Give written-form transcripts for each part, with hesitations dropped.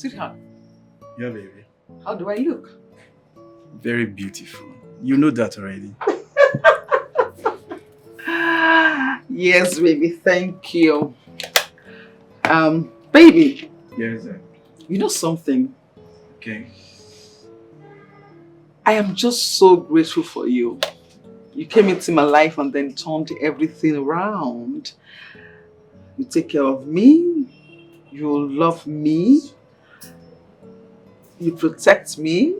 Sweetheart. Yeah, baby. How do I look? Very beautiful. You know that already. Yes, baby. Thank you. Baby. Yes, sir. You know something? Okay. I am just so grateful for you. You came into my life and then turned everything around. You take care of me. You love me. You protect me.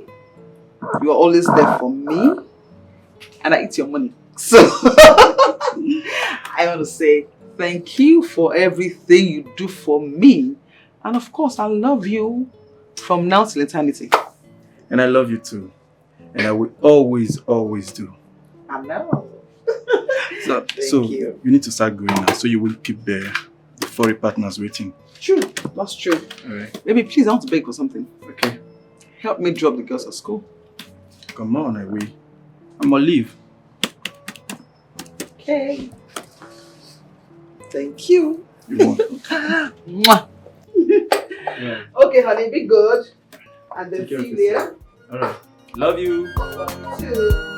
You are always there for me. And I eat your money. So, I want to say thank you for everything you do for me. And of course, I love you from now till eternity. And I love you too. And I will always, always do. I know. So you need to start going now so you will keep the foreign partners waiting. True. That's true. Alright. Baby, please, I want to beg for something. Okay. Help me drop the girls at school. Come on, I will. I'm on leave. Okay. Thank you. You're welcome. Mwah. Yeah. Okay, honey, be good. And then Take care see of you yourself. later. Alright. Love you. Love you too.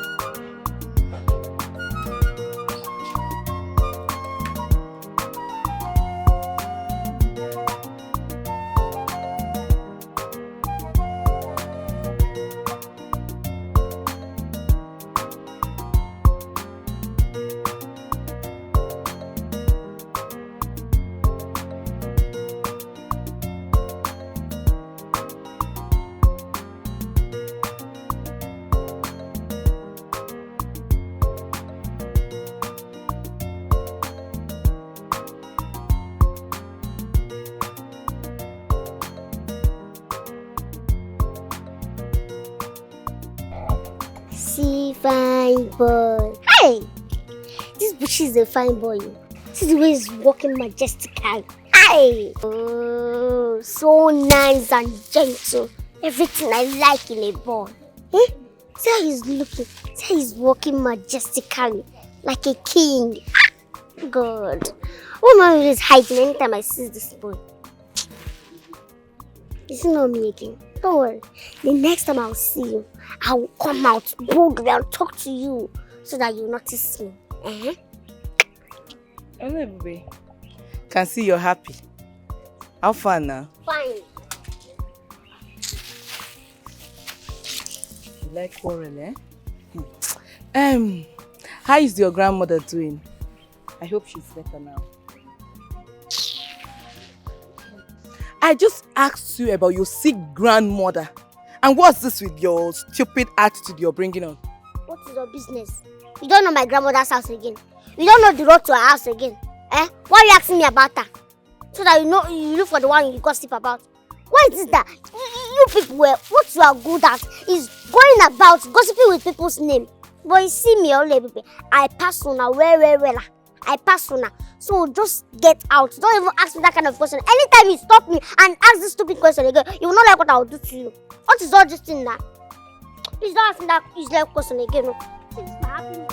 See, fine boy. Hey! This Bushi is a fine boy. See the way he's walking majestically. Hey! Oh, so nice and gentle. Everything I like in a boy. Eh? See how he's looking. See how he's walking majestically. Like a king. God. What am I always hiding anytime I see this boy? It's not me again. Don't worry. The next time I'll see you, I will come out boldly and talk to you so that you notice me. Oluebube, can see you're happy. How far now? Fine. You like quarrel, eh? How is your grandmother doing? I hope she's better now. I just asked you about your sick grandmother. And what's this with your stupid attitude you're bringing on? What is your business? You don't know my grandmother's house again. You don't know the road to her house again. Eh? Why are you asking me about her? So that you know you look for the one you gossip about. Why is it that you people, what you are good at is going about gossiping with people's name. But you see me, Oluebube, I pass on her well. I pass on her. So just get out. Don't even ask me that kind of question. Anytime you stop me and ask this stupid question again, you will not like what I will do to you. What is all this thing now? Please don't ask me that useless question again. No. It's not happening.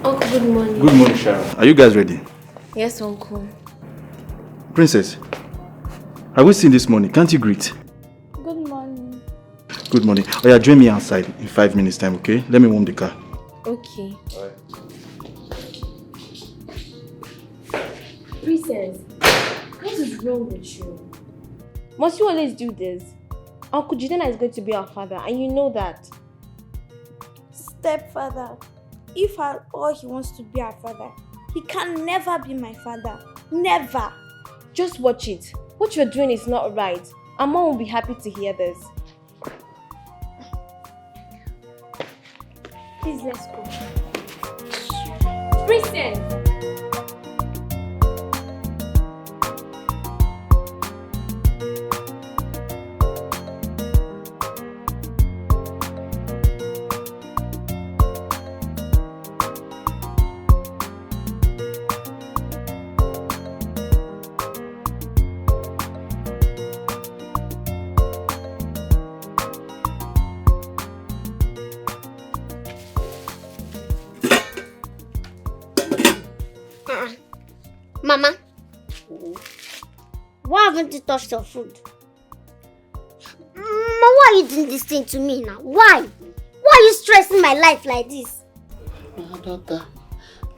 Uncle, good morning. Good morning, Sharon. Are you guys ready? Yes, Uncle. Princess, have we seen this morning? Can't you greet? Good morning. Good morning. Oh yeah, join me outside in 5 minutes time, okay? Let me warm the car. Okay. Princess, what is wrong with you? Must you always do this? Uncle Jidena is going to be our father, and you know that. Stepfather. If at all he wants to be our father, he can never be my father. Never. Just watch it. What you're doing is not right. And Mom will be happy to hear this. Please, let's go. Princess! Mama, why haven't you touched your food? Mama, why are you doing this thing to me now? Why? Why are you stressing my life like this? My daughter,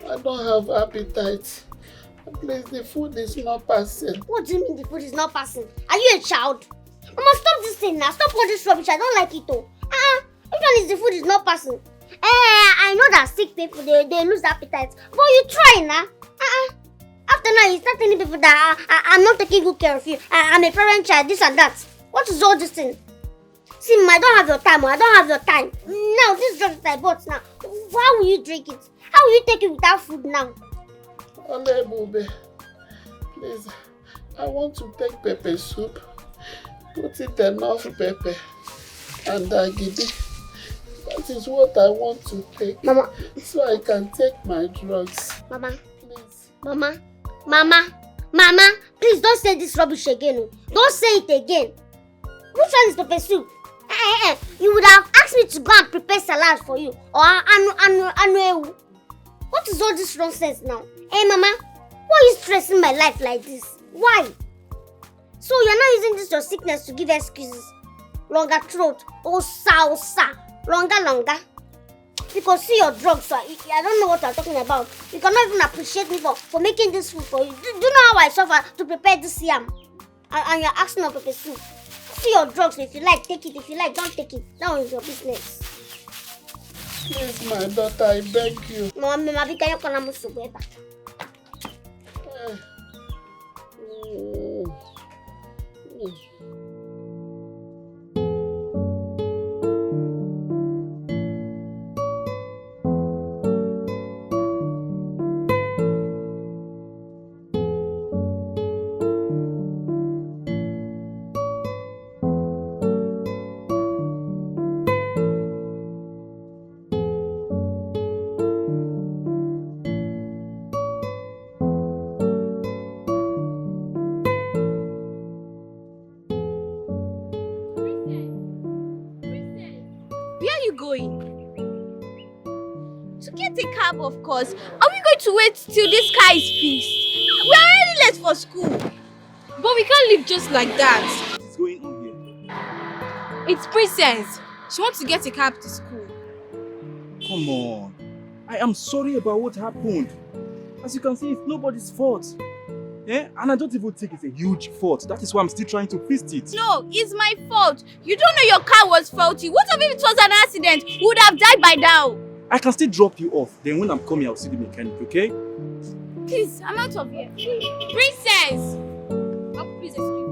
I don't have appetite. Please, the food is not passing. What do you mean the food is not passing? Are you a child? Mama, stop this thing now. Stop all this rubbish. I don't like it though. Which one is the food is not passing? I know that sick people, they lose appetite. But you try now. After now, you start telling people that I'm not taking good care of you. I'm a parent child, this and that. What is all this thing? See, I don't have your time. I don't have your time. Now, this drug that I bought now, how will you drink it? How will you take it without food now? Oluebube, please, I want to take pepper soup. Put it enough pepper and agidi. That is what I want to take. Mama. So I can take my drugs. Mama. Please. Mama, please don't say this rubbish again. Don't say it again. Which one is pepper soup? You would have asked me to go and prepare salad for you. Or anu. What is all this nonsense now? Hey, Mama, why are you stressing my life like this? Why? So you're not using this your sickness to give excuses. Longer throat. Osa. Longer. Because see your drugs, so I don't know what you're talking about. You cannot even appreciate me for making this food for you. Do you know how I suffer to prepare this yam? And you're asking for pepper soup. See your drugs, if you like, take it. If you like, don't take it. That one is your business. Please, my daughter, I beg you. Mama, we can't call them soup. Of course. Are we going to wait till this car is fixed? We're already late for school. But we can't leave just like that. What's going on here? It's Princess. She wants to get a cab to school. Come on. I am sorry about what happened. As you can see, it's nobody's fault. And I don't even think it's a huge fault. That is why I'm still trying to fix it. No, it's my fault. You don't know your car was faulty. What if it was an accident? We would have died by now. I can still drop you off. Then when I'm coming, I'll see the mechanic, okay? Please, I'm out of here. Princess! Oh, please excuse me.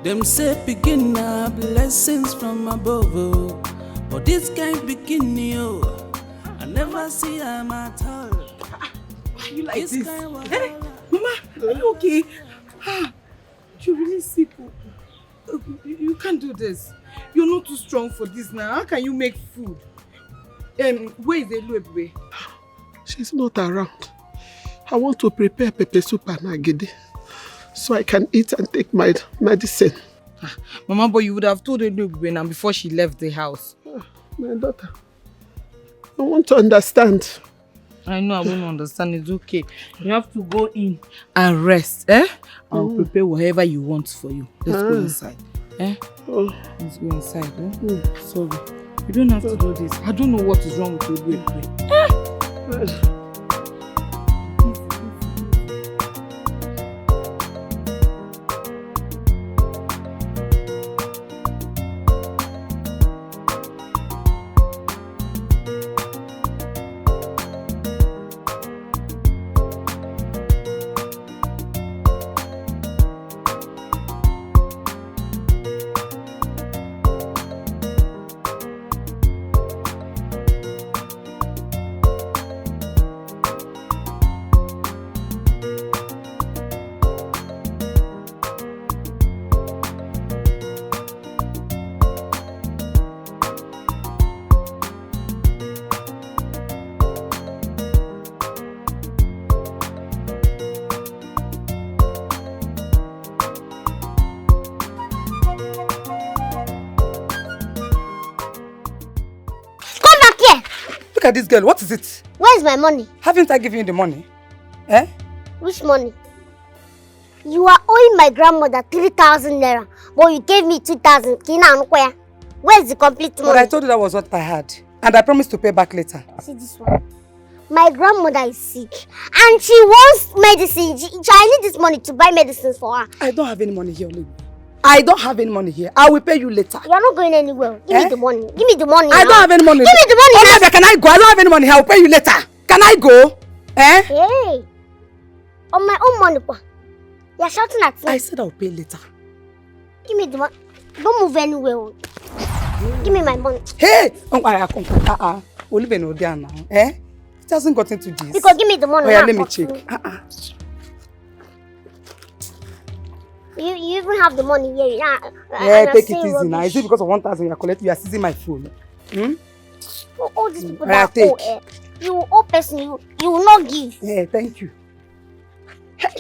Them say begin blessings from above, oh. But this can't begin you. I never see them at all. Why are you like this? Mama, are you okay? You're really sick. You can't do this. You're not too strong for this now. How can you make food? Where is Oluebube? She's not around. I want to prepare pepper soup and agidi so I can eat and take my medicine. Mama, but you would have told Oluebube now before she left the house. My daughter, I want to understand. I know I won't understand. It's okay. You have to go in and rest. I'll prepare whatever you want for you. Let's go inside. Let's go inside. Sorry. You don't have to do this. I don't know what is wrong with Oluebube. at this girl. What is it? Where's my money? Haven't I given you the money? Eh? Which money? You are owing my grandmother 3,000 naira, but you gave me 2,000. Where's the complete money? But I told you that was what I had. And I promised to pay back later. See this one. My grandmother is sick and she wants medicine. I need this money to buy medicines for her. I don't have any money here, Oluebube. I don't have any money here. I will pay you later. You're not going anywhere. Give me the money. Give me the money. I don't have any money. Give me the money. Oluebube, can I go? I don't have any money here. I will pay you later. Can I go? Eh? Hey. On my own money. You're shouting at me. I said I will pay later. Give me the money. Don't move anywhere. Give me my money. Hey! Oluebube no there now. Eh? It hasn't gotten to this. Because give me the money. Oh, yeah, let me check. You even have the money here. Yeah, take it easy now. Is it because of 1,000 you're collecting? You are seizing my phone. All these people that owe, you owe person, you will not give. Yeah, thank you. Hey.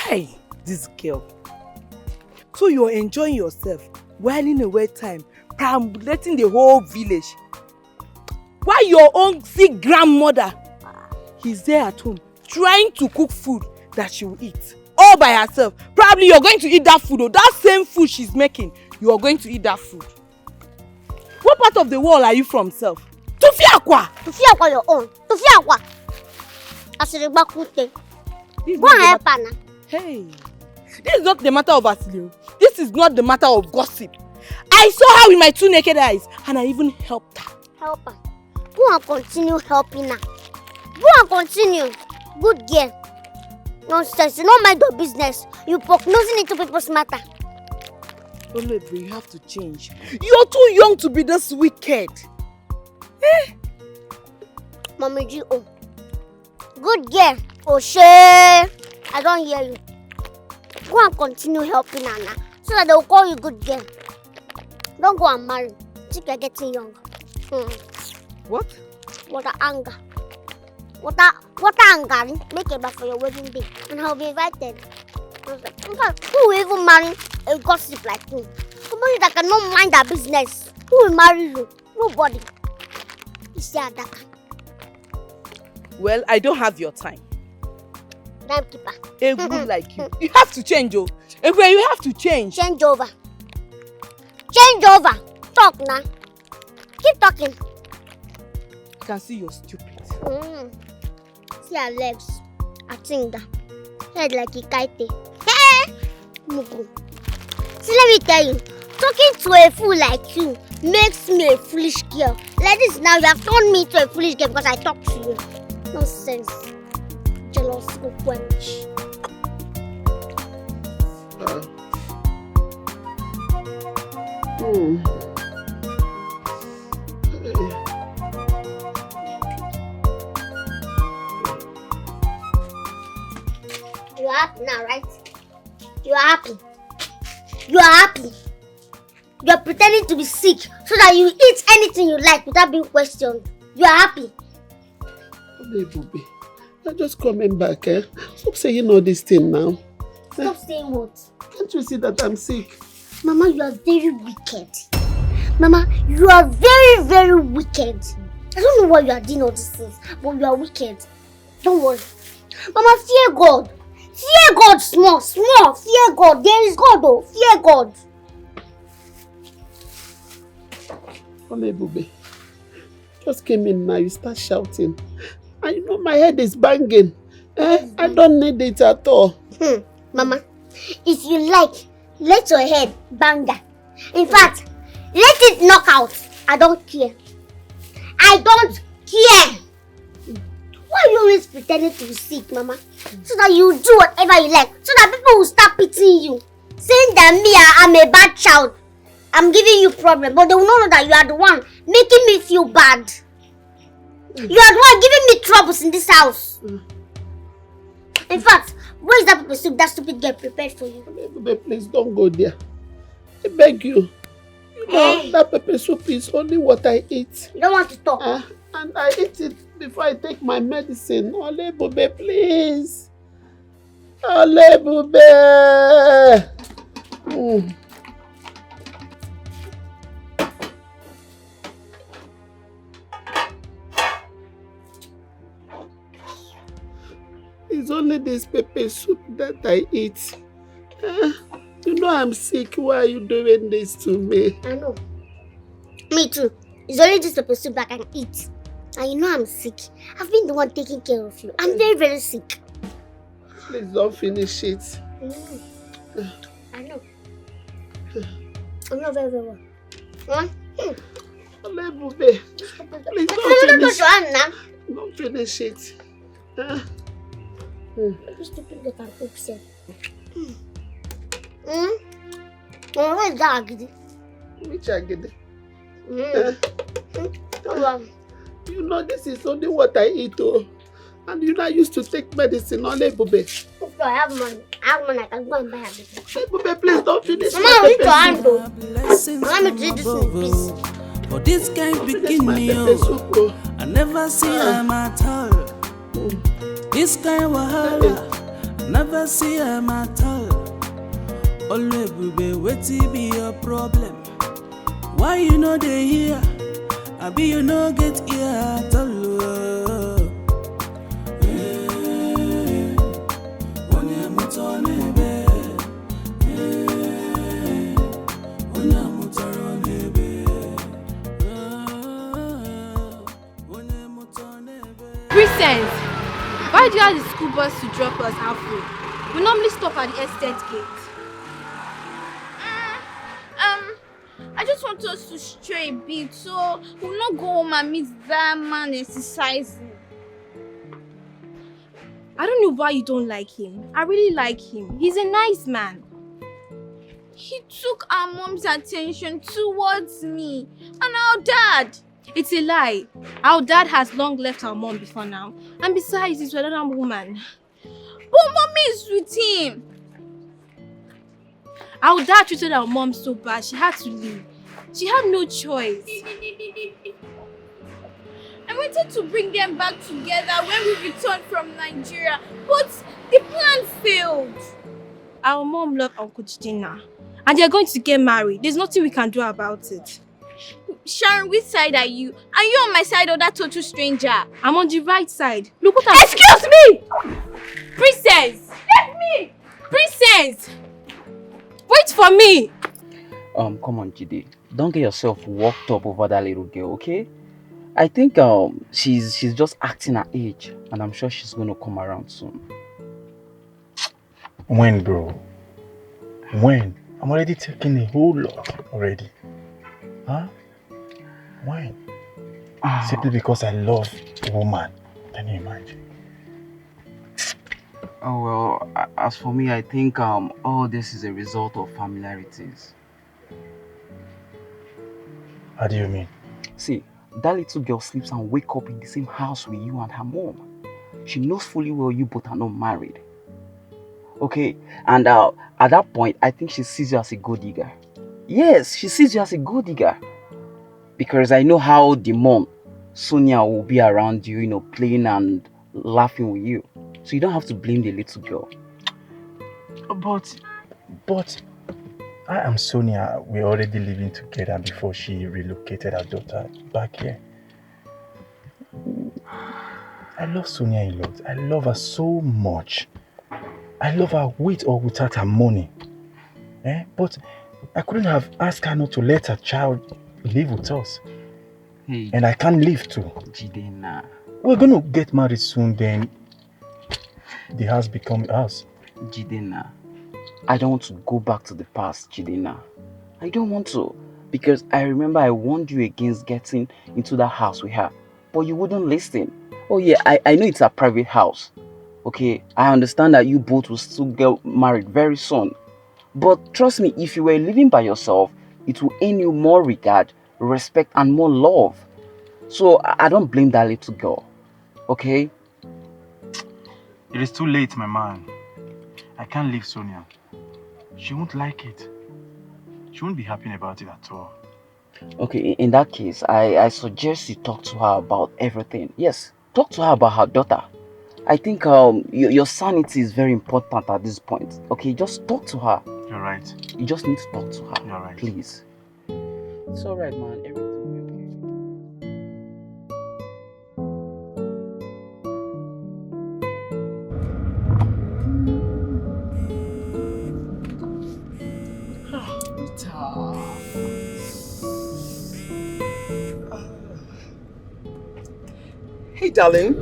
Hey, this girl. So you're enjoying yourself, whiling away time, perambulating the whole village. While your own sick grandmother is there at home, trying to cook food that she will eat. All by herself. Probably you're going to eat that food, or that same food she's making, you are going to eat that food. What part of the world are you from, self? Tufiakwa! Tufiakwa your own. Tufiakwa. Asiriba kute. Go and help her now. Hey, this is not the matter of Asilio. This is not the matter of gossip. I saw her with my 2 naked eyes and I even helped her. Help her. Go and continue helping her. Go and continue. Good girl. Nonsense. You don't mind your business. You poke nosing into people's matter. Oluebube, you have to change. You're too young to be this wicked. Eh? Mommy G, oh. Good girl. Oh, shit. I don't hear you. Go and continue helping her now, so that they will call you good girl. Don't go and marry. Think you're getting young. What? Water anger. Water anger. Make it back for your wedding day. And I'll be invited. In fact, who will even marry a gossip like you? Somebody that cannot mind their business. Who will marry you? Nobody. You see that. Well, I don't have your time. Timekeeper. A good like you. You have to change, oh. Egwe, you have to change. Change over. Change over. Talk now. Keep talking. I can see you're stupid. See her legs. I think that. Head like a kite. Hey! Mugu. See, let me tell you. Talking to a fool like you makes me a foolish girl. Like this now, you have turned me to a foolish girl because I talk to you. Nonsense. Jealous go quench. You are happy now, right? You are happy. You are happy. You are pretending to be sick so that you eat anything you like without being questioned. You are happy. Oluebube, you're just coming back, eh? Stop saying all this thing now. Stop saying what? Can't you see that I'm sick? Mama, you are very wicked. Mama, you are very, very wicked. I don't know why you are doing all these things, but you are wicked. Don't worry. Mama, fear God. Fear God small. Fear God. There is God though. Fear God. Oluebube, just came in now, you start shouting. I know my head is banging. I don't need it at all. Mama, if you like, let your head bang that. In fact, let it knock out. I don't care. I don't care. Why are you always pretending to be sick, Mama? So that you do whatever you like. So that people will start pitying you. saying that me, I'm a bad child. I'm giving you problem, but they will not know that you are the one making me feel bad. You are the one giving me troubles in this house. In fact, where is that pepper soup that stupid girl prepared for you? Oluebube, please don't go there. I beg you. You know, that pepper soup is only what I eat. You don't want to talk. And I eat it before I take my medicine. Oluebube, please. Oluebube. It's only this pepper soup that I eat. You know I'm sick. Why are you doing this to me? I know. Me too. It's only this pepper soup that I can eat. And you know I'm sick. I've been the one taking care of you. I'm very, very sick. Please don't finish it. I know. I know very, very well. Oluebube, please don't finish it. Don't finish it. This stupid girl can cook self. Where is that agidi? Which agidi? Oh, you know this is only what I eat, oh. And you know I used to take medicine, Oluebube. If I have money, I can go and buy everything. Oluebube, please don't finish Mama, we need to my handle. Let me do this in peace. For this kind bikini, I never see him at all. This kind wahala, I never see him at all. Oluebube, wetin be your problem? Why you know they here? Abi you no get here at all. Princess, why do you have the school bus to drop us halfway? We normally stop at the estate gate. I just want us to stray a bit, so we'll not go home and meet that man exercising. I don't know why you don't like him. I really like him. He's a nice man. He took our mom's attention towards me and our dad. It's a lie. Our dad has long left our mom before now. And besides, he's with another woman. But mommy is with him. Our dad treated our mom so bad, she had to leave. She had no choice. I wanted to bring them back together when we returned from Nigeria, but the plan failed. Our mom loved Uncle Jidena, and they're going to get married. There's nothing we can do about it. Sharon, which side are you? Are you on my side or that total stranger? I'm on the right side. Look what I'm— Excuse me! Princess! Let me! Princess! Wait for me! Come on, Jide. Don't get yourself worked up over that little girl, okay? I think she's just acting her age, and I'm sure she's gonna come around soon. When, bro? When? I'm already taking a whole lot already. Huh? When? Simply because I love a woman. Can you imagine? Oh well, as for me, I think all this is a result of familiarities. How do you mean? See, that little girl sleeps and wakes up in the same house with you and her mom. She knows fully well you both are not married. Okay, and at that point, I think she sees you as a gold digger. Yes, she sees you as a gold digger. Because I know how the mom, Sonia, will be around you, you know, playing and laughing with you. So you don't have to blame the little girl. But I and Sonia, we're already living together before she relocated her daughter back here. I love Sonia a lot. I love her so much. I love her with or without her money. But I couldn't have asked her not to let her child live with us. Hey, and I can't live too. Jidena. We're going to get married soon, then the house becomes ours. Jidena, I don't want to go back to the past, Jidena. I don't want to. Because I remember I warned you against getting into that house with her. But you wouldn't listen. Oh yeah, I know it's a private house. Okay, I understand that you both will still get married very soon. But trust me, if you were living by yourself, it will earn you more regard, respect, and more love. So I don't blame that little girl, okay? It is too late, my man. I can't leave Sonia. She won't like it. She won't be happy about it at all. Okay, in that case, I suggest you talk to her about everything. Yes, talk to her about her daughter. I think your sanity is very important at this point. Okay, just talk to her. You're right. You just need to talk to her. You're right. Please. It's alright, man. Everything will be Hey, darling.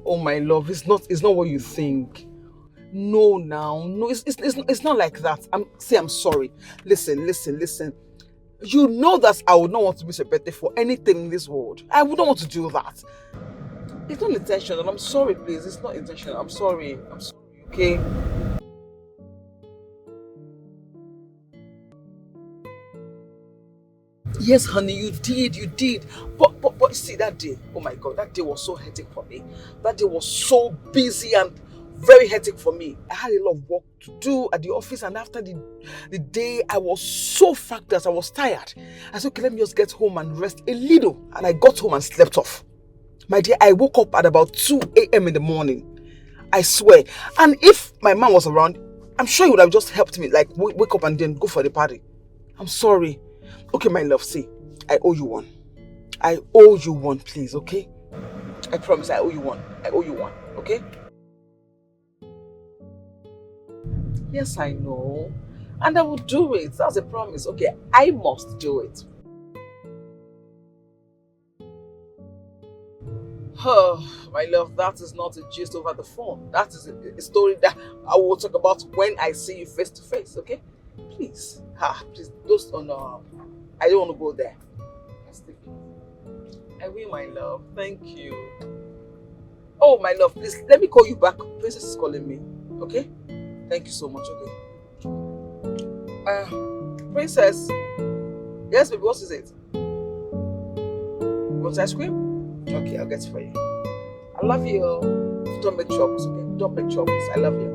Oh, my love, it's not what you think. No, now, no, it's not like that. I'm sorry. Listen. You know that I would not want to miss your birthday for anything in this world. I would not want to do that. It's not intentional. I'm sorry, please. It's not intentional. I'm sorry, okay? Yes, honey, you did. But you see, that day, oh my God, that day was so hectic for me. That day was so busy and very hectic for me. I had a lot of work to do at the office, and after the day, I was so fagged that I was tired. I said, okay, let me just get home and rest a little. And I got home and slept off. My dear, I woke up at about 2 a.m. in the morning. I swear. And if my mom was around, I'm sure he would have just helped me, like wake up and then go for the party. I'm sorry. Okay, my love, see, I owe you one. I owe you one, please, okay? I promise I owe you one. Okay? Yes, I know. And I will do it. That's a promise. Okay, I must do it. Oh, my love, that is not a gist over the phone. That is a story that I will talk about when I see you face to face, okay? Please. Please, those on I don't want to go there. I will, my love. Thank you. Oh, my love, please, let me call you back. Princess is calling me, okay? Thank you so much, okay? Princess. Yes, baby, what is it? You want ice cream? Okay, I'll get it for you. I love you. Don't make troubles, okay? Don't make troubles. I love you.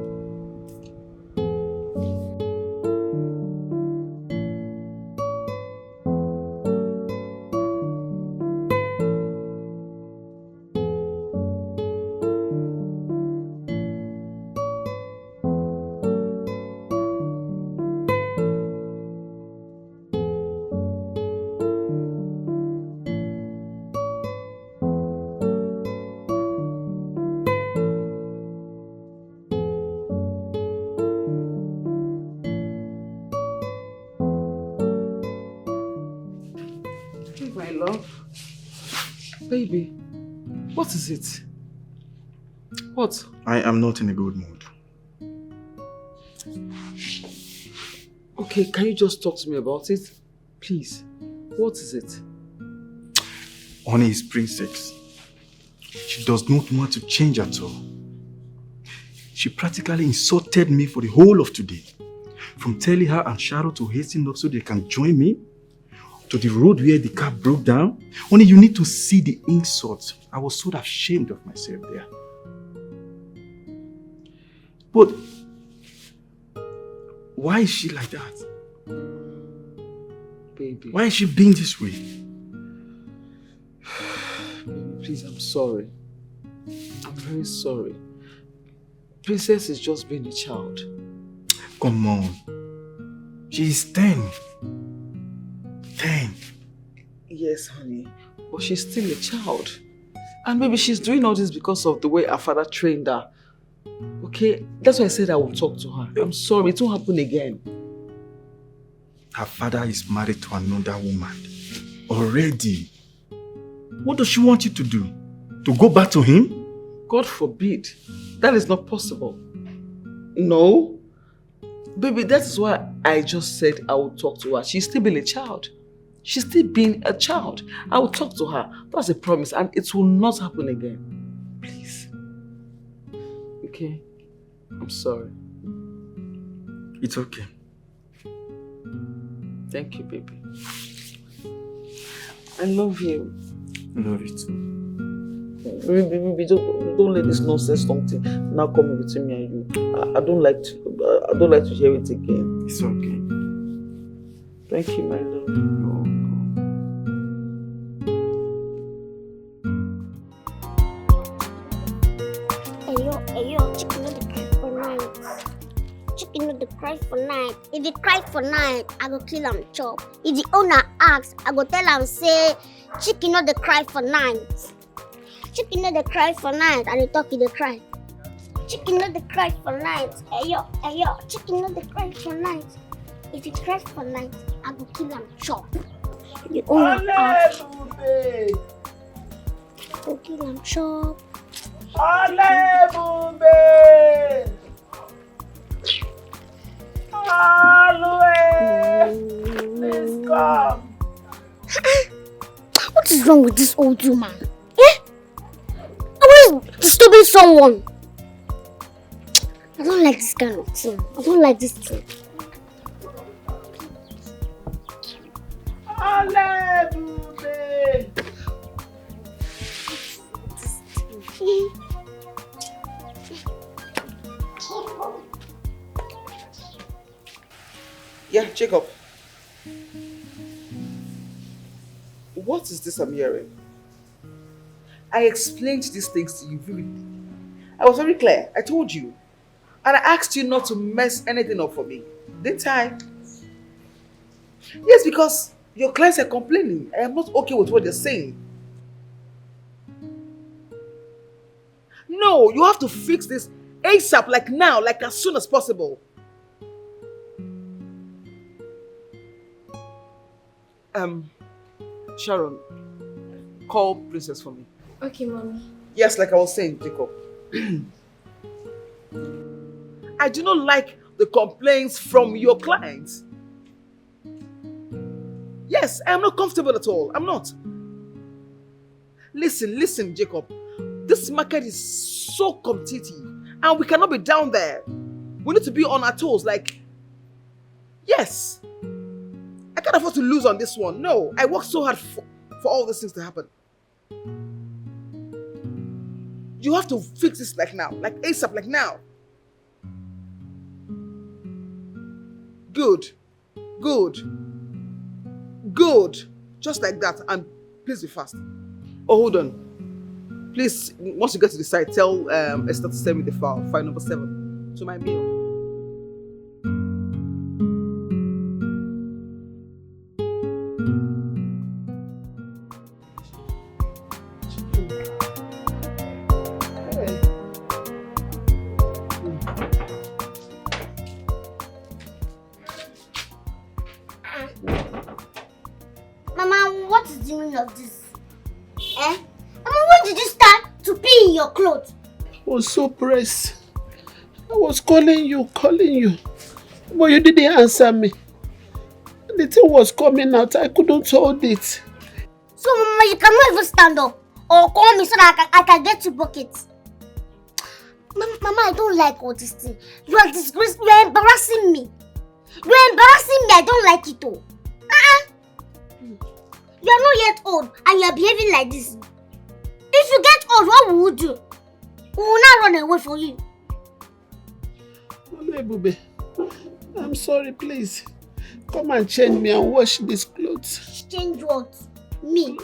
My love. Baby, what is it? What? I am not in a good mood. Okay, can you just talk to me about it? Please. What is it? Honey is Princess. She does not want to change at all. She practically insulted me for the whole of today. From telling her and Sharo to hasten up so they can join me, to the road where the car broke down. Only you need to see the insult. I was so ashamed of myself there. But why is she like that? Baby. Why is she being this way? Baby, please, I'm sorry. I'm very sorry. Princess is just being a child. Come on. She is 10. 10. Yes, honey. But she's still a child. And maybe she's doing all this because of the way her father trained her. Okay? That's why I said I will talk to her. I'm sorry, it won't happen again. Her father is married to another woman. Already. What does she want you to do? To go back to him? God forbid. That is not possible. No. Baby, that is why I just said I will talk to her. She's still being a child. She's still being a child. I will talk to her. That's a promise, and it will not happen again. Please. Okay? I'm sorry. It's okay. Thank you, baby. I love you. I love you too. Baby, don't let this nonsense something now come between me and you. I don't like to hear it again. It's okay. Thank you, my love. Ayo, chicken no dey cry for night. Chicken no dey cry for night. If he cry for night, I go kill am chop. If the owner ask, I go tell am say, chicken no dey cry for night. Chicken no dey cry for night, and the turkey dey cry. Chicken no dey cry for night. Ayo, chicken no dey cry for night. If he cry for night, I go kill am chop. The owner ask, I go kill am chop. Oluebube! Please come. What is wrong with this old woman? Always disturbing someone. I don't like this kind of thing. I don't like this thing. Oluebube! Yeah, Jacob. What is this I'm hearing? I explained these things to you vividly. I was very clear. I told you. And I asked you not to mess anything up for me. Didn't I? Yes, because your clients are complaining. I am not okay with what they're saying. No, you have to fix this ASAP, like now, like as soon as possible. Sharon, call Princess for me. Okay, mommy. Yes, like I was saying, Jacob. I do not like the complaints from your clients. Yes, I am not comfortable at all. I'm not. Listen, Jacob. This market is so competitive and we cannot be down there. We need to be on our toes, like, yes. I can't afford to lose on this one. No, I worked so hard for all these things to happen. You have to fix this like now, like ASAP, like now. Good. Just like that, and please be fast. Oh, hold on. Please, once you get to the site, tell Esther to send me the file number 7, to my mail. Mama, what is the meaning of this? Mama, when did you start to pee in your clothes? I was so pressed. I was calling you, but you didn't answer me. The thing was coming out, I couldn't hold it. So, Mama, you cannot even stand up or call me so that I can get you buckets. Mama, I don't like all this thing. You are disgracing. You are embarrassing me. I don't like it all. You are not yet old and you are behaving like this. If you get old, what will you do? We will not run away from you. Oluebube, I'm sorry, please. Come and change me and wash these clothes. Change what? Me?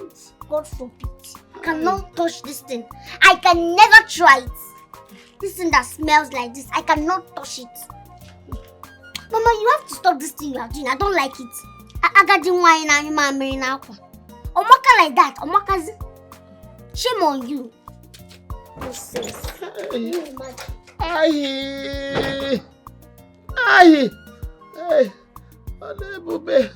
God forbid. I cannot touch this thing. I can never try it. This thing that smells like this, I cannot touch it. Mama, you have to stop this thing you are doing. I don't like it. I got the wine and you are marrying aqua. Omaka like that. Omaka's. Shame on you. Aye. Oluebube.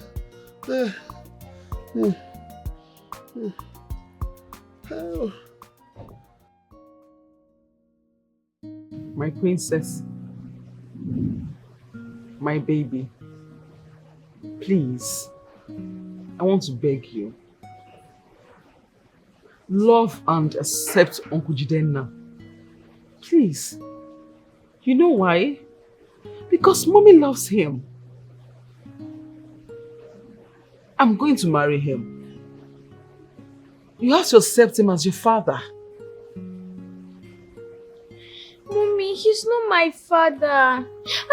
My princess, my baby, please, I want to beg you. Love and accept Uncle Jidenna. Please. You know why? Because mommy loves him. I'm going to marry him. You have to accept him as your father. Mommy, he's not my father. I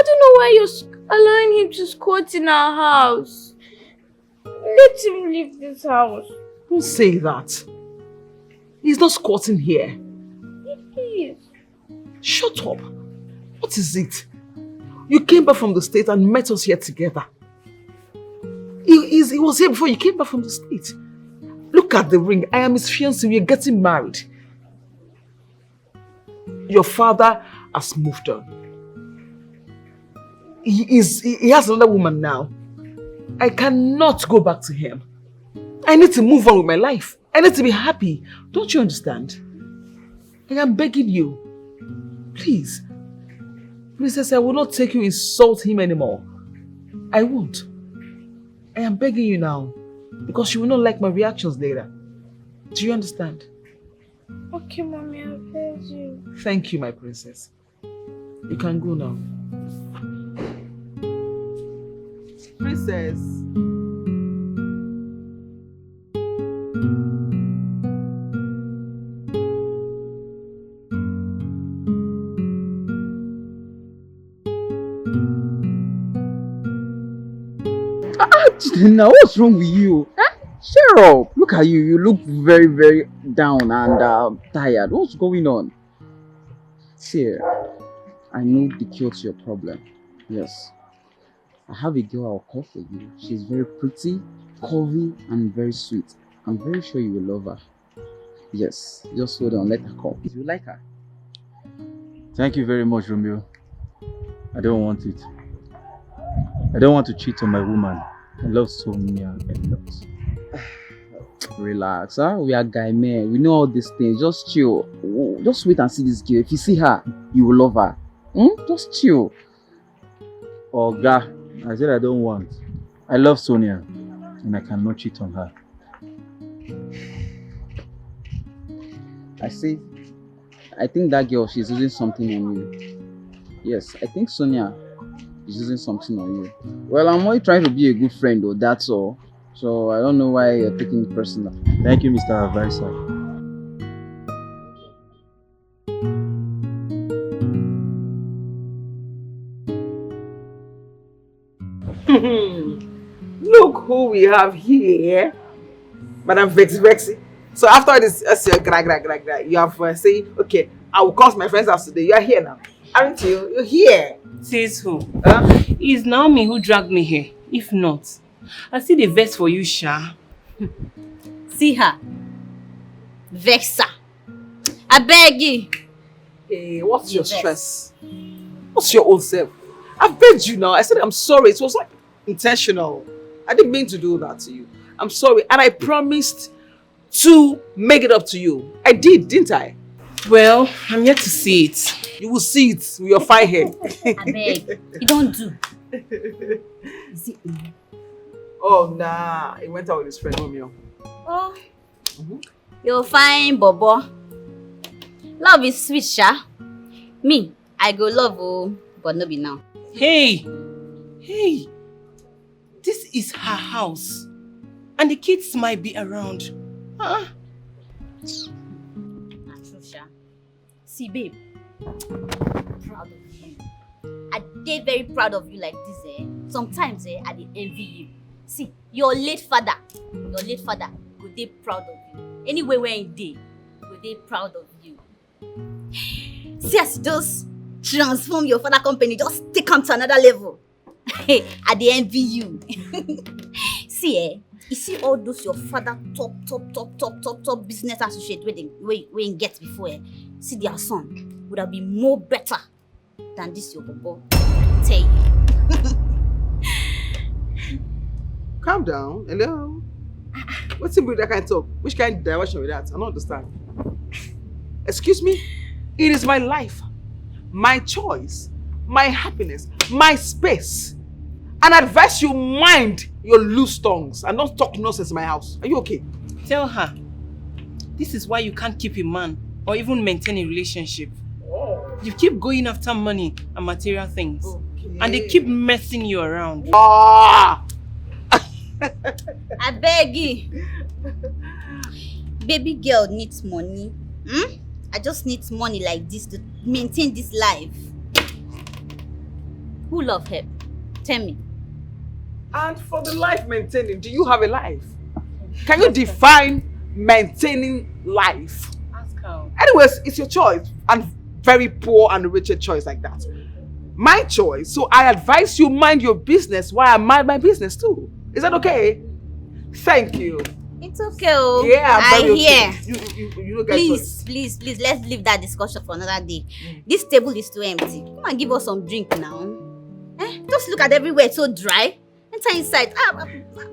don't know why you're allowing him to squat in our house. Let him leave this house. Don't say that. He's not squatting here. He is. Shut up. What is it? You came back from the States and met us here together. He was here before you came back from the States. Look at the ring. I am his fiancé. We are getting married. Your father has moved on. He has another woman now. I cannot go back to him. I need to move on with my life. I need to be happy. Don't you understand? I am begging you. Please. Princess, I will not take you insult him anymore. I won't. I am begging you now. Because you will not like my reactions later. Do you understand? Okay, Mommy, I'll beg you. Thank you, my princess. You can go now. Princess. Now what's wrong with you? Huh? Cheer up. Look at you. You look very, very down and tired. What's going on? See, I know the cure to your problem. Yes. I have a girl I'll call for you. She's very pretty, curvy, and very sweet. I'm very sure you will love her. Yes. Just hold on. Let her come. If you like her. Thank you very much, Romeo. I don't want it. I don't want to cheat on my woman. I love Sonia a lot. Relax, huh? We are guy men. We know all these things. Just chill. Just wait and see this girl. If you see her, you will love her. Just chill. Oh, God. I said I don't want. I love Sonia. And I cannot cheat on her. I think that girl, she's using something on you. Yes, I think Sonia is using something on you. Well, I'm only trying to be a good friend though, that's all. So I don't know why you're taking it personal. Thank you, Mr. Advisor. Look who we have here. Madam Vexy. So after this, you have saying, okay, I will call my friend's house today. You are here now. Aren't you? You're here. Says who? It's Naomi who dragged me here. If not, I see the vex for you, Sha. See her. Vexa. I beg you. Hey, what's your stress? What's your own self? I begged you now. I said I'm sorry. It was like intentional. I didn't mean to do that to you. I'm sorry. And I promised to make it up to you. I did, didn't I? Well, I'm yet to see it. You will see it with your fine hair. I beg. You don't do. Is it me? Oh, nah. He went out with his friend, Romeo. Oh. You're fine, Bobo. Love is sweet, Sha. Me, I go love, but no be now. Hey. This is her house. And the kids might be around. Not true, Sha. See, babe. I'm proud of you. I'm very proud of you like this, eh? Sometimes, I dey envy you. See, your late father go dey proud of you. Anyway, where he dey, go dey proud of you. See as you just transform your father company, just take am to another level. I dey envy you. See, you see all those your father top business associate where he get before, see their son would have been more better than this your bobo. Tell you. Calm down. Hello. What's in that kind of talk? Which kind of direction with that? I don't understand. Excuse me? It is my life, my choice, my happiness, my space. And I advise you mind your loose tongues and don't talk nonsense in my house. Are you okay? Tell her, this is why you can't keep a man or even maintain a relationship. You keep going after money and material things. Okay. And they keep messing you around. Ah! I beg you. Baby girl needs money. I just need money like this to maintain this life. Who love her? Tell me. And for the life maintaining, do you have a life? Can you define maintaining life? Ask her. Anyways, it's your choice. And very poor and richer choice like that. My choice. So I advise you mind your business while I mind my business too. Is that okay? Thank you. It's okay. Oh. Yeah, I hear. Okay. You don't get choice. Please, let's leave that discussion for another day. This table is too empty. Come and give us some drink now. Just look at everywhere, it's so dry. Enter inside.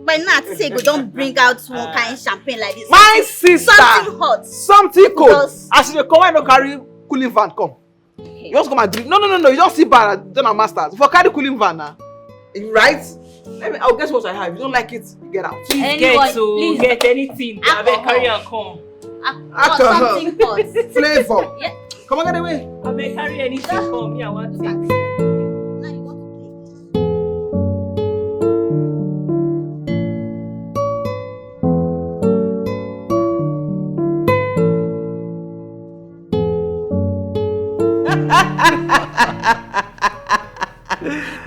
By now, I say go don't bring out one kind of champagne like this. My sister. Something hot. Something cold. As you come, I don't carry cooling van. Come. You just come and drink. No. You don't see bar. Don't have masters. For carry cooling van now, right? I'll guess what I have. If you don't like it, you get out. Please get anything. I beg carry and come. Something hot. Flavor. Yeah. Come on, get away. I beg carry anything. Come here. I want it.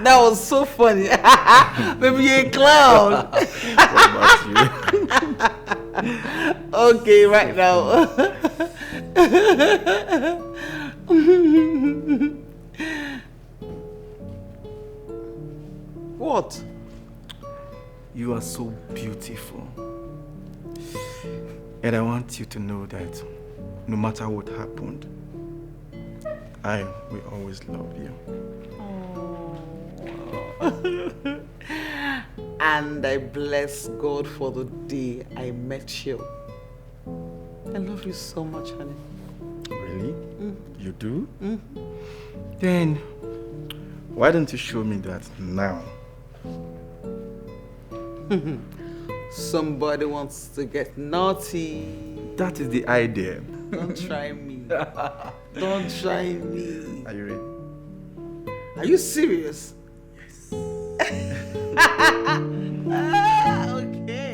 That was so funny. Baby, you're a clown. Okay, right now. What? You are so beautiful. And I want you to know that no matter what happened, I will always love you. And I bless God for the day I met you. I love you so much, honey. Really? You do? Then, why don't you show me that now? Somebody wants to get naughty. That is the idea. Don't try me. Don't try me. Are you ready? Are you serious? Yes. Okay.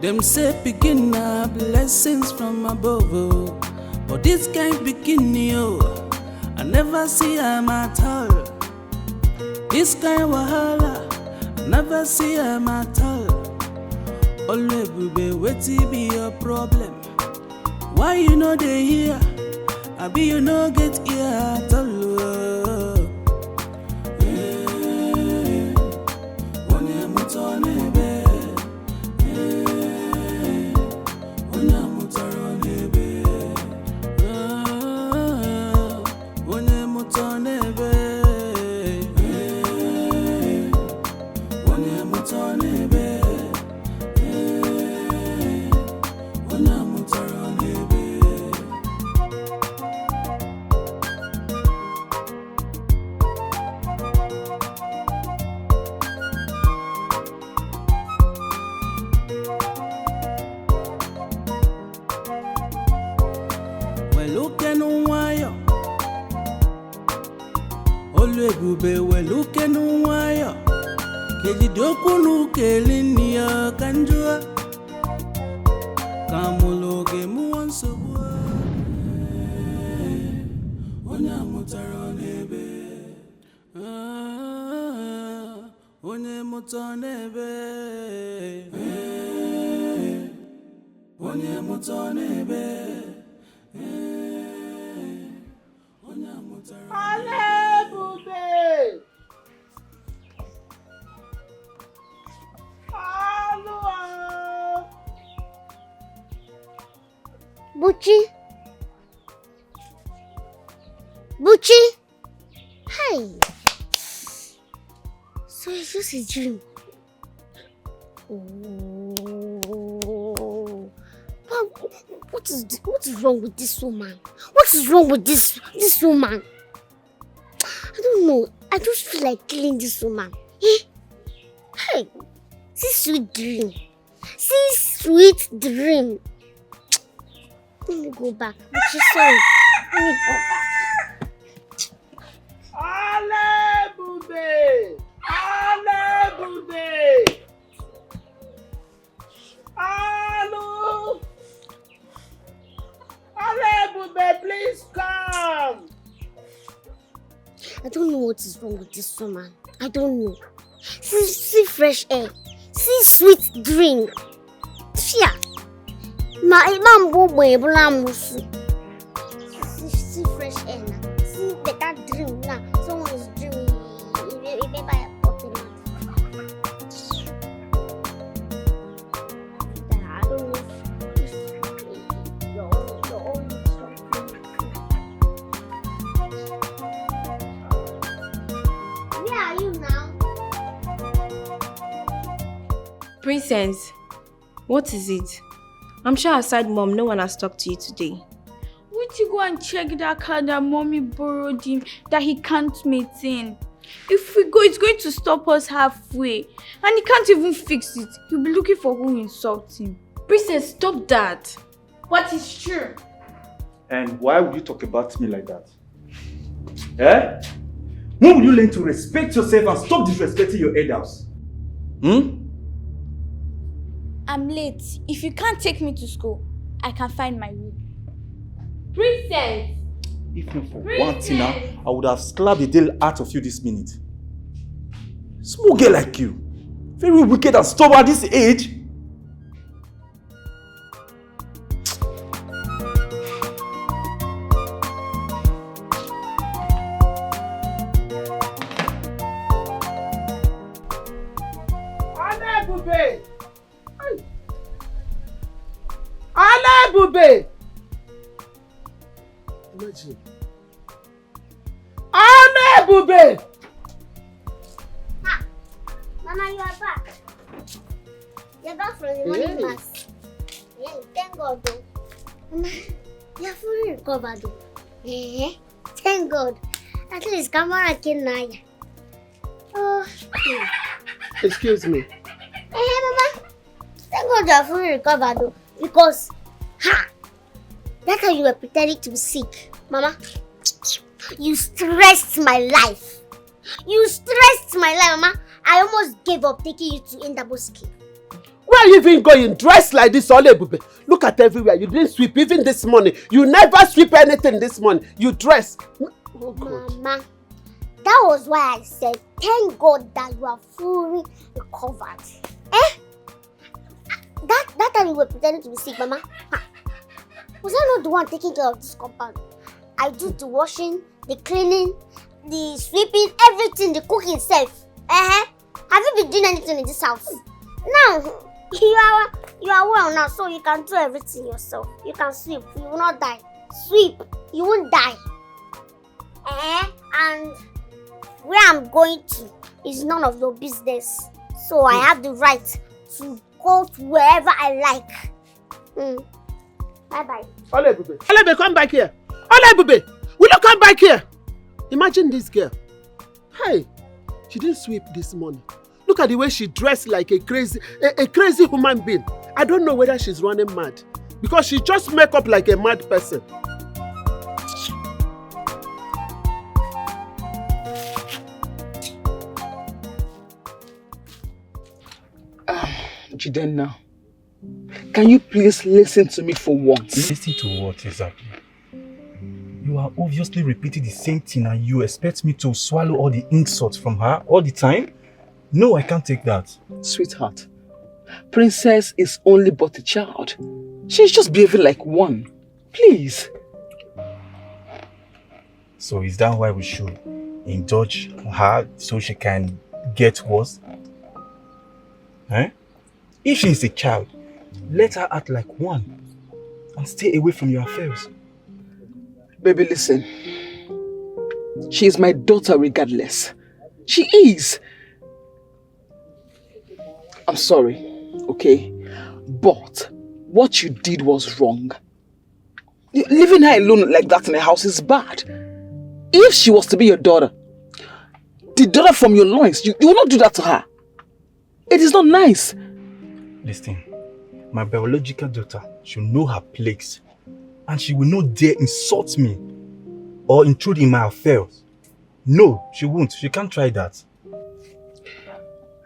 Them say beginner blessings from above, oh. But this kind beginning, oh, I never see them at all. This kind wahala, I never see them at all. Oluebube, wetin be your problem? Why you know they here? I be you no get here at all. Oluebube weluke n'nwayo kejidokunu kelini ya kanjua kamuloge muwa nsogbu onye amụtara n'ebe onye mụta n'ebe Oluebube! Buchi? Buchi? Hey! So it's just a dream. Oh. But what is wrong with this woman? What is wrong with this woman? I don't know. I just feel like killing this woman. Hey! See sweet dream. See sweet dream. Let me go back. Buchi, sorry. Let me go back. Oluebube! Oluebube! Oluebube, please come! I don't know what is wrong with this woman. I don't know. See fresh air. See sweet drink. Fia. See fresh air now. See better dream now. Someone is dreaming. Remember I don't know. Where are you now? Princess, what is it? I'm sure aside mom, no one has talked to you today. Would you go and check that car that mommy borrowed him that he can't maintain? If we go, it's going to stop us halfway. And he can't even fix it. He'll be looking for who insults him. Princess, stop that. But it's true. And why would you talk about me like that? Eh? When will you learn to respect yourself and stop disrespecting your elders? I'm late. If you can't take me to school, I can find my way. Princess! If not for one thing now, I would have slapped the deal out of you this minute. Small girl like you. Very wicked and stubborn at this age. Oluebube! Oluebube! Imagine. Oluebube! Mama, you are back. You're back from the morning mass. Yeah, thank God though. Mama, you're fully recovered though. Thank God. At least Kamara came now. Oh. Excuse me. Mama. Thank God you're fully recovered though. Because, that time you were pretending to be sick. Mama, you stressed my life. You stressed my life, Mama. I almost gave up taking you to Indaboski. Where are you even going? Dressed like this, Oluebube. Look at everywhere. You didn't sweep even this morning. You never sweep anything this morning. You dress. Oh, God. Mama, that was why I said, thank God that you are fully recovered. That time you were pretending to be sick, Mama. Was I not the one taking care of this compound? I do the washing, the cleaning, the sweeping, everything, the cooking self. Have you been doing anything in this house? Now, you are well now, so you can do everything yourself. You can sweep, you will not die. Sweep, you won't die. And where I'm going to is none of your business. So I have the right to go to wherever I like. Bye-bye. Oluebube. Oluebube, come back here. Oluebube, will you come back here? Imagine this girl. Hey, she didn't sweep this morning. Look at the way she dressed like a crazy human being. I don't know whether she's running mad. Because she just make up like a mad person. Jidenna, can you please listen to me for once? Listen to what exactly? You are obviously repeating the same thing and you expect me to swallow all the insults from her all the time? No, I can't take that. Sweetheart, Princess is only but a child. She's just behaving like one. Please. So is that why we should indulge her so she can get worse? Eh? If she is a child, let her act like one and stay away from your affairs. Baby, listen. She is my daughter regardless. She is. I'm sorry, okay? But what you did was wrong. Leaving her alone like that in the house is bad. If she was to be your daughter, the daughter from your loins, you will not do that to her. It is not nice. Listen, my biological daughter should know her place, and she will not dare insult me or intrude in my affairs. No, she won't. She can't try that.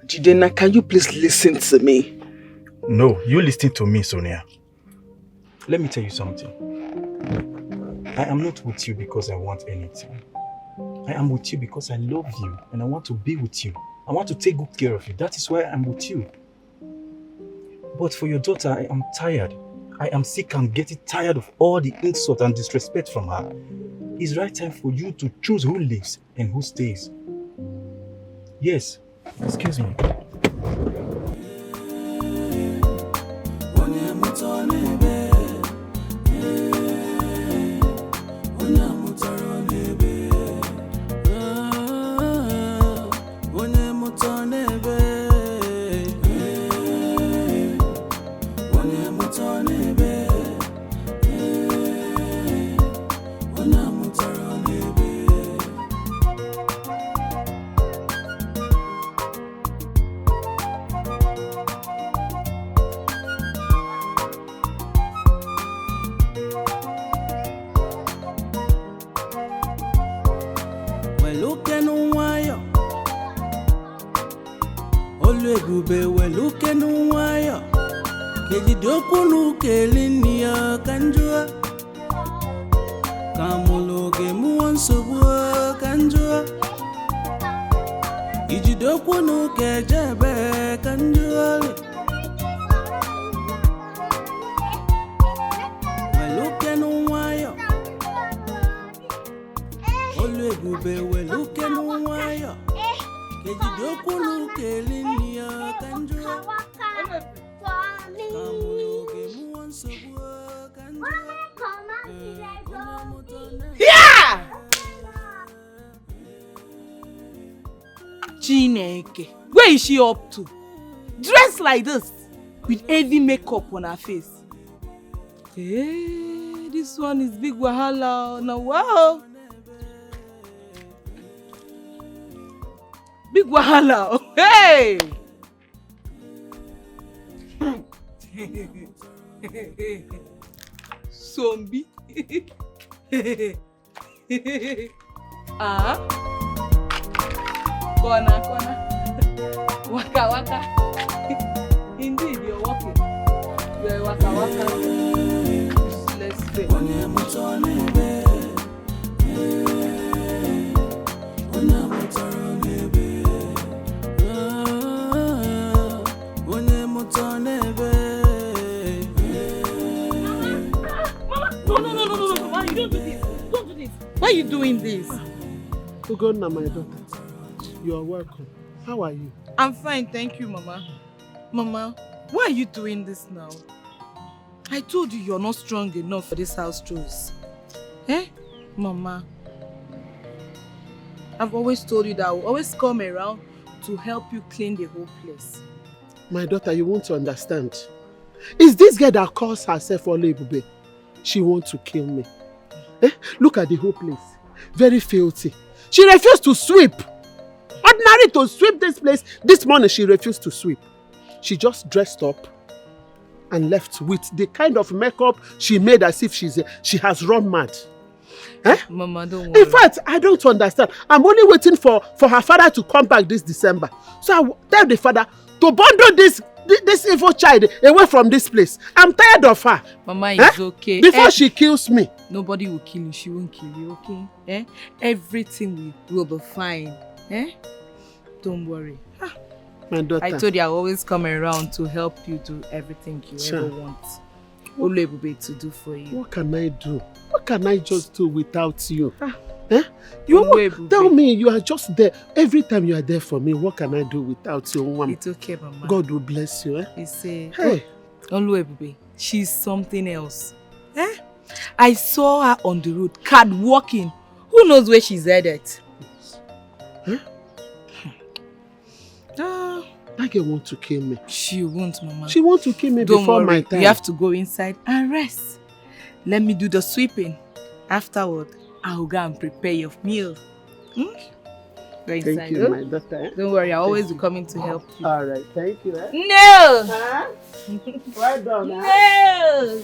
Jidena, can you please listen to me? No, you listen to me, Sonia. Let me tell you something. I am not with you because I want anything. I am with you because I love you and I want to be with you. I want to take good care of you. That is why I'm with you. But for your daughter, I am tired. I am sick and getting tired of all the insult and disrespect from her. It's right time for you to choose who lives and who stays. Yes, excuse me. Oluebube weluke n'nwayo kejide okwu n'ukeli nni ya ka njụọ ka mụlụ oge mụọ nsogbu ka njụọ ijide okwu n'uke jebe ka njụọ weluke n'nwayo Oluebube weluke n'nwayo kejide okwu n'ukeli nni ya ka njụọ Yeah! Chineke, where is she up to? Dressed like this, with heavy makeup on her face. Hey, this one is big wahala. Now, wow. Big wahala. Hey! Zombie. Ah. Corner. Waka. Indeed, you're walking. You're waka. Let's see. Why are you doing this? Ugonna, my daughter, you are welcome. How are you? I'm fine, thank you, Mama. Mama, why are you doing this now? I told you you're not strong enough for this house chores. Eh? Mama, I've always told you that I will always come around to help you clean the whole place. My daughter, you want to understand. Is this girl that calls herself Oluebube? She wants to kill me. Eh? Look at the whole place. Very filthy. She refused to sweep. Ordinary to sweep this place. This morning she refused to sweep. She just dressed up and left with the kind of makeup she made as if she has run mad. Eh? Mama, don't worry. In fact, I don't understand. I'm only waiting for her father to come back this December. So I will tell the father to bundle this evil child away from this place. I'm tired of her. Mama, it's okay. Before she kills me. Nobody will kill you. She won't kill you, okay? Eh? Everything will be fine. Eh? Don't worry. My daughter. I told you I always come around to help you do everything you ever want. Oluebube to do for you? What can I do? What can I just do without you? Oluebube. Tell me, you are just there. Every time you are there for me, what can I do without you? It's okay, Mama. God will bless you. You say, Hey. Oluebube, she's something else. I saw her on the road, card walking. Who knows where she's headed? That girl wants to kill me. She won't, Mama. She wants to kill me before my time. You have to go inside and rest. Let me do the sweeping. Afterward, I'll go and prepare your meal. Go inside. Thank you, my daughter. Don't worry, I'll always be coming to help you. All right, thank you. No! Huh? Well done. No!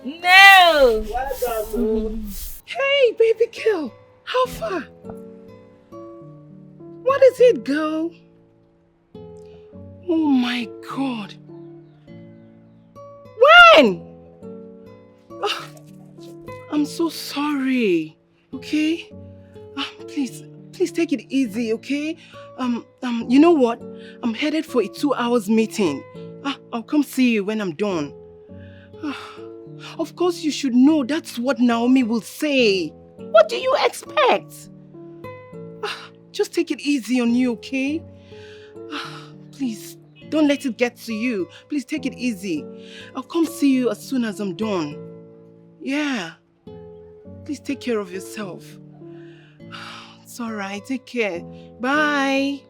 No! Well done. Hey, baby girl. How far? What is it, girl? Oh my God. When? Oh, I'm so sorry. Okay? Please take it easy, okay? You know what? I'm headed for a 2 hours meeting. I'll come see you when I'm done. Of course you should know that's what Naomi will say. What do you expect? Just take it easy on you, okay? Please, don't let it get to you. Please take it easy. I'll come see you as soon as I'm done. Yeah. Please take care of yourself. It's alright, take care. Bye.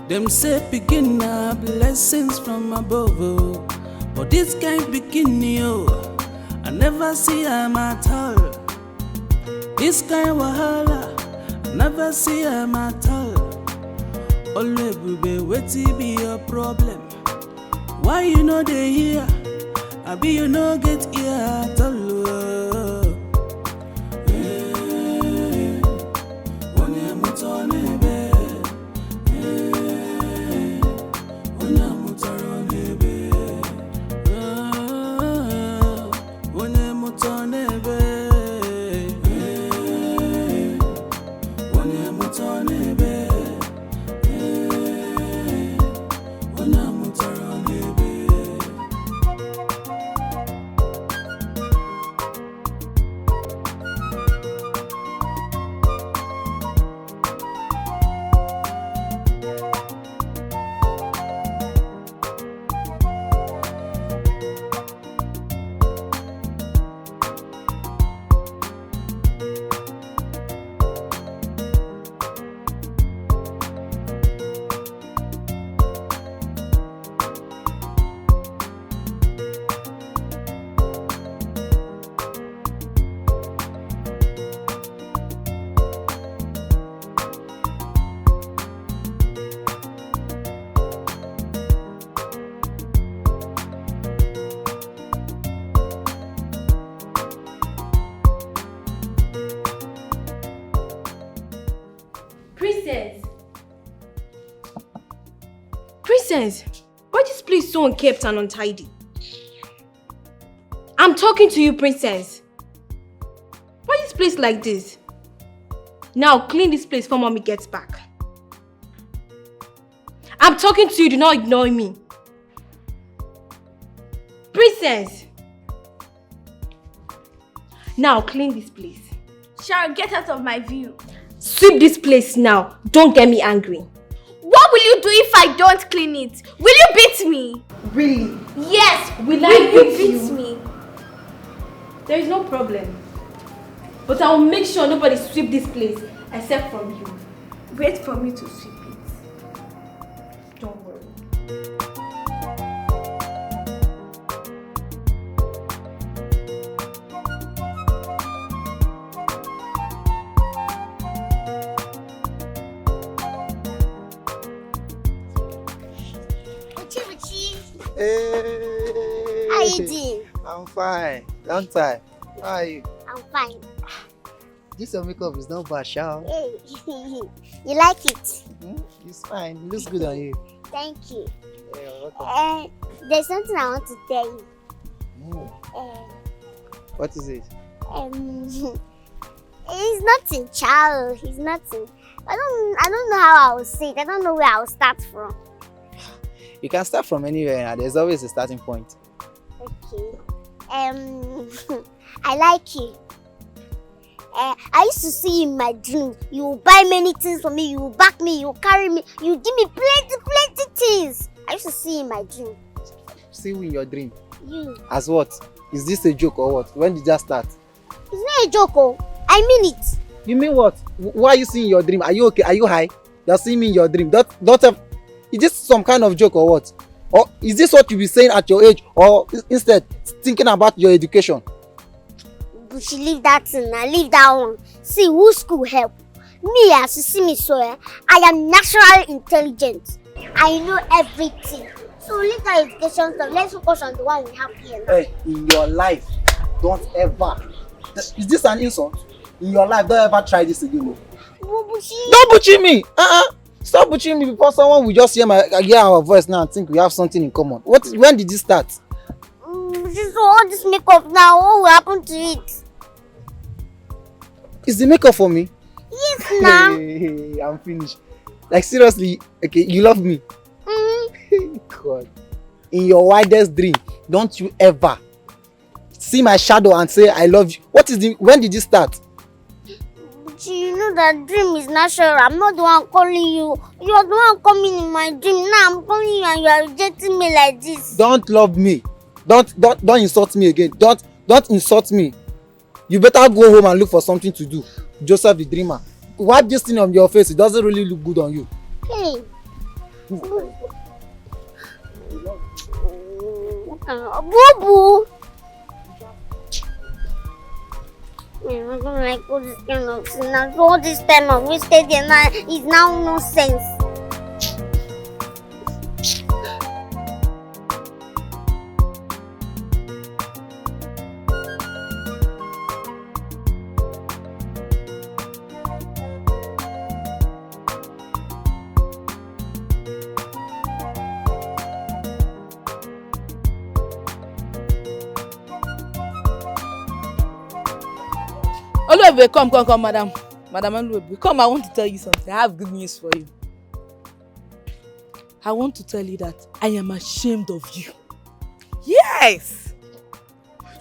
Them say begin blessings from above, oh. But this can't begin, yo. I never see them at all. This kind of wahala, I never see them at all. Oluebube, wetin be your problem? Why you know they here? I be you no get here at all. Princess, why is this place so unkept and untidy? I'm talking to you, Princess. Why is this place like this? Now clean this place before mommy gets back. I'm talking to you, do not ignore me. Princess! Now clean this place. Sharon, get out of my view. Sweep this place now. Don't get me angry. What will you do if I don't clean it? Will you beat me? Really? Yes, will you beat me? There is no problem. But I will make sure nobody sweep this place except from you. Wait for me to sweep it. Don't worry. you doing? I'm fine. Long time. How are you? I'm fine. This your makeup is not bad, Shao. Hey, you like it? It's fine. It looks good on you. Thank you. Yeah, you're welcome. There's something I want to tell you. What is it? It's nothing, child. It's nothing. I don't know how I will say it. I don't know where I will start from. You can start from anywhere and there's always a starting point. Okay. I like you. I used to see you in my dream. You will buy many things for me. You will back me. You will carry me. You will give me plenty things. I used to see you in my dream. See you in your dream? You. As what? Is this a joke or what? When did that start? It's not a joke, oh. I mean it. You mean what? Why are you seeing your dream? Are you okay? Are you high? You're seeing me in your dream. Is this some kind of joke or what? Or is this what you be saying at your age? Or instead thinking about your education? But she leave that thing now. Leave that one. See, who school help? Me, as you see me so, I am naturally intelligent. I know everything. So leave that education stuff. Let's focus on the one we have here now. Hey, in your life, don't ever. Is this an insult? In your life, don't ever try this again. Don't butcher me! Stop butchering me before someone will just hear our voice now and think we have something in common. When did this start? So all this makeup now, what will happen to it? Is the makeup for me? Yes, now. Hey, I'm finished. Like seriously, okay, you love me? God. In your wildest dream, don't you ever see my shadow and say I love you. When did this start? You know that dream is natural. I'm not the one calling you. You're the one coming in my dream. Now I'm calling you and you are rejecting me like this. Don't love me. Don't insult me again. Don't insult me. You better go home and look for something to do. Joseph the dreamer. Wipe this thing on your face. It doesn't really look good on you. Hey. Boo-boo. I don't like all this kind of thing. Now, all this time I wasted here now is now nonsense. Oluebube, come, madam. Madam Oluebube, come, I want to tell you something. I have good news for you. I want to tell you that I am ashamed of you. Yes!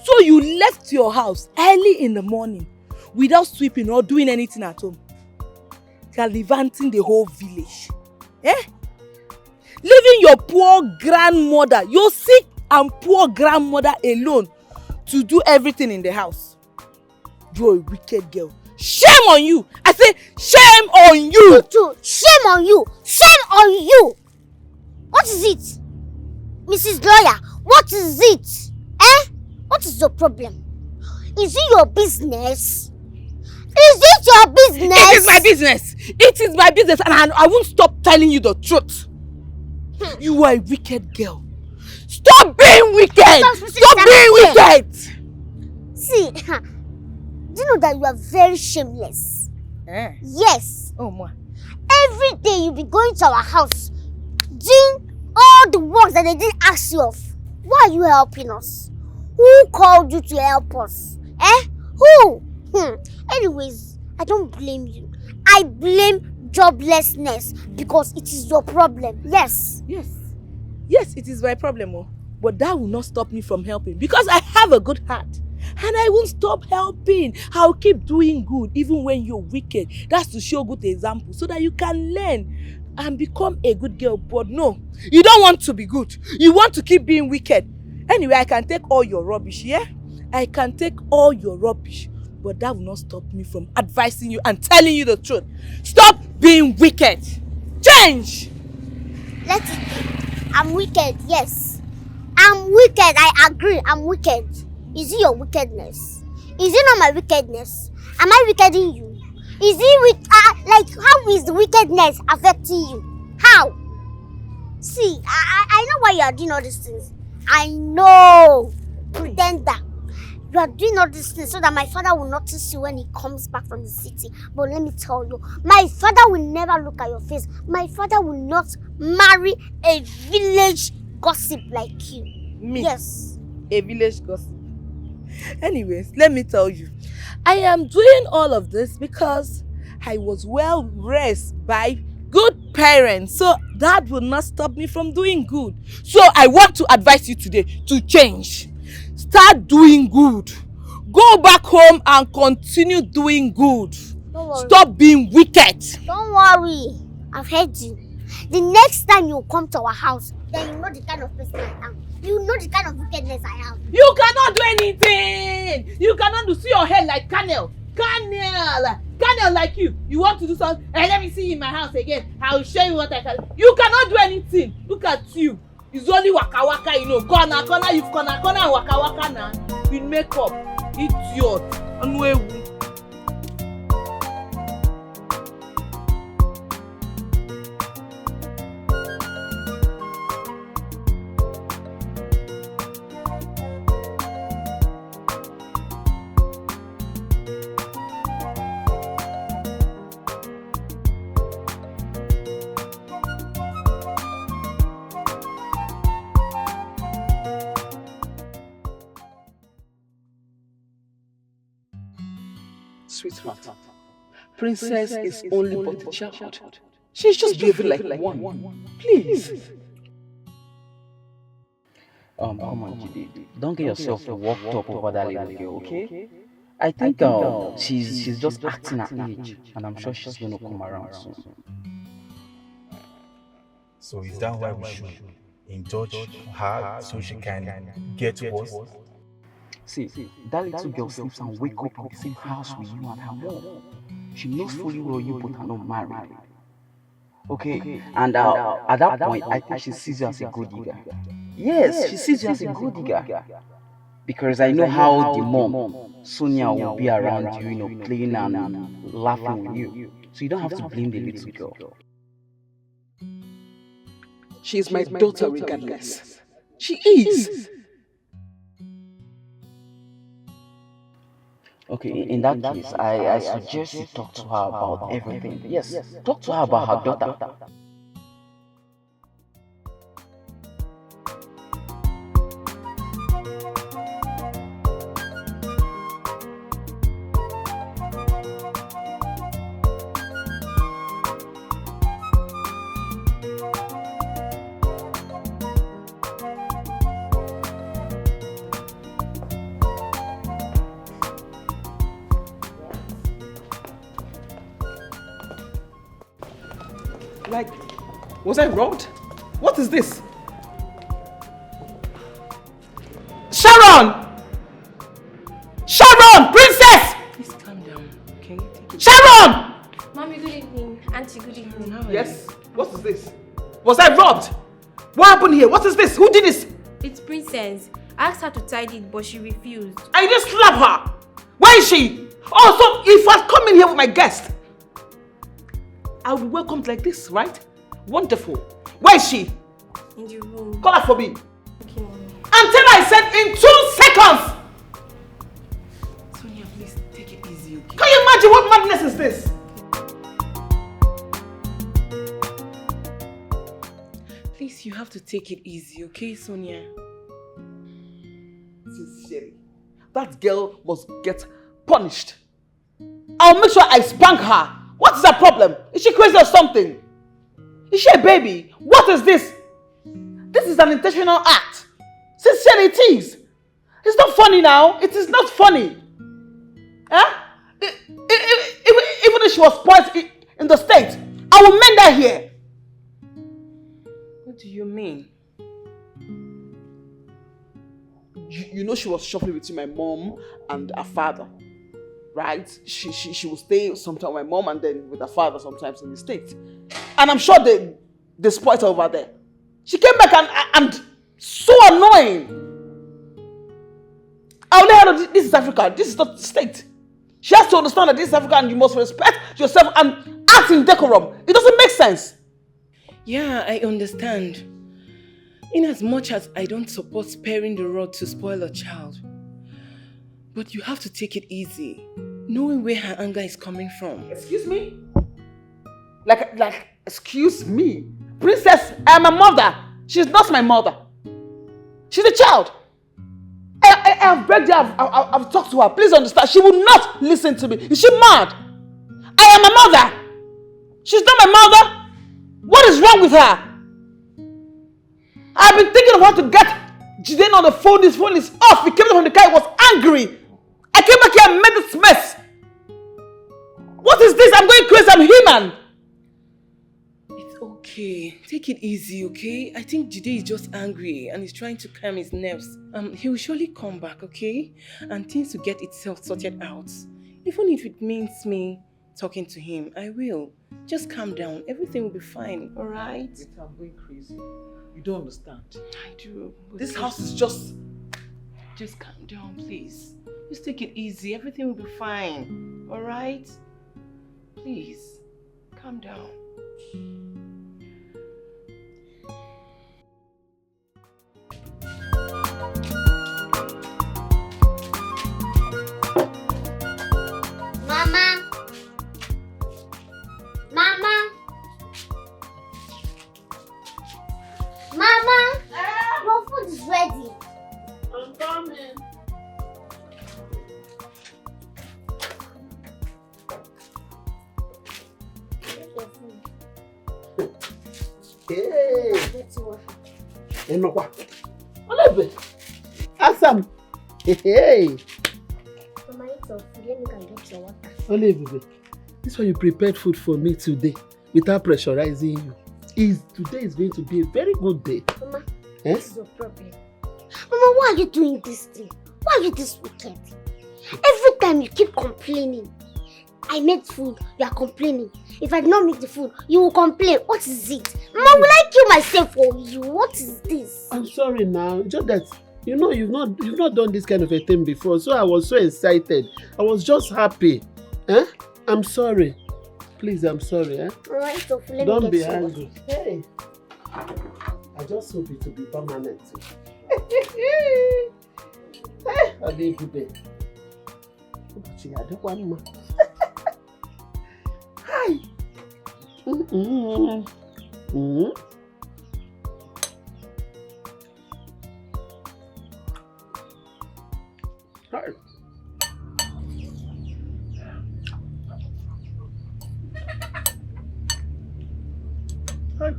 So you left your house early in the morning without sweeping or doing anything at home. Gallivanting the whole village. Leaving your poor grandmother, your sick and poor grandmother alone to do everything in the house. You're a wicked girl. Shame on you! I say shame on you! Shame on you! Shame on you! What is it? Mrs. Lawyer, what is it? What is your problem? Is it your business? Is it your business? It is my business! It is my business and I won't stop telling you the truth. You are a wicked girl. Stop being wicked! Stop being wicked! See, do you know that you are very shameless? Yes. Oh, my. Every day you be going to our house, doing all the work that they didn't ask you of. Why are you helping us? Who called you to help us? Who? Anyways, I don't blame you. I blame joblessness because it is your problem. Yes. Yes, it is my problem. But that will not stop me from helping because I have a good heart. And I won't stop helping. I'll keep doing good even when you're wicked. That's to show good example so that you can learn and become a good girl. But no, you don't want to be good. You want to keep being wicked. Anyway, I can take all your rubbish, yeah? I can take all your rubbish. But that will not stop me from advising you and telling you the truth. Stop being wicked. Change! Let it be. I'm wicked, yes. I'm wicked, I agree. I'm wicked. Is it your wickedness? Is it not my wickedness? Am I wickeding you? Is it how is the wickedness affecting you? How? See, I know why you are doing all these things. I know. pretender. You are doing all these things so that my father will notice you when he comes back from the city. But let me tell you, my father will never look at your face. My father will not marry a village gossip like you. Me? Yes. A village gossip. Anyways, let me tell you, I am doing all of this because I was well raised by good parents, so that will not stop me from doing good. So I want to advise you today to change. Start doing good. Go back home and continue doing good. Don't worry. Stop being wicked. Don't worry. I've heard you. The next time you come to our house, then you know the kind of person I am. You know the kind of wickedness I am. You cannot do anything. You cannot see your head like Kernel. Kernel like you. You want to do something? Hey, let me see you in my house again. I will show you what I can. You cannot do anything. Look at you. It's only waka waka, you know. Corner, you've corner, waka waka now. With makeup. Idiot. Unwewu. Sweetheart, Princess is only but a child. She's just behaving like one. Please. Come on, Jide. Don't get yourself worked up over that little girl, okay? I think she's just acting her age, and I'm sure she's going to come around soon. So is that why we should indulge her so she can get worse? See, that little girl sleeps and wakes up in the same house with you and her mom. She knows fully well you both are not married. Okay? And at that point, I think she sees you as a good digger. Yes, she sees you as a good digger. Because I know how the mom, Sonia, will be around you, playing and laughing with you. So you don't have to blame the little girl. She is my daughter regardless. She is. Okay, in that case, I suggest you talk to her about everything. Yes, talk to her about her daughter. Like, was I robbed? What is this? Sharon! Sharon! Princess! Please calm down, okay? Sharon! Mommy, good evening. Auntie, good evening. How are Yes? What is this? Was I robbed? What happened here? What is this? Who did this? It's Princess. I asked her to tidy it, but she refused. I just slapped her! Where is she? Oh, so if I come in here with my guest, I'll be welcomed like this, right? Wonderful. Where is she? In the room. Call her for me. Okay, Mommy. Until I said in 2 seconds! Sonia, please take it easy, okay? Can you imagine what madness is this? Please, you have to take it easy, okay, Sonia? Sincerely, that girl must get punished. I'll make sure I spank her. What is her problem? Is she crazy or something? Is she a baby? What is this? This is an intentional act. Sincerely, it is. It's not funny now. It is not funny. Huh? Even if she was spoiled in the States, I will mend her here. What do you mean? You know she was shopping between my mom and her father, right? She will stay sometimes with my mom and then with her father sometimes in the States. And I'm sure they spoiled her over there. She came back and so annoying. I'll let her know this is Africa. This is not the State. She has to understand that this is Africa and you must respect yourself and act in decorum. It doesn't make sense. Yeah, I understand. In as much as I don't support sparing the rod to spoil a child, But you have to take it easy, knowing where her anger is coming from. Excuse me? Excuse me? Princess, I am a mother. She's not my mother. She's a child. I have begged her, I've talked to her. Please understand, she will not listen to me. Is she mad? I am a mother. She's not my mother. What is wrong with her? I've been thinking of how to get Jiden on the phone. His phone is off. He came from the car. He was angry. I came back here and made this mess. What is this? I'm going crazy. I'm human. It's okay. Take it easy, okay? I think Jide is just angry and he's trying to calm his nerves. He will surely come back, okay? And things will get itself sorted out. Even if it means me talking to him, I will. Just calm down. Everything will be fine, alright? I'm going crazy. You don't understand. I do. This house is just... Just calm down, please. Just take it easy. Everything will be fine. Alright? Please. Calm down. Mama! Mama! Mama! Your food is ready. I'm coming. Hey! Enokwa. Olebe. Asam. Hey! Mama, eat your food. Let me go and get your water. Oluebube, this one you prepared food for me today without pressurizing you. Today is going to be a very good day. Mama, this is your problem. Mama, why are you doing this thing? Why are you this wicked? Every time you keep complaining. I made food, you are complaining. If I did not make the food, you will complain. What is it? Mama, will I kill myself for you? What is this? I'm sorry now. Just that you know you've not done this kind of a thing before, so I was so excited. I was just happy. I'm sorry. Please, I'm sorry. Alright, so let me Don't get be some angry. Hey. I just hope it will be permanent. Oluebube. I don't want more. Hi. Hi. Hi.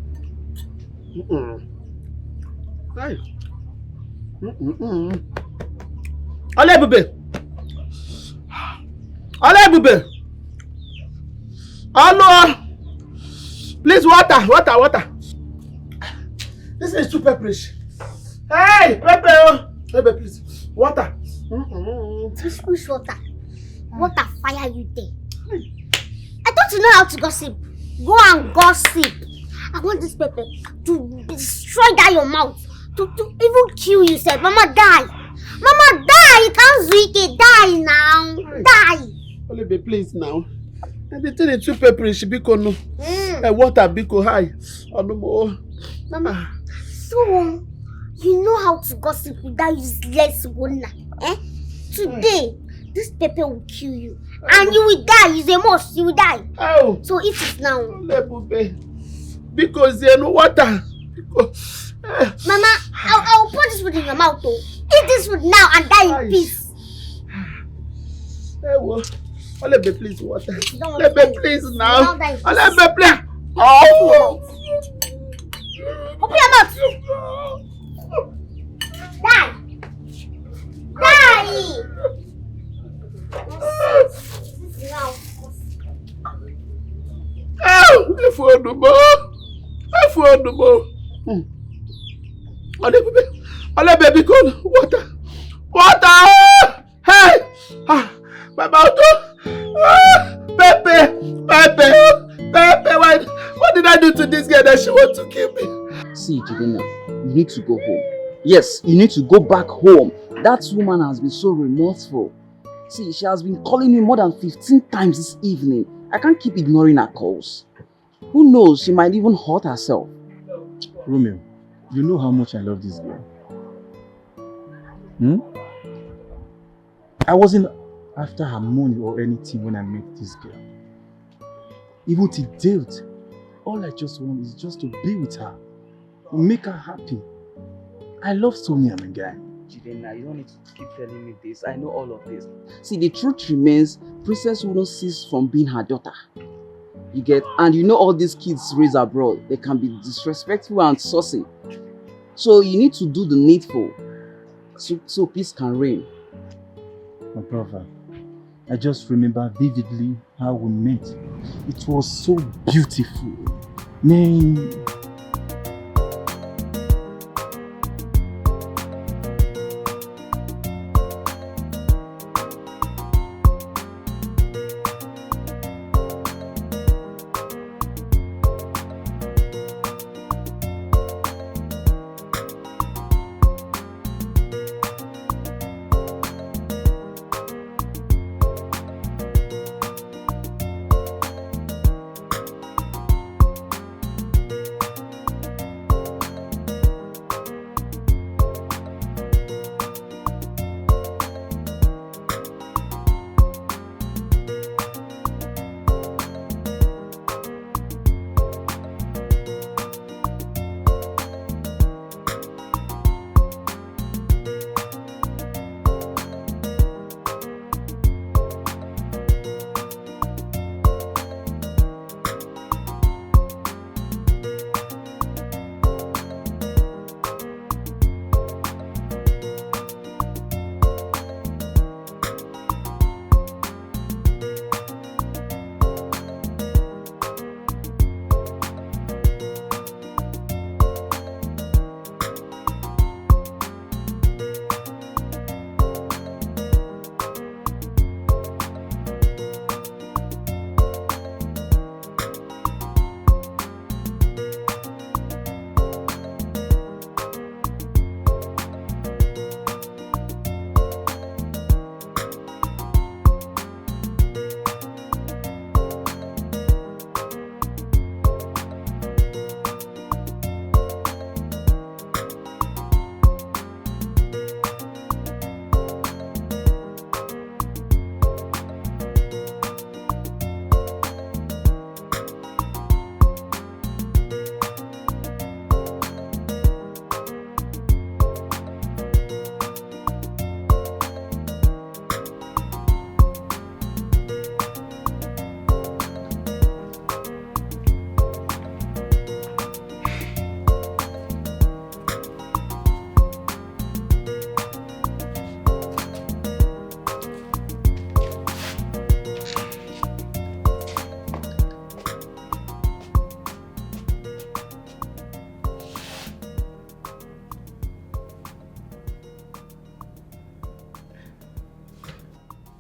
Hi. Oluebube. Oluebube. Hello. Please, water. This is too pepperish. Hey, pepper. Pepper, please. Water. Which water? Water fire you there. I thought you know how to gossip. Go and gossip. I want this pepper to destroy that your mouth. To even kill you, said. Mama, die. Mama, die. It can't wicked. Die now. Die. Oluebube, please now. Everything is too pepperish. Biko no. Water, biko high. Mama, so you know how to gossip without useless one. Today, this pepper will kill you. And you will die. It's a must. You will die. Oh. So eat it now. Oluebube. Because there no water. Mama, I'll put this food in your mouth though. Eat this food now and die in peace. Hey, well. Oluebube, please, water. Oluebube, please, now. Oluebube, please. Oh! Open your mouth. Die. Die. Now. Affordable. Oluebube, good. Water. Hey. My mouth. Pepe. What did I do to this girl that she wants to kill me? See, Jidena, you need to go home. Yes, you need to go back home. That woman has been so remorseful. See, she has been calling me more than 15 times this evening. I can't keep ignoring her calls. Who knows, she might even hurt herself. Romeo, you know how much I love this girl. I wasn't after her money or anything when I met this girl. Even to date, all I just want is just to be with her, make her happy. I love Sonia, my guy. Jidena, you don't need to keep telling me this. I know all of this. See, the truth remains, Princess wouldn't cease from being her daughter. You get? And you know all these kids raised abroad, they can be disrespectful and saucy. So you need to do the needful, so peace can reign. My brother, I just remember vividly how we met. It was so beautiful. Man.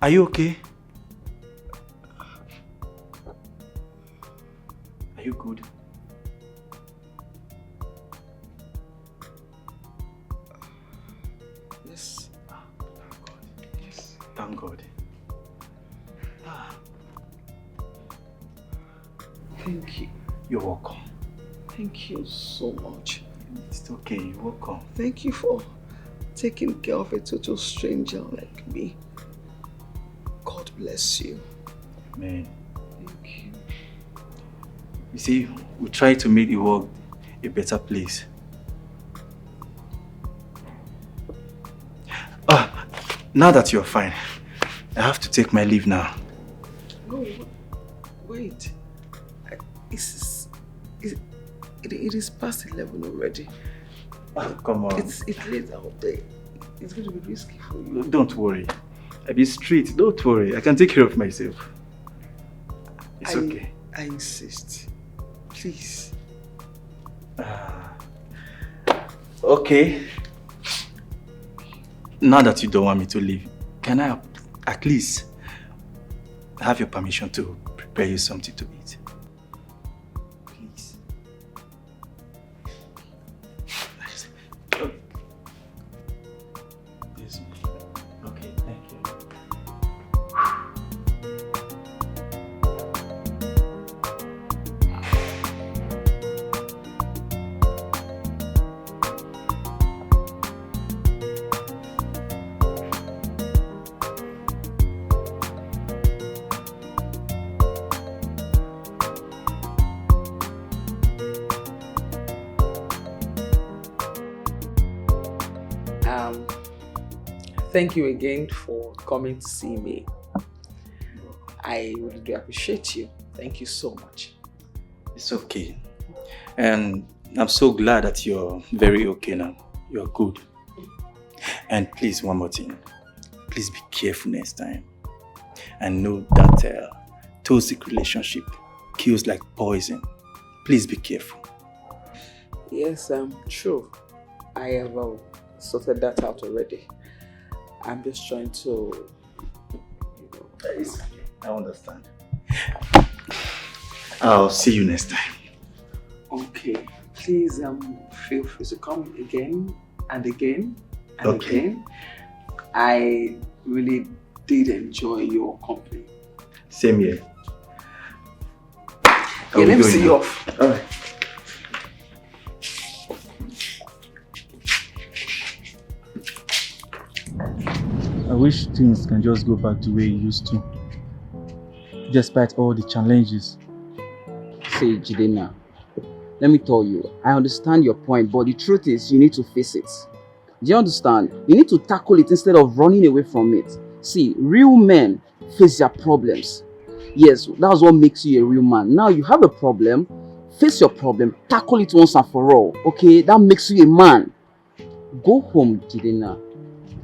Are you okay? Are you good? Yes. Thank God. Yes. Thank God. Thank you. You're welcome. Thank you so much. It's okay. You're welcome. Thank you for taking care of a total stranger like me. God bless you. Amen. Thank you. You see, we try to make the world a better place. Now that you're fine, I have to take my leave now. No, wait. It is past 11 already. Come on. It's late out there. It's going to be risky for you. Don't worry. I'll be straight. Don't worry. I can take care of myself. It's okay. I insist. Please. Okay. Now that you don't want me to leave, can I at least have your permission to prepare you something to eat? Please. Yes. Okay, thank you. thank you again for coming to see me. I really do appreciate you. Thank you so much. It's okay. And I'm so glad that you're very okay now. You're good. And please, one more thing. Please be careful next time. And know that toxic relationship kills like poison. Please be careful. Yes, true. I have sorted that out already. I'm just trying to, I understand. I'll see you next time. Okay. Please feel free to come again and again and again. I really did enjoy your company. Same here. Yeah, let me see you off. Alright. I wish things can just go back the way it used to. Despite all the challenges. Say, Jidena, let me tell you, I understand your point, but the truth is you need to face it. Do you understand? You need to tackle it instead of running away from it. See, real men face their problems. Yes, that's what makes you a real man. Now you have a problem, face your problem, tackle it once and for all. Okay, that makes you a man. Go home, Jidena.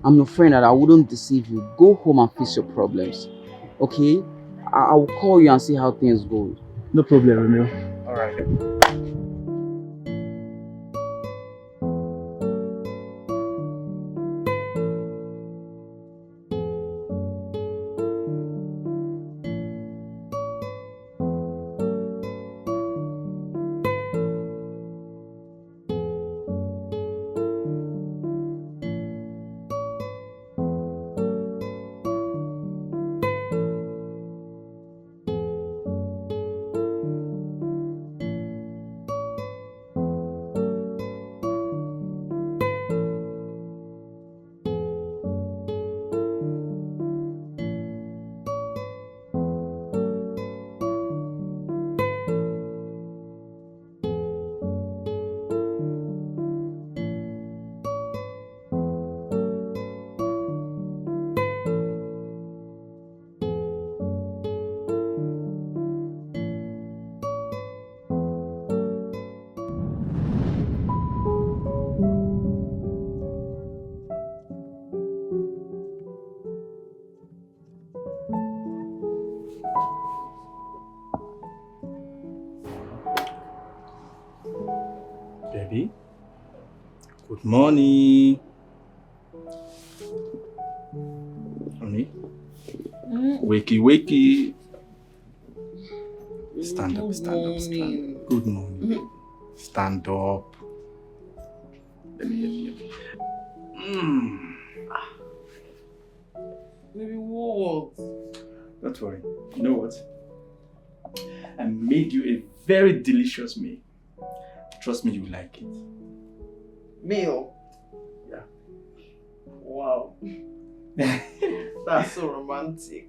I'm your friend and I wouldn't deceive you. Go home and face your problems. Okay? I will call you and see how things go. No problem, Romeo. Alright. Baby. Good morning. Honey. Wakey, wakey. Stand up, stand up, stand up. Good morning. Stand up. Let me help you. Maybe what? Don't worry. You know what? I made you a very delicious meal. Trust me, you like it. Meal? Yeah. Wow. That's so romantic.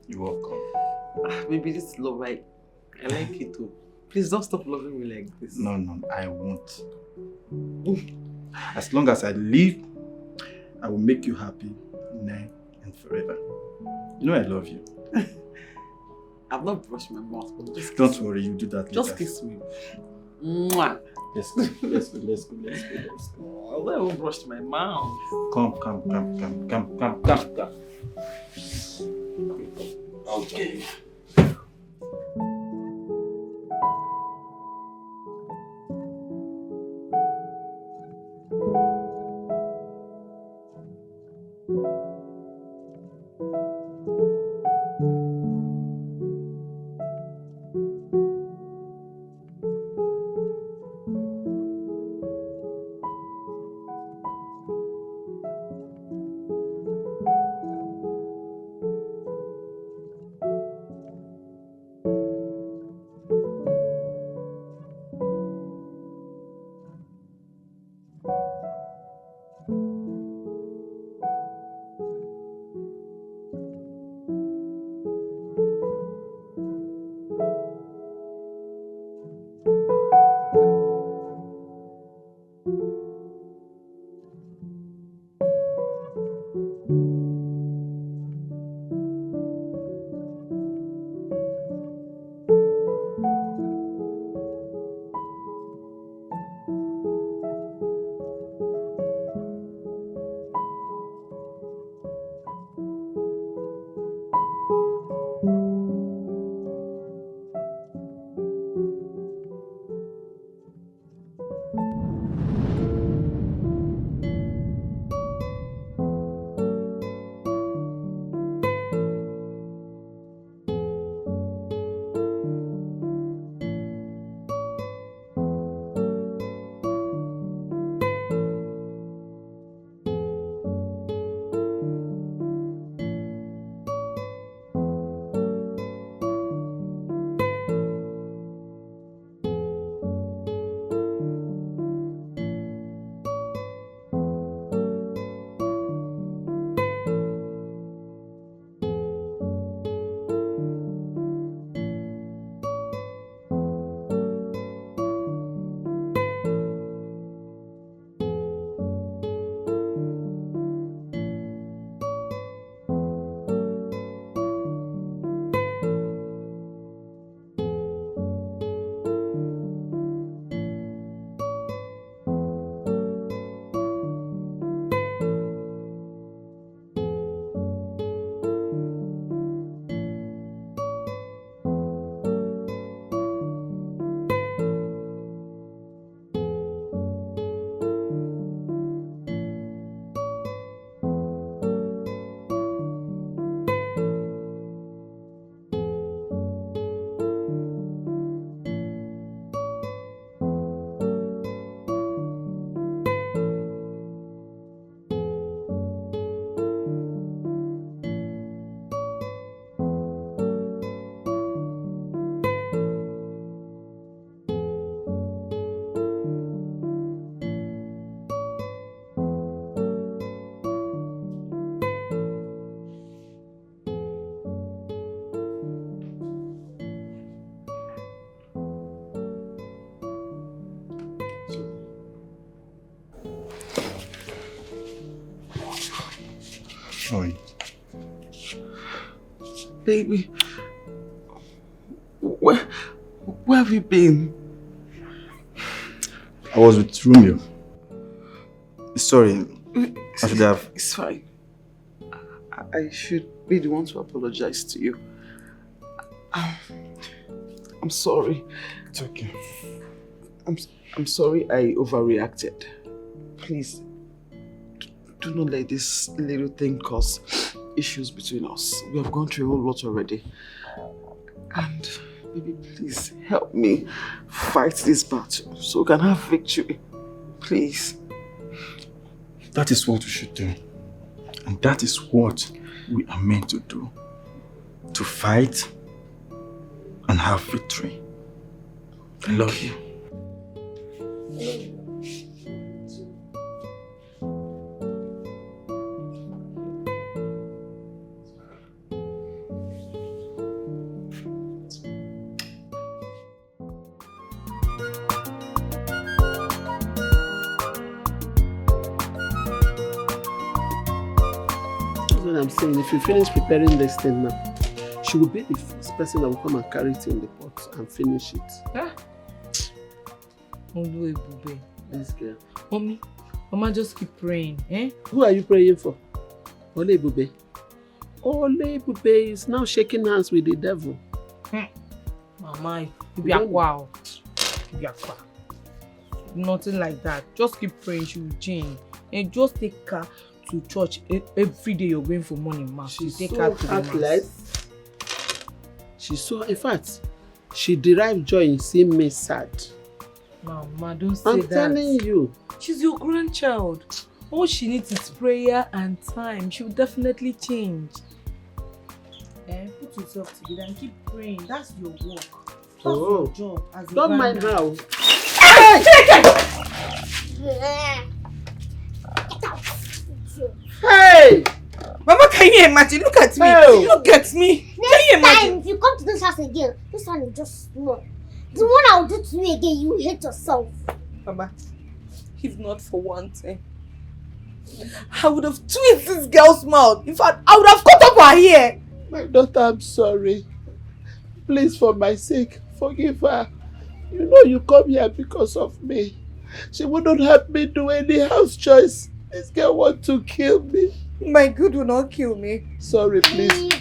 You're welcome. Maybe this love, I like it too. Please don't stop loving me like this. No, I won't. As long as I live, I will make you happy now and forever. You know I love you. I've not brushed my mouth. But just don't worry, you do that later. Just kiss me. Mwah. Let's go. I haven't brushed my mouth. Come. Okay. Oi. Baby, where have you been? I was with Romeo. Sorry, I should have. It's fine. I should be the one to apologize to you. I'm sorry. It's okay. I'm sorry I overreacted. Please, do not let this little thing cause issues between us. We have gone through a whole lot already. And baby, please help me fight this battle so we can have victory. Please. That is what we should do. And that is what we are meant to do. To fight and have victory. I love you. That's what I'm saying. If you finish preparing this thing now, she will be the first person that will come and carry it in the pot and finish it. Ah. Oluebube. This girl. Mommy, Mama just keep praying, eh? Who are you praying for? Oluebube. Oluebube is now shaking hands with the devil. Mama, you be aqua. You be aqua. Nothing like that. Just keep praying, she will change. And just take her to church every day you're going for morning mass. She's take so her to the heartless. She's so, in fact, she derived joy in seeing me sad. Mama, don't say I'm that. telling you. She's your grandchild. All she needs is prayer and time. She will definitely change. Put yourself together and keep praying. That's your work. That's your job as a Don't mind grandma. how. Hey! Mama, can you imagine? Look at me. Hey. Look at me. Next time, if you come to this house again, this one is just small. The one I'll do to you again, you hate yourself. Mama, if not for one thing, I would have twisted this girl's mouth. In fact, I would have cut up her hair. My daughter, I'm sorry. Please, for my sake, forgive her. You know you come here because of me. She wouldn't help me do any house choice. This girl wants to kill me. My good will not kill me. Sorry, please.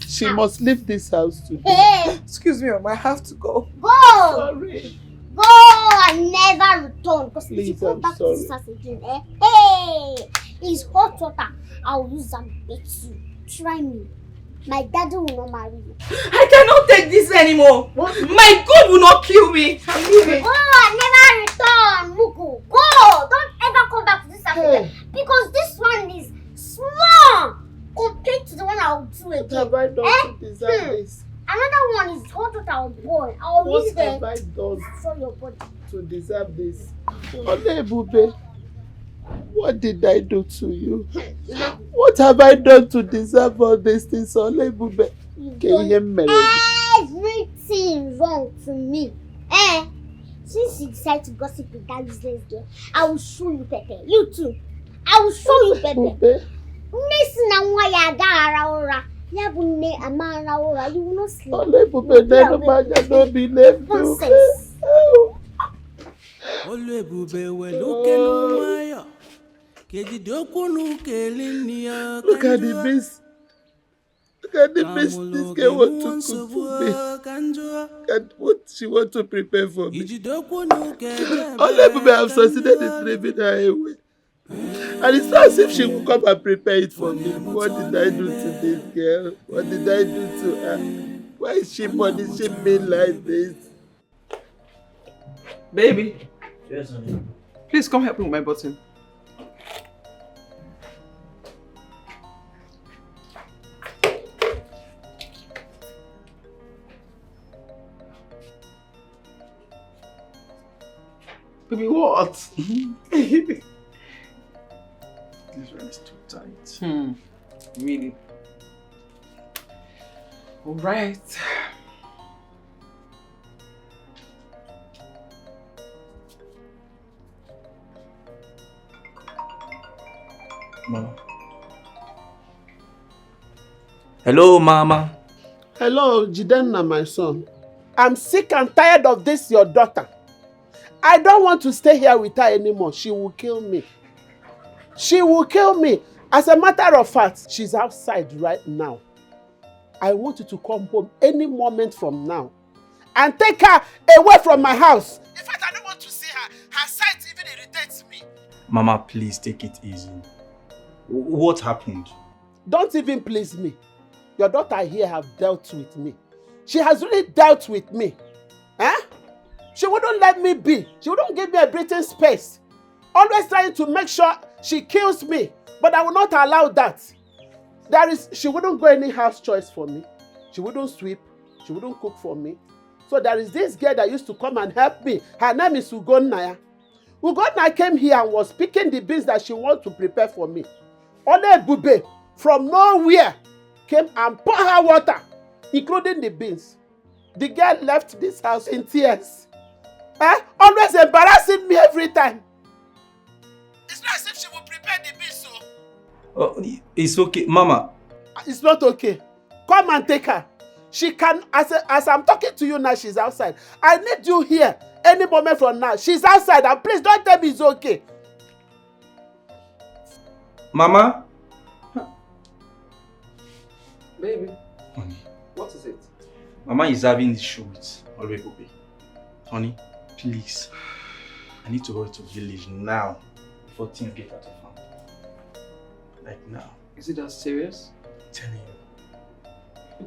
She must leave this house today. Hey, Excuse me, Mama, I have to go. go! Sorry. Go and never return. Because if you Please, come I'm back to sorry. this house again, hey, it's hot water. I'll use and beat you. Try me. My daddy will not marry you. I cannot take this anymore. What? My God will not kill me. I'm leaving. Go and never return, Mugu. Go! Don't ever come back to this house again. Because this one is small compared to the one I'll do again. What have I done to deserve this? Another one is hot water boy. I'll What use have them I done for your body. to deserve this? Oluebube, what did I do to you? What have I done to deserve all these things, Oluebube? Can you marry? Everything wrong to me. Since you decide to gossip with that useless girl, I will show you Pepe. You too. I will show you Pepe. Listen, why you got you will not sleep. Oluebube, don't believe you. Nonsense. Oluebube welukenu mayo. Kejidokunu keliniya. Look at the mess. Look at the mess this girl wants to cook for me. Look at what she wants to prepare for me. Oluebube, I've succeeded in driving her away. And it's not as if she will come and prepare it for me. What did I do to this girl? What did I do to her? Why is she punishing me like this? Baby, Yes, honey. please come help me with my button. Baby, what? This one is too tight. Really? All right. Mama, Hello, Mama. Hello, Jidenna, my son. I'm sick and tired of this, your daughter. I don't want to stay here with her anymore. She will kill me. She will kill me. As a matter of fact, she's outside right now. I want you to come home any moment from now and take her away from my house. In fact, I don't want to see her. Her sight even irritates me. Mama, please take it easy. What happened? Don't even please me. Your daughter here have dealt with me. She has really dealt with me. Huh? She wouldn't let me be. She wouldn't give me a breathing space. Always trying to make sure she kills me. But I will not allow that. She wouldn't go any house chores for me. She wouldn't sweep. She wouldn't cook for me. So there is this girl that used to come and help me. Her name is Ugonnaya. Ugonnaya came here and was picking the beans that she wants to prepare for me. Oluebube, from nowhere, came and poured her water, including the beans. The girl left this house in tears. Always embarrassing me every time. It's not as if she will prepare the beans, so. Oh, it's okay, Mama. It's not okay. Come and take her. She can, as I'm talking to you now, she's outside. I need you here any moment from now. She's outside, and please don't tell me it's okay. Mama? Baby. Honey. What is it? Mama is having issue with Oluebube. Honey, please. I need to go to village now before things get out of hand. Like now. Is it that serious? I'm telling you.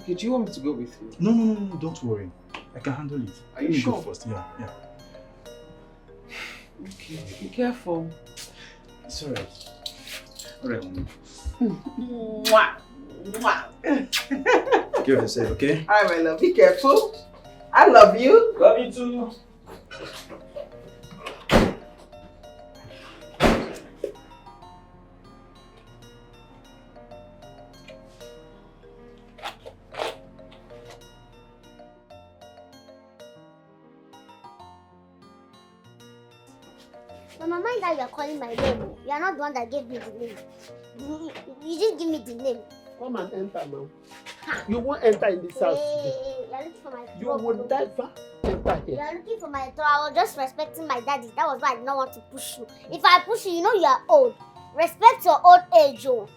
Okay, do you want me to go with you? No, don't worry. I can handle it. Are you Let me sure? go first. Yeah. Okay, be careful. It's alright. Alright, honey. Mwah. Mwah. Take care of yourself, okay? Alright, my love. Be careful. I love you. Love you too. Mama, mind that you are calling my name. You are not the one that gave me the name. You didn't give me the name. Come and enter now. You won't enter in this house today. You are looking for my You will never enter You here. are looking for my door. I was just respecting my daddy. That was why I did not want to push you. If I push you, you know you are old. Respect your old age, oh.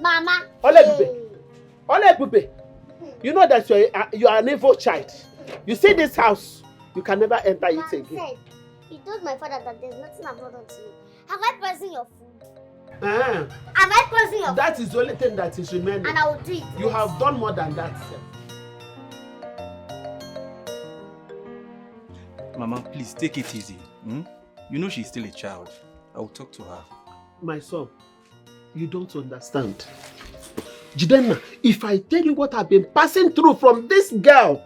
Mama. Oluebube. Oluebube. You know that you are an evil child. You see this house, you can never enter it again. He told my father that there's nothing I've done to you. Have I poisoned your food? Have I poisoned your food? That is the only thing that is remaining. And I will do it. You have done more than that, sir. Mama, please take it easy. You know she's still a child. I will talk to her. My son, you don't understand. Jidenna, if I tell you what I've been passing through from this girl,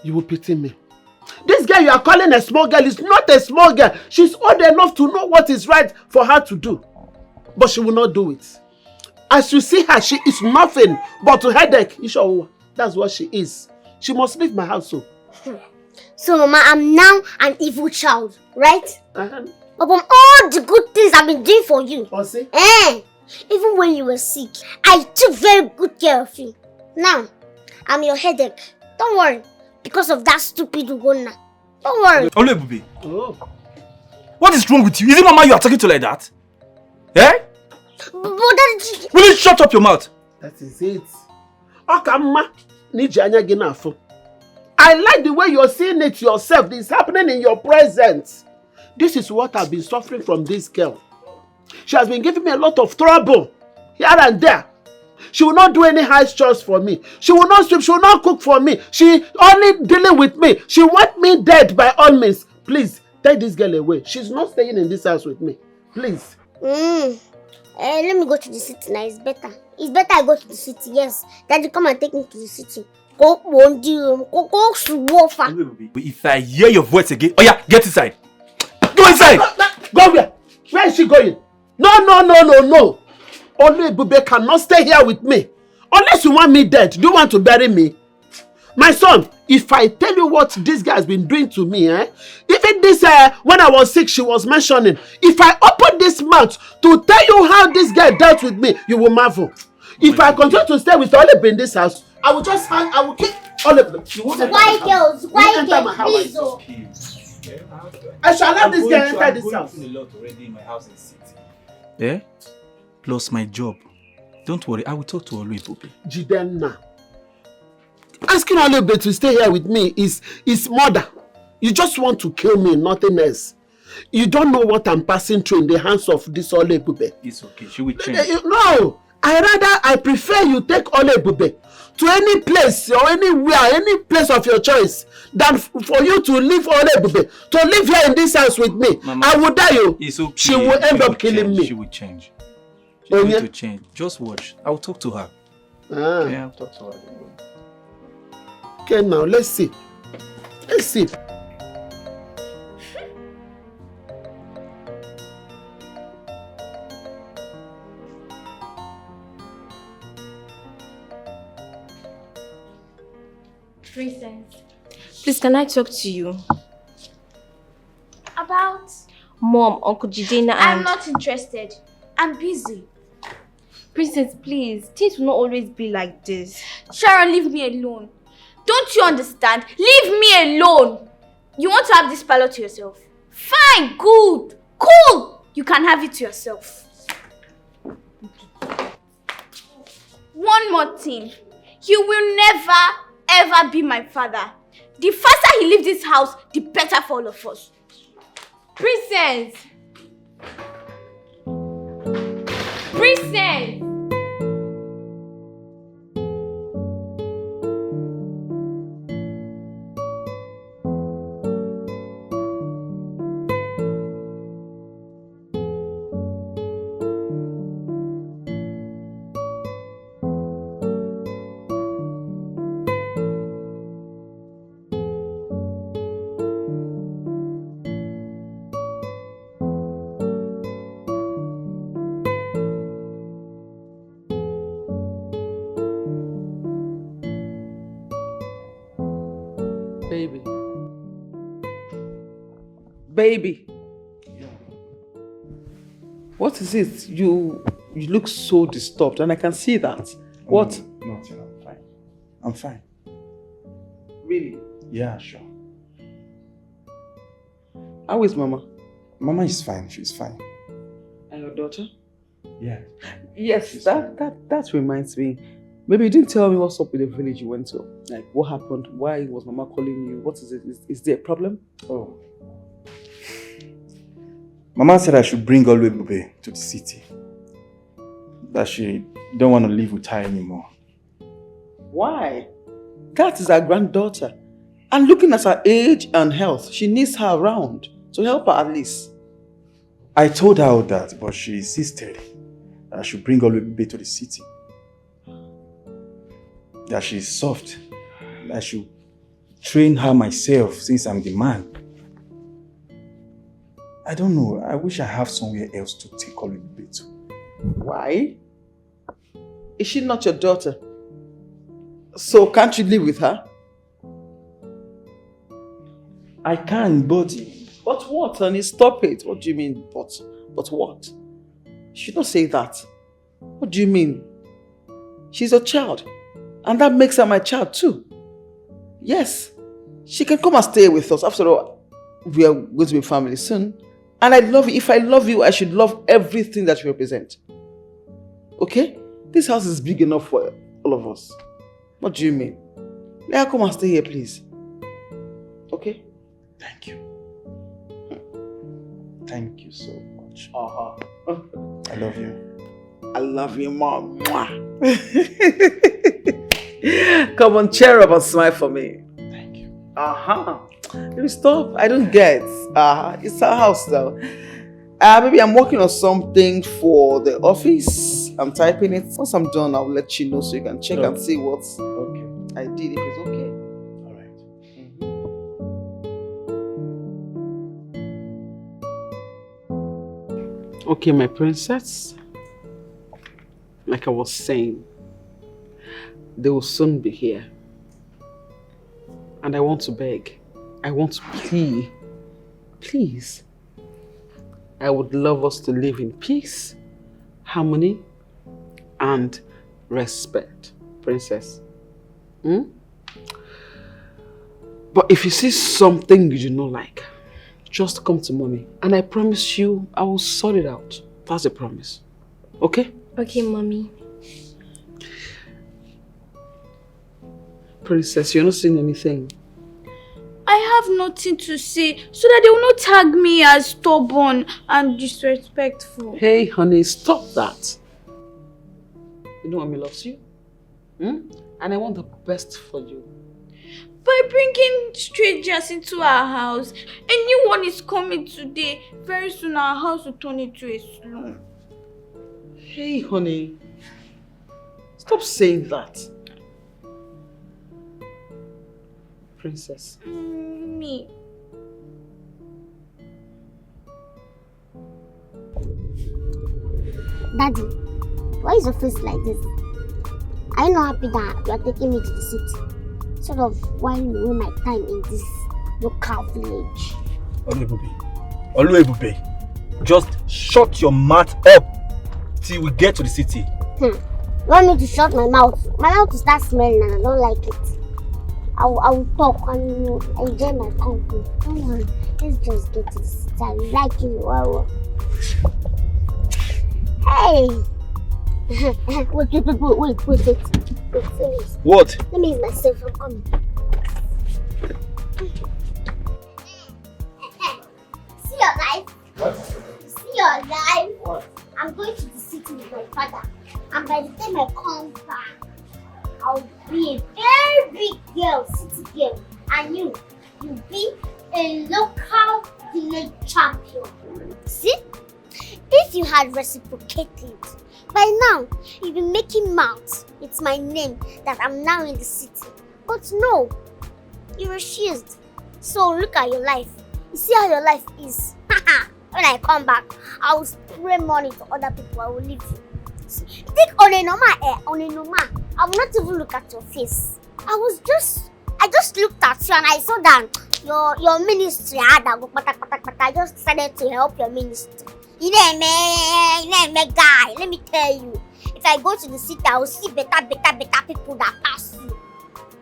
you will pity me. This girl you are calling a small girl is not a small girl. She's old enough to know what is right for her to do. But she will not do it. As you see her, she is nothing but a headache. That's what she is. She must leave my house, so. So, Mama, I'm now an evil child, right? Uh-huh. Upon all the good things I've been doing for you. Oh, see? Even when you were sick, I took very good care of you. Now, I'm your headache. Don't worry. Because of that stupid Ugonna. Don't worry. Oluebube. Oh. What is wrong with you? Is it Mama you are talking to like that? Eh? But that... Will you shut up your mouth? That is it. Okama, Nigerian ginafo. I like the way you're seeing it yourself. It's happening in your presence. This is what I've been suffering from this girl. She has been giving me a lot of trouble here and there. She will not do any house chores for me. She will not sweep. She will not cook for me. She only dealing with me. She wants me dead by all means. Please, take this girl away. She's not staying in this house with me. Please. Let me go to the city now. It's better. It's better I go to the city. Yes. Daddy, come and take me to the city. Go, If I hear your voice again, oh yeah, get inside. Go inside. Go where? Where is she going? No. Oluebube cannot stay here with me. Unless you want me dead. Do you want to bury me? My son, if I tell you what this guy has been doing to me, even this, when I was sick, she was mentioning, if I open this mouth to tell you how this guy dealt with me, you will marvel. If I continue to stay with Oluebube in this house, I will just hang, I will kick Oluebube. You won't enter my house. You won't enter my house. Please, oh. I shall not this guy enter this house. I'm going through a lot already in my house in the city. Yeah? Plus my job. Don't worry, I will talk to Oluebube. Jidenna. Asking Oluebube to stay here with me is murder. You just want to kill me, nothing else. You don't know what I'm passing through in the hands of this Oluebube. It's okay, she will change. No, I prefer you take Oluebube to any place or anywhere, any place of your choice, than for you to leave Oluebube, to live here in this house with me. Mama, I will die you. It's okay. She will end up killing me. She will change. She's going to change. Just watch. I will talk to her. Okay, I'll talk to her. Okay, now let's see. Let's see. Princess, please can I talk to you? About? Mom, Uncle Jidena and... I'm not interested. I'm busy. Princess, please. Things will not always be like this. Sharon, leave me alone. Don't you understand? Leave me alone. You want to have this parlor to yourself? Fine, good, cool. You can have it to yourself. One more thing. You will never, ever be my father. The faster he leaves this house, the better for all of us. Princess! Princess! Baby. What is it? You look so disturbed and I can see that. What? Nothing, I'm fine. I'm fine. Really? Yeah, sure. How is Mama? Mama is fine, she's fine. And your daughter? Yeah. Yes, that reminds me. Maybe you didn't tell me what's up with the village you went to. Like, what happened? Why was Mama calling you? What is it? Is there a problem? Oh. Mama said I should bring Oluebube to the city. That she don't want to live with her anymore. Why? That is her granddaughter. And looking at her age and health, she needs her around. So help her at least. I told her all that, but she insisted that I should bring Oluebube to the city. That she's soft. That I should train her myself since I'm the man. I don't know. I wish I have somewhere else to take Oluebube to. Why? Is she not your daughter? So can't you live with her? I can, but... But what, honey? Stop it. What do you mean, but? But what? You should not say that. What do you mean? She's a child. And that makes her my child too. Yes. She can come and stay with us. After all, we are going to be family soon. And I love you. If I love you, I should love everything that you represent. Okay? This house is big enough for all of us. What do you mean? Let her come and stay here, please. Okay? Thank you. Thank you so much. I love you. I love you, Mom. Come on, cheer up and smile for me. Thank you. Maybe stop. I don't get. It's our house though. Maybe I'm working on something for the office. I'm typing it. Once I'm done, I'll let you know so you can check and see what I did, if it's okay. All right. Okay, my princess. Like I was saying, they will soon be here. And I want to beg. I want to plead. Please. I would love us to live in peace, harmony, and respect, princess. Hmm? But if you see something you do not like, just come to mommy. And I promise you, I will sort it out. That's a promise. Okay? Okay, mommy. Princess, you're not saying anything. I have nothing to say so that they will not tag me as stubborn and disrespectful. Hey, honey, stop that. You know mommy loves you. Hmm? And I want the best for you. By bringing strangers into our house, anyone is coming today. Very soon our house will turn into a slum. Hey, honey. Stop saying that. Princess. Me. Daddy, why is your face like this? Are you not happy that you are taking me to the city? Sort of whiling away my time in this local village. Oluebube, just shut your mouth up till we get to the city. You want me to shut my mouth? My mouth will start smelling and I don't like it. I will talk and enjoy my company. Come on, let's just get to the city. I like you. Wow. Hey! wait. Serious. What? Let me use myself. I'm coming. See your life? What? See your life? What? I'm going to the city with my father. And by the time I come back, I'll be a very big girl, city girl. And you'll be a local village champion. See? If you had reciprocated, by now you'd be making mouths. It's my name that I'm now in the city. But no, you refused. So look at your life. You see how your life is. When I come back, I will spray money to other people. I will leave you. Take Onenoma, Onenoma. I will not even look at your face. I just looked at you and I saw that your ministry had a go patak. I just decided to help your ministry. You know me guy. Let me tell you. If I go to the city, I will see better people that pass you.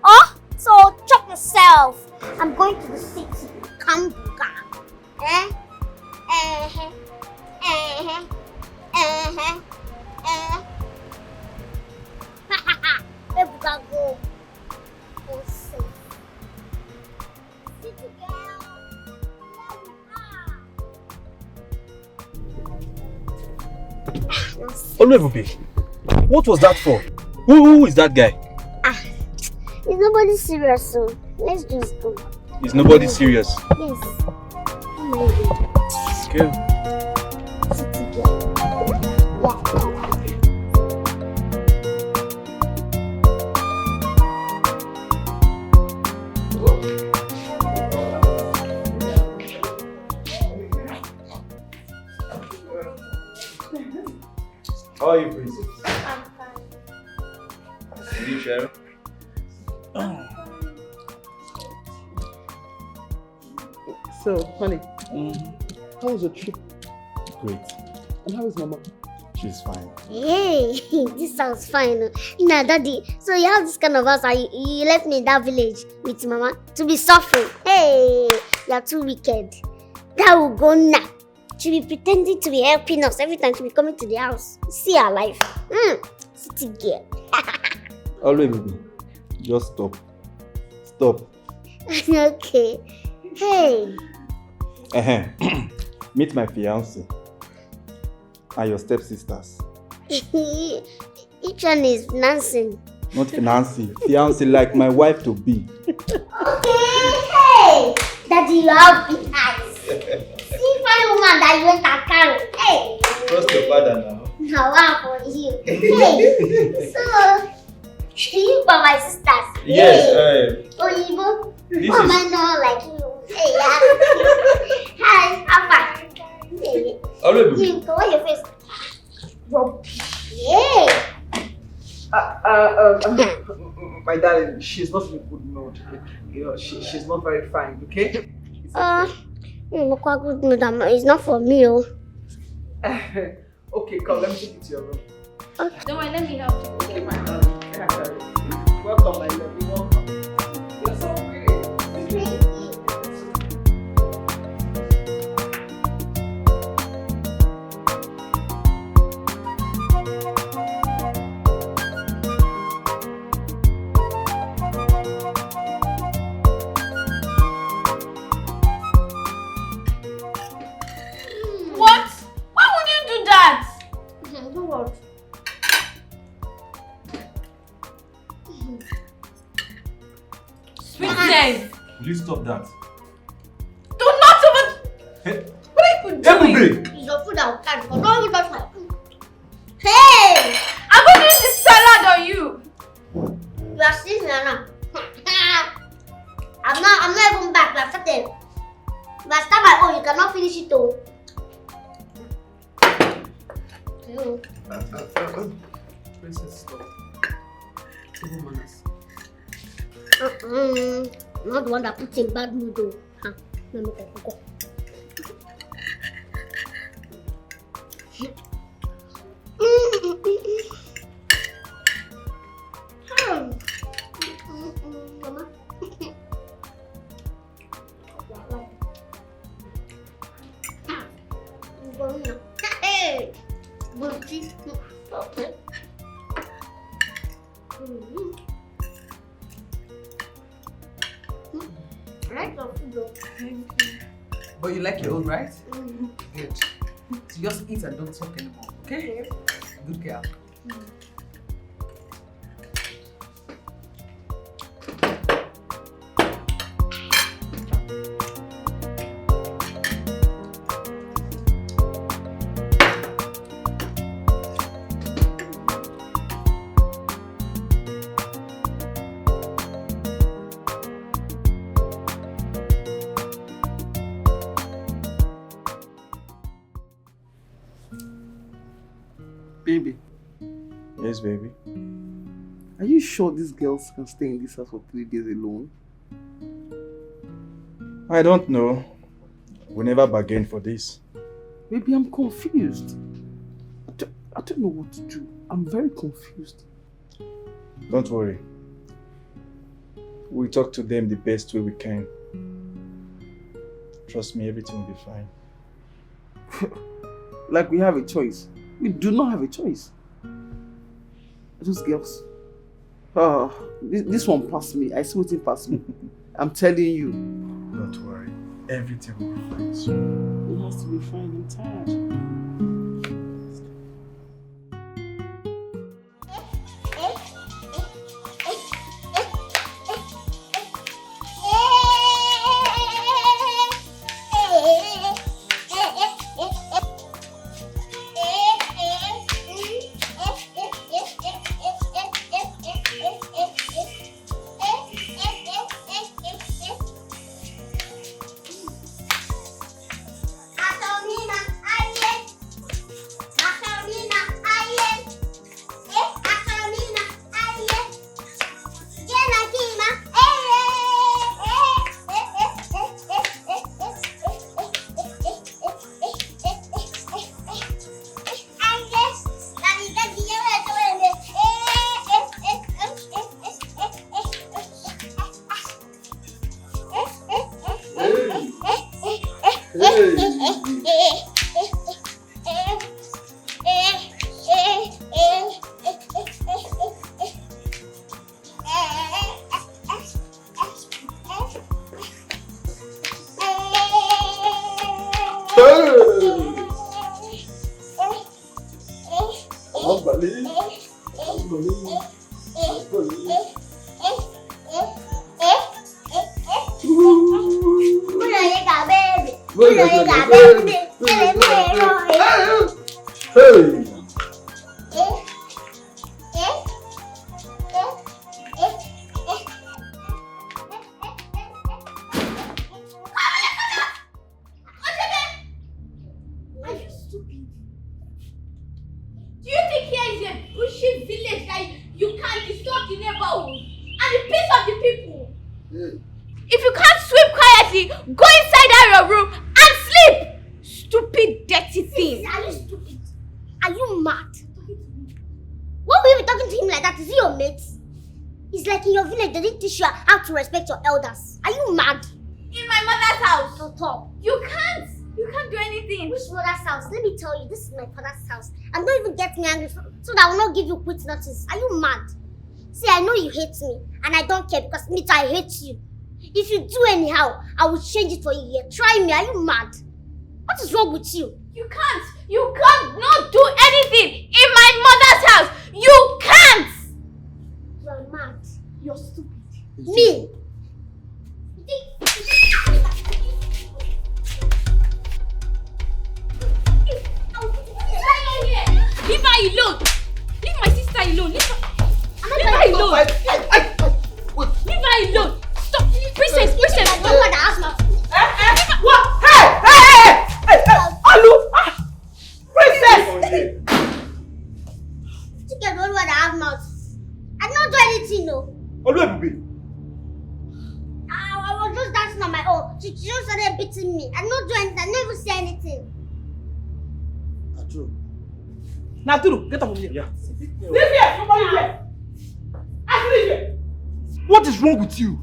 Oh, so chop yourself. I'm going to the city. Come back. Ebuka go. Go safe. City girl. Oluebube, what was that for? Who is that guy? Is nobody serious, so let's just go. Is nobody serious? Yes. Oh my God. Okay. City girl. How are you, princess? I'm fine. Are you sharing? So, honey, how was your trip? Great. And how is Mama? She's fine. Hey, this sounds fine. Nah, Daddy, so you have this kind of house and you left me in that village with Mama to be suffering. Hey, you're too wicked. That will go now. She'll be pretending to be helping us every time she'll be coming to the house. See her life. City girl. Oluebube, just stop. Stop. Okay. Hey. Meet my fiancé and your stepsisters. Each one is Nancy. Not Nancy, fiancé like my wife to be. Hey! Daddy, you have big eyes. See, fine woman that you went and carry. Hey! Trust your father now. Now, wow for you. Hey! So, you are my sisters. Yes, Hey. Oyibo. this Oh, is- my no, like you. Hey, yeah. Hi, Papa. Hey. Oluebube. You, cover your face. Yeah. My darling, she's not in a good mood. You know, she's not very fine, okay? Quite good, madam. It's not for me. Oh. Okay, come, let me take you to your room. Don't worry, let me help you. Okay, my darling. Welcome, my love. You're welcome. You're so pretty. What? Why would you do that? Do what? Sweetness. Will you stop that? Do not even. Hey, What are you doing? Ebube! It's your food I'll catch, but don't even touch my food. Hey! I'm going to use this salad on you. You are sitting there now. I'm not even back. We are starting. If I start my own, you cannot finish it all. You. Princess, stop. Table manners. I'm not the one that puts in bad mood though. Huh. Let me go. Mama. Hey, Buchi. Okay. I like your food though. But you like your own, right? Good. So just eat and don't talk anymore, okay? Good girl. Baby, Yes, baby. are you sure these girls can stay in this house for 3 days alone? I don't know. We never bargained for this. Baby, I'm confused. I don't know what to do. I'm very confused. Don't worry. We'll talk to them the best way we can. Trust me, everything will be fine. Like we have a choice. We do not have a choice. Those girls. This one passed me. I see what's passed me. I'm telling you. Don't worry. Everything will be fine soon. It has to be fine. I'm tired. talking to him like that? Is he your mate? It's like in your village, they didn't teach you how to respect your elders. Are you mad? In my mother's house. Don't talk. You can't do anything. Which mother's house? Let me tell you, this is my father's house. And don't even get me angry so that I will not give you quit notice. Are you mad? See, I know you hate me, and I don't care because me too, I hate you. If you do anyhow, I will change it for you. Yeah, try me. Are you mad? What is wrong with you? You can't not do anything in my mother's house. You can't. You are mad. You're stupid. Me? Leave her alone. Leave my sister alone. Leave her alone. Leave her alone. Stop. Princess, stop. What? Hey! Alu! Princess! You can don't want to have mouth. I don't do anything, no. Oluebube. I was just dancing on my own. She just started beating me. I don't do anything. I never say anything. Now, Turu, get up from here. Yeah. Leave here! Nobody here! Leave here! What is wrong with you?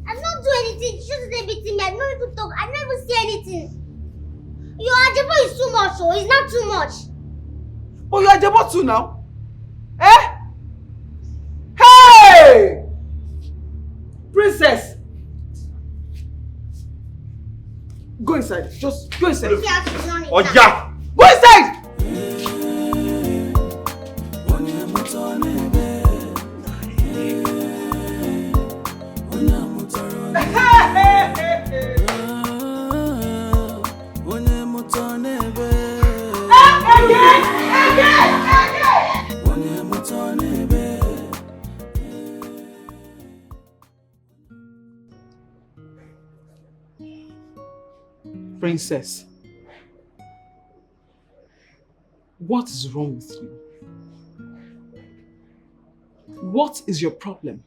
I don't do anything. She just started beating me. I don't even talk. I never say anything. Your Ajabo is too much, so it's not too much. Oh, you are Ajabo too now? Eh? Hey! Princess! Go inside. Just go inside. Oh, yeah! Go inside! Princess, what is wrong with you? What is your problem?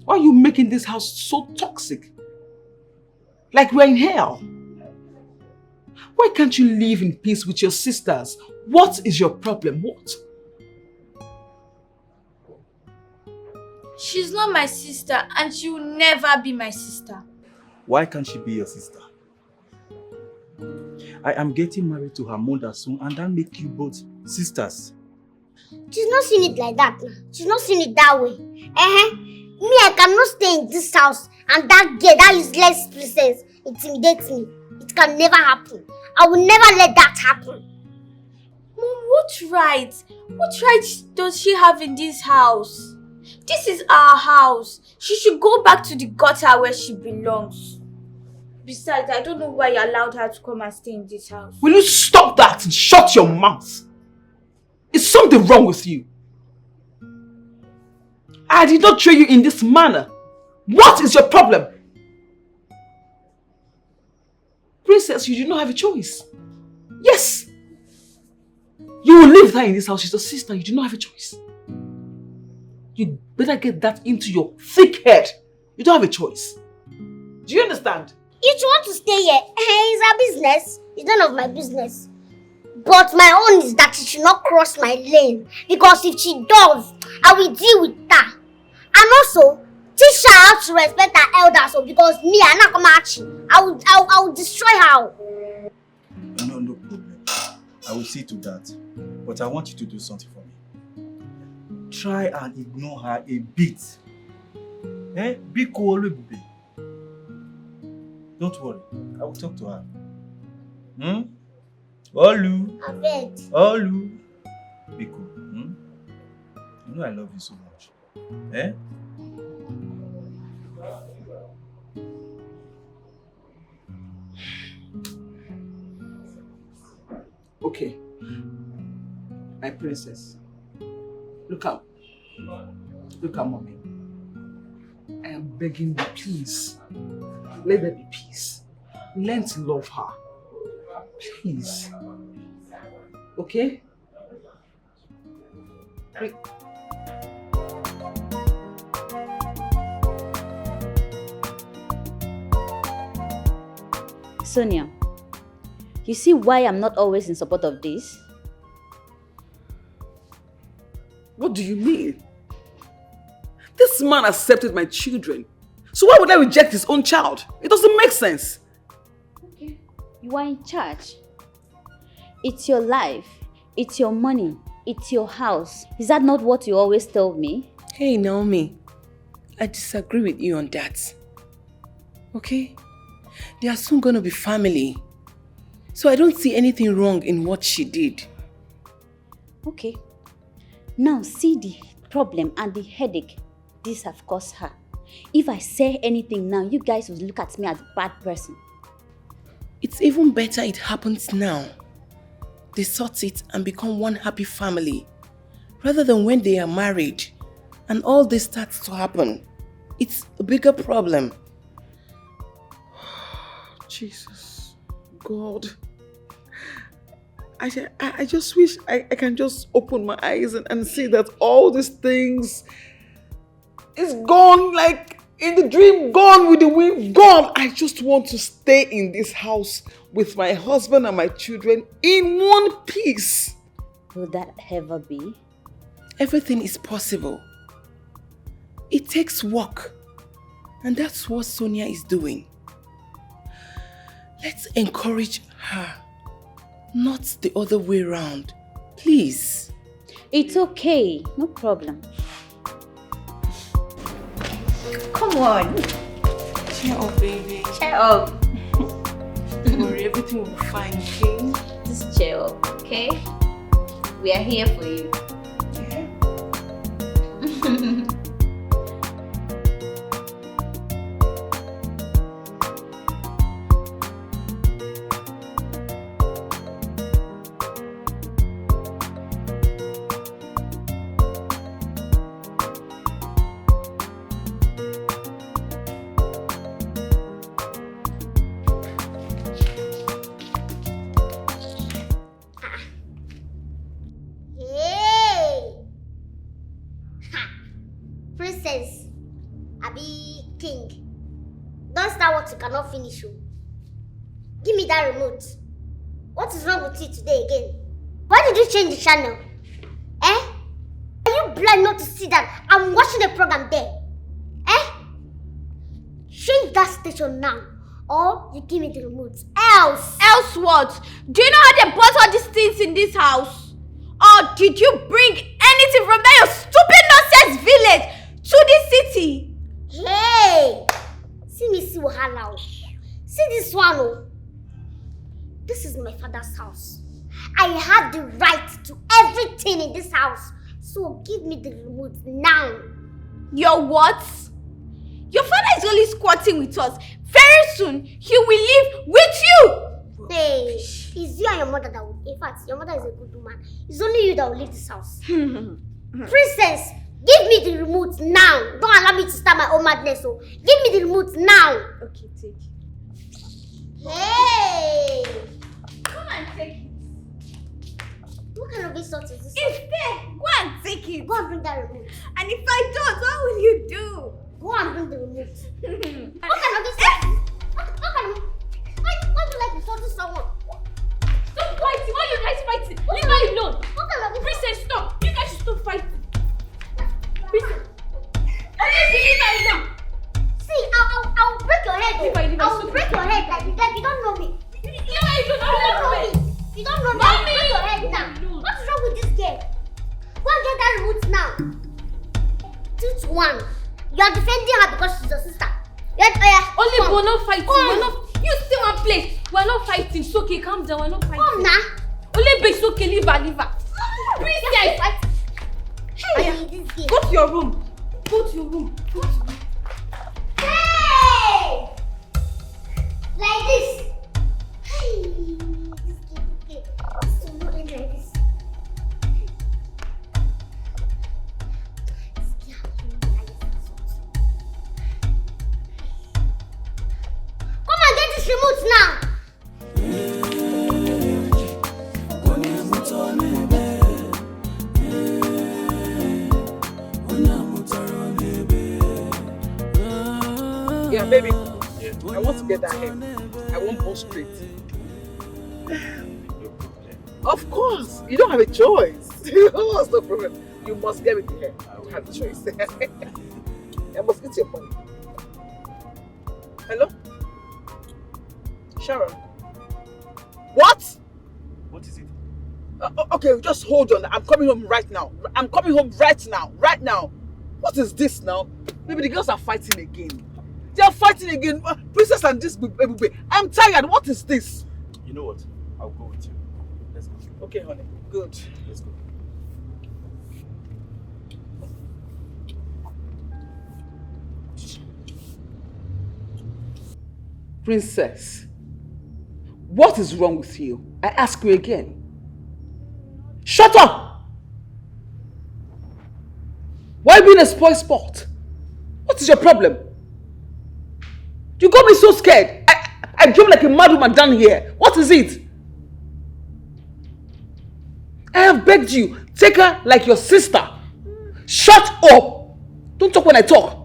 Why are you making this house so toxic? Like we're in hell. Why can't you live in peace with your sisters? What is your problem? What? She's not my sister and she will never be my sister. Why can't she be your sister? I am getting married to her mother soon, and that make you both sisters. She's not seeing it like that now. She's not seeing it that way. Me, I cannot stay in this house and that girl, that useless princess, intimidates me. It can never happen. I will never let that happen. Mom, what right does she have in this house? This is our house. She should go back to the gutter where she belongs. Besides, I don't know why you allowed her to come and stay in this house. Will you stop that and shut your mouth? Is something wrong with you? I did not train you in this manner. What is your problem? Princess, you do not have a choice. Yes. You will live there in this house. She's your sister. You do not have a choice. You better get that into your thick head. You don't have a choice. Do you understand? If you want to stay here, it's her business. It's none of my business. But my own is that she should not cross my lane. Because if she does, I will deal with her. And also, teach her how to respect her elders. So because me, I'm not going to match you. I will destroy her. No problem. I will see to that. But I want you to do something for me. Try and ignore her a bit. Be cool, Oluebube. Don't worry. I will talk to her. Olu. I beg. Olu. Be cool. You know I love you so much. Okay. My princess. Look up. Look at mommy. I am begging you, please. Let there be peace. Learn to love her. Please. Okay? Sonia, you see why I'm not always in support of this? What do you mean? This man accepted my children. So why would I reject his own child? It doesn't make sense. Okay. You are in charge. It's your life. It's your money. It's your house. Is that not what you always tell me? Hey, Naomi. I disagree with you on that. Okay? They are soon going to be family. So I don't see anything wrong in what she did. Okay. Now see the problem and the headache this have caused her. If I say anything now, you guys will look at me as a bad person. It's even better it happens now. They sort it and become one happy family. Rather than when they are married and all this starts to happen. It's a bigger problem. Jesus. God. I just wish I can just open my eyes and see that all these things is gone, like in the dream, gone with the wind, gone. I just want to stay in this house with my husband and my children in one piece. Will that ever be? Everything is possible. It takes work. And that's what Sonia is doing. Let's encourage her. Not the other way around. Please. It's okay. No problem. Come on. Cheer up, baby. Cheer up. Don't worry, everything will be fine, okay? Just cheer up, okay? We are here for you. Yeah. Cannot finish you. Give me that remote. What is wrong with you today again? Why did you change the channel? Eh? Are you blind not to see that I'm watching the program there? Eh? Change that station now, or you give me the remote. Else what? Do you know how they bought all these things in this house? Or did you bring anything from that your stupid nonsense village to this city? Hey! See wahala. See this one. Oh. This is my father's house. I have the right to everything in this house. So give me the remote now. Your what? Your father is only squatting with us. Very soon, he will live with you. Hey, it's you and your mother that will. In fact, your mother is a good woman. It's only you that will leave this house. Princess, give me the remote now. Don't allow me to start my own madness. So give me the remote now. Okay, take it. Hey! Come and take it. What kind of insult is this? It's there. Go and take it. Go and bring that remote. And if I don't, what will you do? Go and bring the remote. What kind of insult? Why do you like insulting someone? Stop fighting. Why are you guys fighting? Leave her alone. What kind of Princess, stop. You guys should stop fighting. Princess. Leave her alone. See, I'll break your head. I'll break your head like you don't know me. You don't know me. You don't know me. I'll break your head now. What's wrong with this girl? Go and get that remote now. 2-1. You are defending her because she's your sister. Only we're not fighting. We're not. You still want play. We're not fighting. It's okay. Calm down. We're not fighting. Come now. Only it's okay. Leave her. Princess. Hey, this girl. Go to your room. Go to your room. Hey! Like this. Hey, this girl. So not like this. Come and get this remote now. Yeah, baby. Yeah. I want to get that hair. I want both straight. Of course. You don't have a choice. What's the problem? You must get with the hair. You have the choice. I must get your money. Hello? Sharon? What? What is it? Okay, just hold on. I'm coming home right now. I'm coming home right now. Right now. What is this now? Maybe the girls are fighting again. They are fighting again. Princess and this baby. I'm tired. What is this? You know what? I'll go with you. Let's go. Okay, honey. Good. Let's go. Princess, what is wrong with you? I ask you again. Shut up! Why being a spoil sport? What is your problem? You got me so scared. I drove like a mad woman down here. What is it? I have begged you, take her like your sister. Shut up! Don't talk when I talk.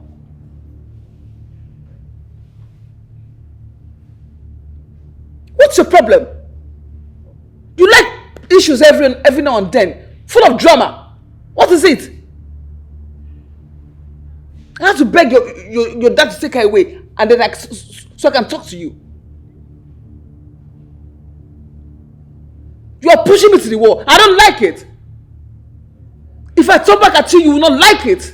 What's your problem? You like issues every now and then, full of drama. What is it? I have to beg your dad to take her away, and then so I can talk to you. You are pushing me to the wall. I don't like it. If I turn back at you, you will not like it.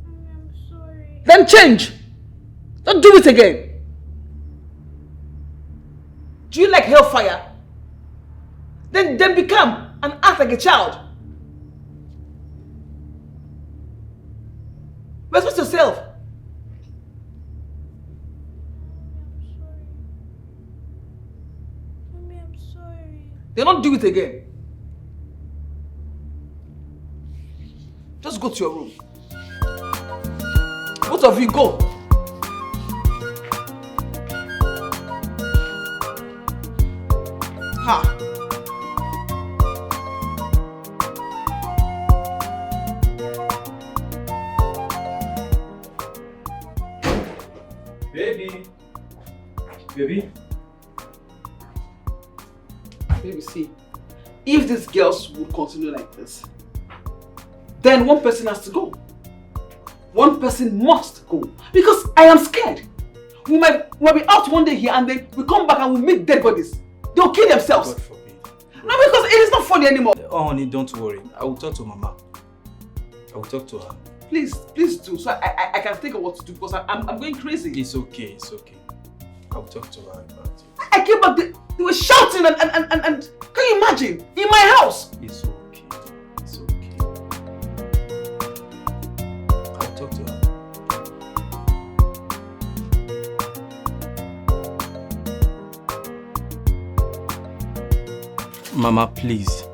I'm sorry. Then change. Don't do it again. Do you like hellfire? Then become and act like a child. Respect yourself. Mommy, I'm sorry. Then don't do it again. Just go to your room. Both of you go. Ha! Baby? Baby, see, if these girls would continue like this, then one person has to go. One person must go. Because I am scared. We might be out one day here and then we come back and we meet dead bodies. They'll kill themselves. God forbid. No, because it is not funny anymore. Oh, honey, don't worry. I will talk to Mama. I will talk to her. Please do, so I can think of what to do, because I'm going crazy. It's okay. I will talk to her about it. I came back, they were shouting and can you imagine? In my house! It's okay. I'll talk to her. Mama, please.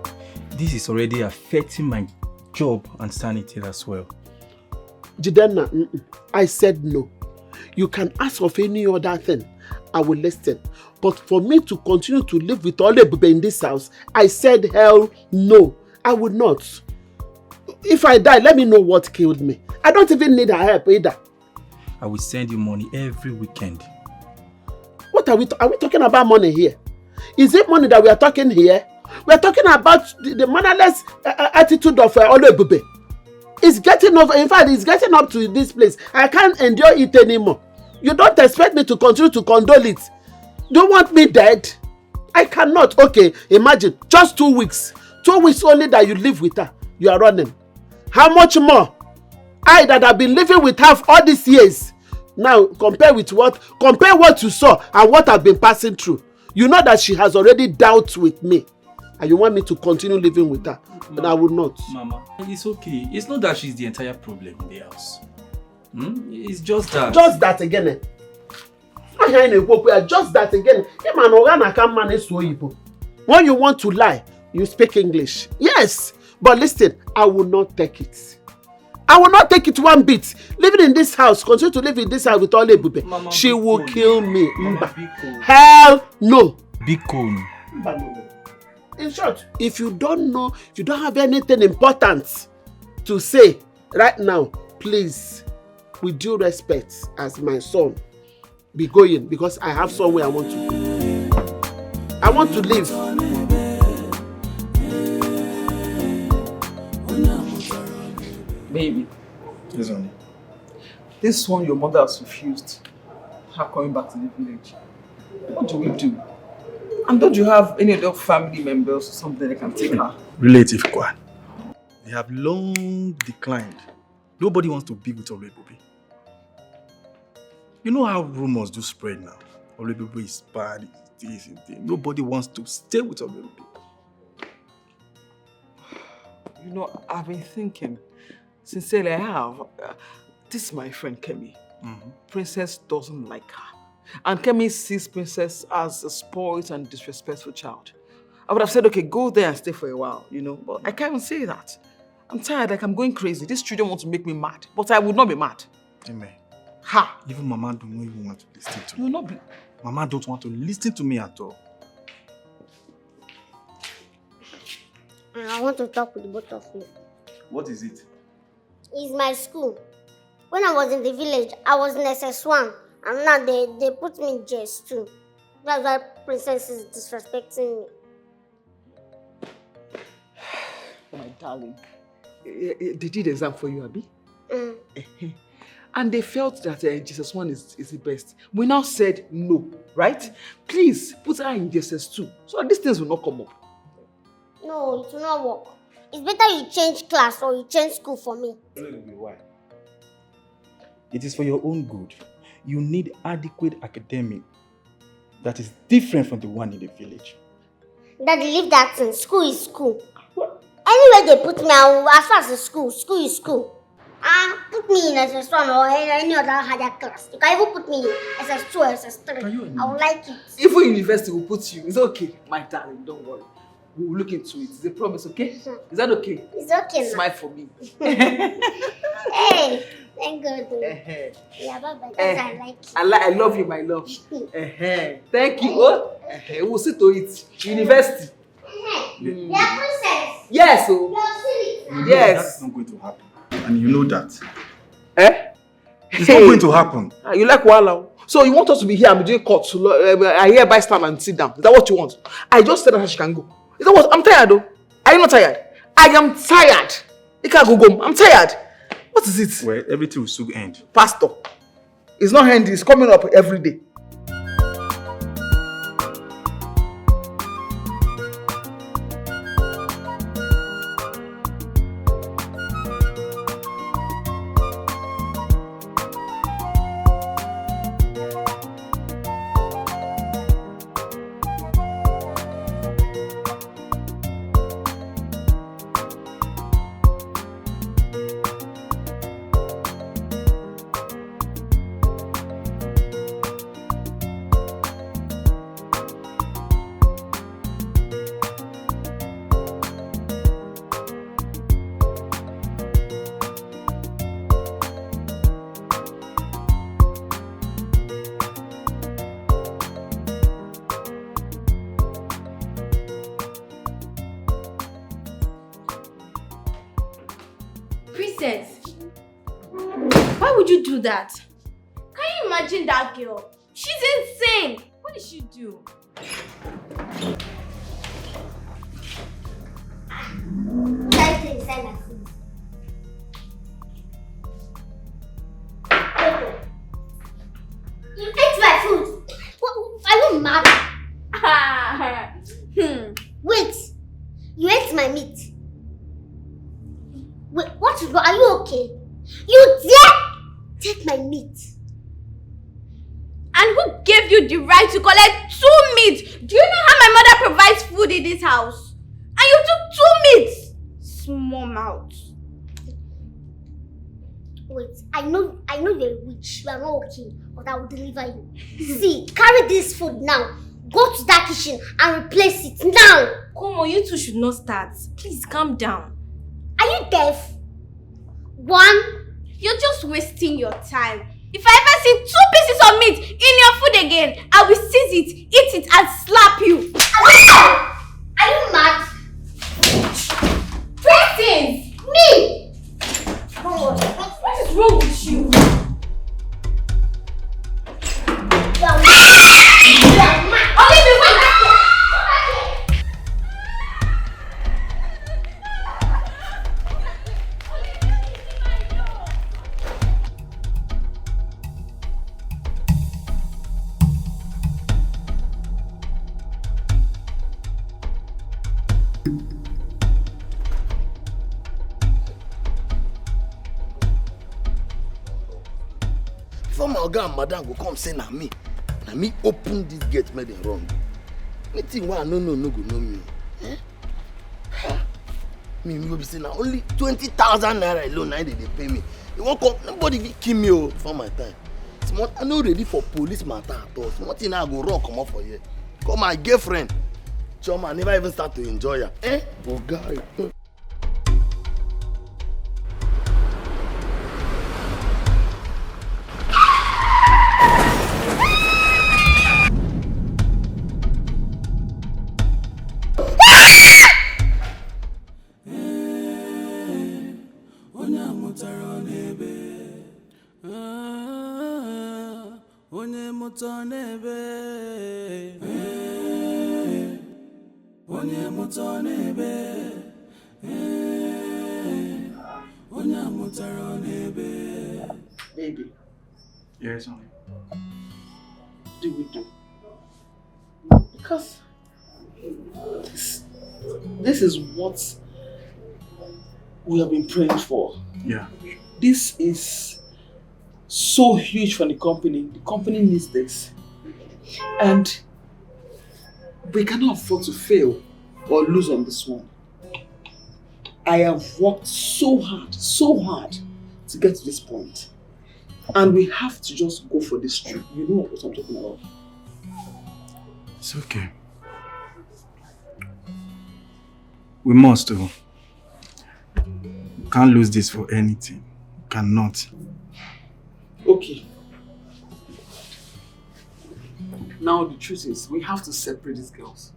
This is already affecting my job and sanity as well. Jidenna, I said no. You can ask of any other thing. I will listen. But for me to continue to live with Oluebube in this house, I said hell no. I would not. If I die, let me know what killed me. I don't even need her help either. I will send you money every weekend. What are we talking about money here? Is it money that we are talking here? We are talking about the mannerless attitude of Oluebube. It's getting over. In fact, it's getting up to this place. I can't endure it anymore. You don't expect me to continue to condole it. Do you want me dead? I cannot. Okay, imagine just 2 weeks. 2 weeks only that you live with her. You are running. How much more? I that have been living with her for all these years. Now compare with what? Compare what you saw and what I've been passing through. You know that she has already dealt with me. And you want me to continue living with her. But I will not. Mama, it's okay. It's not that she's the entire problem in the house. It's just that. Just that again. Just that again. When you want to lie, you speak English. Yes. But listen, I will not take it. I will not take it one bit. Living in this house, continue to live in this house with Oluebube. She will kill me. Mama, hell no. Be cool. In short, if you don't know, if you don't have anything important to say right now, please, with due respect, as my son, be going, because I have somewhere I want to go. I want to live. Baby. Yes, honey. This one your mother has refused her coming back to the village. What do we do? And don't you have any other family members or something that can take her? Relative Kwan. They have long declined. Nobody wants to be with Oluebube. You know how rumors do spread now. Oluebube is bad, this and that. Nobody wants to stay with Oluebube. You know, I've been thinking, sincerely I have, this is my friend Kemi. Princess doesn't like her. And Kemi sees Princess as a spoiled and disrespectful child. I would have said, okay, go there and stay for a while, you know, but I can't even say that. I'm tired, like I'm going crazy. These children want to make me mad, but I would not be mad. Amen. Ha! Even Mama don't even want to listen to me. You will not be. Mama don't want to listen to me at all. I want to talk with the both of you. What is it? It's my school. When I was in the village, I was in SS1. And now they put me in JS2. That's why Princess is disrespecting me. My darling. They did exam for you, Abi? And they felt that Jesus 1 is the best. We now said no, right? Please put her in Jesus 2 so that these things will not come up. No, it will not work. It's better you change class or you change school for me. Why? It is for your own good. You need adequate academic that is different from the one in the village. Daddy, leave that thing. School is school. Anywhere they put me, as far as the school is school. Put me in SS1 or any other higher class. You can even put me in SS2 or SS3. I would like it. Even university will put you. It's okay, my darling, don't worry. We will look into it. It's a promise, okay? Is that okay? It's okay. Smile for me. Hey, thank God. Yeah, bye-bye. I like you. I love you, my love. Thank you. We'll see to it. University. Yeah, princess. Yes, oh. Yes. That's not going to happen. And you know that. It's Hey. not going to happen. You like Wala? So you want us to be here and be doing court? I hereby stand and sit down. Is that what you want? I just said that she can go. Is that what? I'm tired though. Are you not tired? I am tired. You can't go. I'm tired. What is it? Well, everything will soon end. Pastor. It's not ending. It's coming up every day. Princess, why would you do that? Can you imagine that girl? She's insane. What did she do? Try to inside my food. You ate my food. Are you mad? Wait. You ate my meat. Wait, what is wrong? Are you okay? You dare take my meat. And who gave you the right to collect 2 meat? Do you know how my mother provides food in this house? And you took 2 meats. Small mouth. Wait, I know you're a witch. You are not okay, but I will deliver you. See, carry this food now. Go to that kitchen and replace it now. Come on, you two should not start. Please calm down. Are you deaf? 1. You're just wasting your time. If I ever see 2 pieces of meat in your food again, I will seize it, eat it, and slap you. Are you mad? Presents! Me! What is wrong with you? You are mad! You are mad! Only me, wait! before my oga and madam go come say na me open this gate make them wrong. Anything wey I no go know me. Eh? Me go be say na only 20,000 naira alone na they pay me. You won't come, nobody will kill me for my time. I'm not ready for police matter at all. Small thing I go run come up for here. Call my girlfriend. Choma, I never even start to enjoy her. Eh? Oh God. Baby. Yes, honey. What do we do? Because this is what we have been praying for. Yeah. This is so huge for the company. The company needs this. And we cannot afford to fail or lose on this one. I have worked so hard to get to this point. And we have to just go for this trip. You know what I'm talking about. It's okay. We must do. We can't lose this for anything. We cannot. Okay. Now the truth is, we have to separate these girls.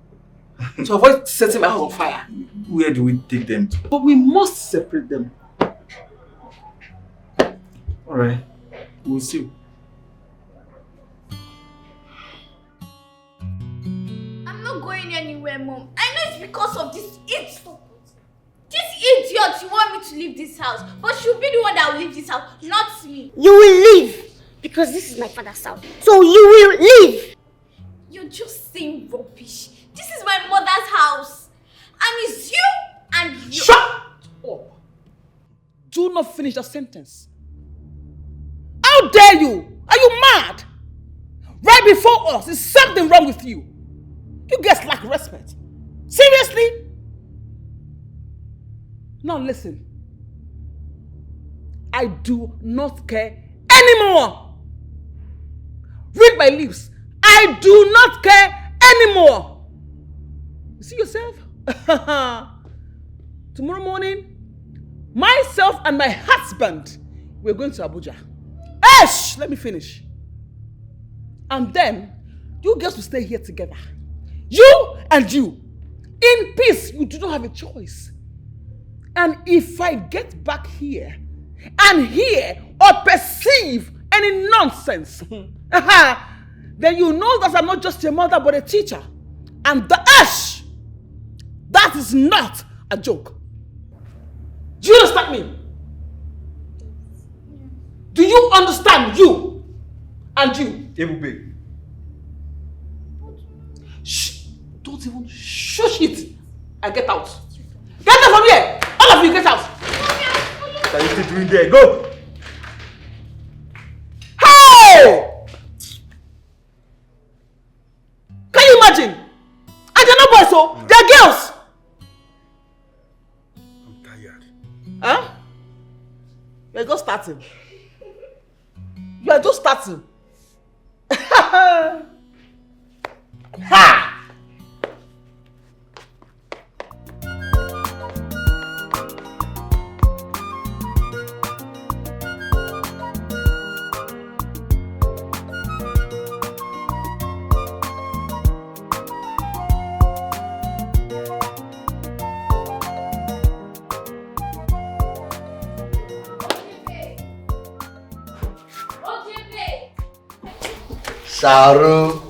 To avoid setting my house on fire. Where do we take them to? But we must separate them. Alright. We'll see. I'm not going anywhere, Mom. I know it's because of this idiot. This idiot, you want me to leave this house. But she'll be the one that will leave this house, not me. You will leave. Because this is my father's house. So you will leave. You're just saying rubbish. This is my mother's house. And it's you and you. Shut up! Do not finish the sentence. How dare you? Are you mad? Right before us, is something wrong with you? You guys lack respect. Seriously? Now listen. I do not care anymore. Read my lips. I do not care anymore. You see yourself? Tomorrow morning, myself and my husband, we're going to Abuja. Shh! Let me finish. And then, you girls will stay here together. You and you. In peace, you do not have a choice. And if I get back here and hear or perceive any nonsense, then you know that I'm not just a mother but a teacher. And that is not a joke. Do you understand me? Do you understand? You and you? Oluebube. Shh! Don't even shush it and get out. Get out from here! All of you, get out! What are you still doing there? Go! Hey! Can you imagine? And they're not boys, so they're girls. I'm tired. Huh? You're just starting. You are just starting. Ha! Sharo.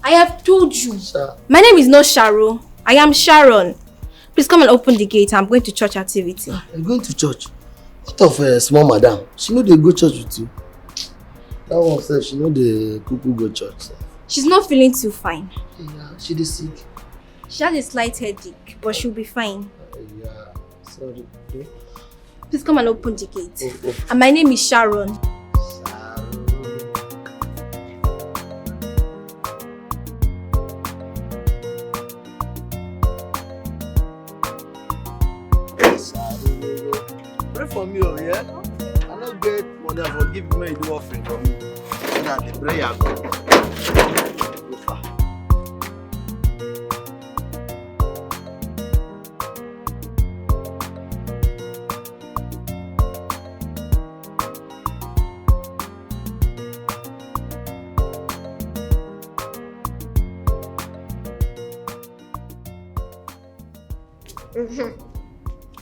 I have told you. My name is not Sharo. I am Sharon. Please come and open the gate. I'm going to church activity. You're going to church? What of small madam? She know they go church with you. That one said she know the cuckoo go church. She's not feeling too fine. Yeah, she is sick. She has a slight headache, but she'll be fine. Yeah, sorry. Please come and open the gate. And my name is Sharon. for me, oh, yeah? I don't get money for giving me the offering for me. Yeah, the prayer go. Go far.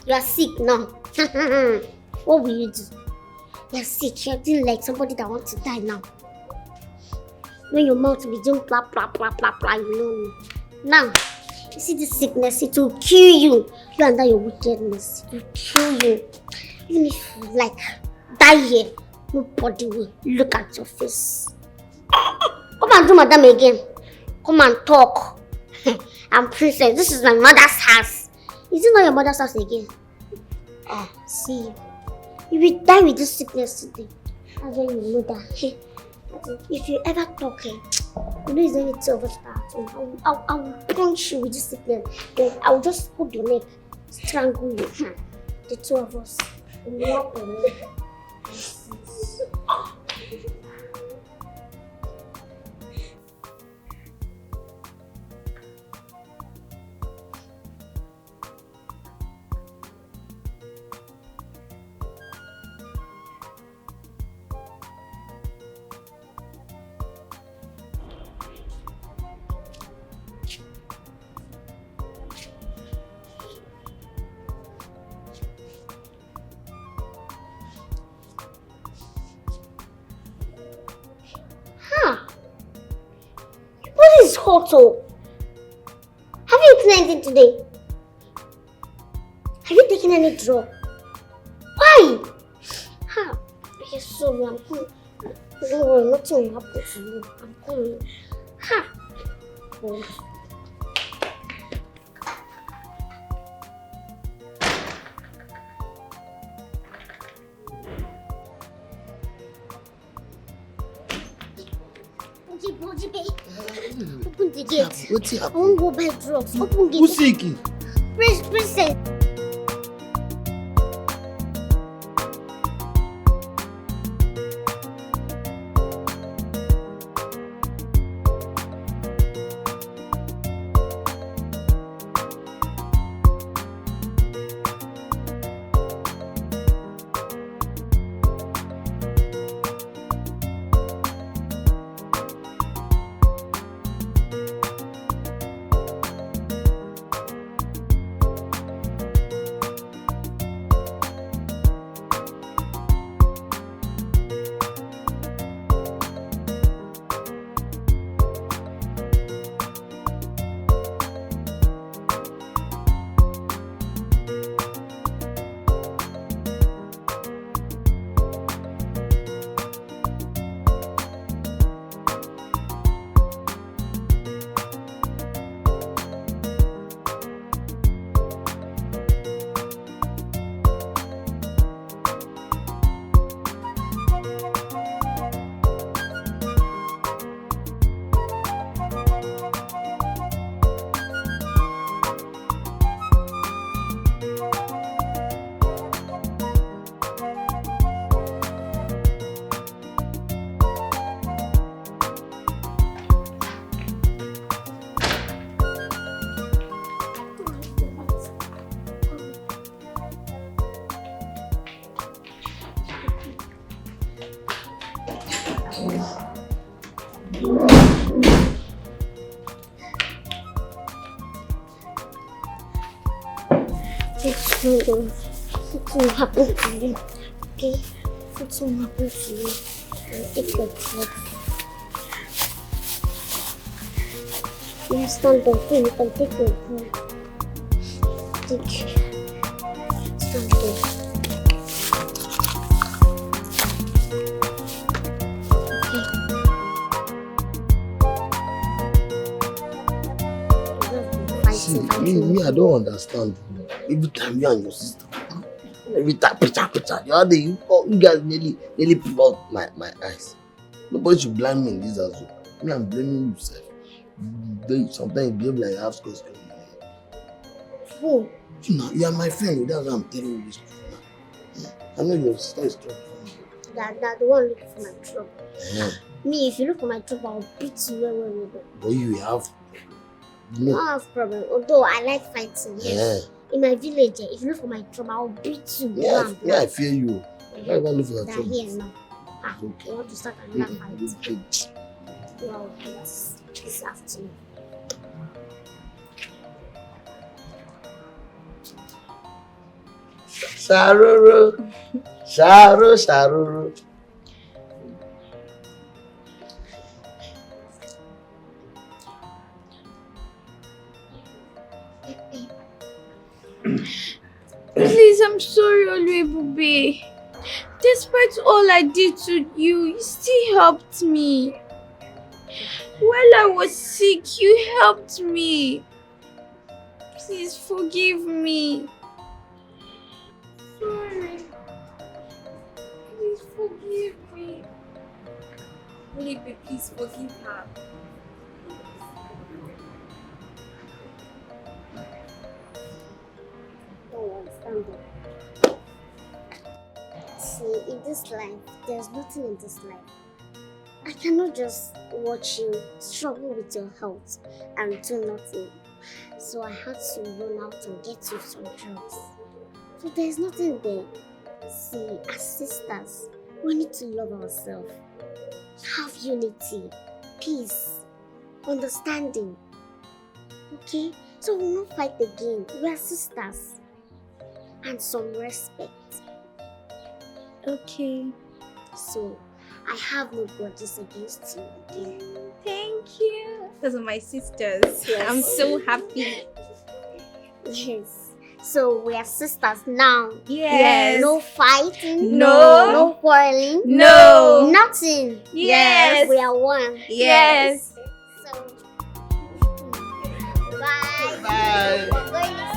You are sick now. What will you do? You are sick. You're acting like somebody that wants to die now. When your mouth will be doing blah blah blah blah blah, you know. Now, you see this sickness, it will kill you. You under your wickedness, it will kill you. Even if you like die here, nobody will look at your face. Come and do madam again. Come and talk. I'm princess. This is my mother's house. Is it not your mother's house again? Oh, see, you will die with this sickness today. That's when you know that. If you ever talk, you know it's only two of us that I will punch you with this sickness. Then I will just hold your neck, strangle you. The two of us. Walk away. What is hot? Have you eaten anything today? Have you taken any drug? Why? Okay, sorry, I'm coming. Don't worry, nothing will happen to you. I'm coming. Oh. Open the gate. What's happening? I won't go buy drugs. Open the gate. Who's sick? Princess. It will happen to you, okay? It will happen to you. Take your drugs. You stand up, you can take your drugs. Take. Stand up. See, me, I don't understand. Every time you and your sister, every time, picture. The other day, you guys nearly put out my eyes. Nobody should blame me in this as well. Me, I'm blaming yourself. Sometimes you behave like half scored. Who? You are my friend, that's why I'm telling you this truth now. I know your sister is trouble. That the one looking for my trouble. Yeah. Me, if you look for my trouble, I'll beat you well. But you have. I don't have problem. Although I like fighting. Yes. Yeah. In my village, if you look for my trouble, I'll beat you. Yeah, I fear you. I never look for your They're trouble. here now. Okay. You want to start another fight? Well, this afternoon. Sharoro. Sharoro. Please, I'm sorry, Oluebube. Despite all I did to you, you still helped me. While I was sick, you helped me. Please forgive me. Sorry. Please forgive me. Oluebube, please forgive her. See, in this life, there's nothing in this life. I cannot just watch you struggle with your health and do nothing. So I had to run out and get you some drugs. So there's nothing there. See, as sisters, we need to love ourselves. Have unity, peace, understanding. Okay? So we'll not fight again. We are sisters. And some respect. Okay. So, I have no grudges against you again. Thank you. Those are my sisters. Yes. I'm so happy. Yes. So, we are sisters now. Yes. No fighting. No. No quarreling. No. Nothing. Yes. We are one. Yes. So, bye. Bye. We're going inside.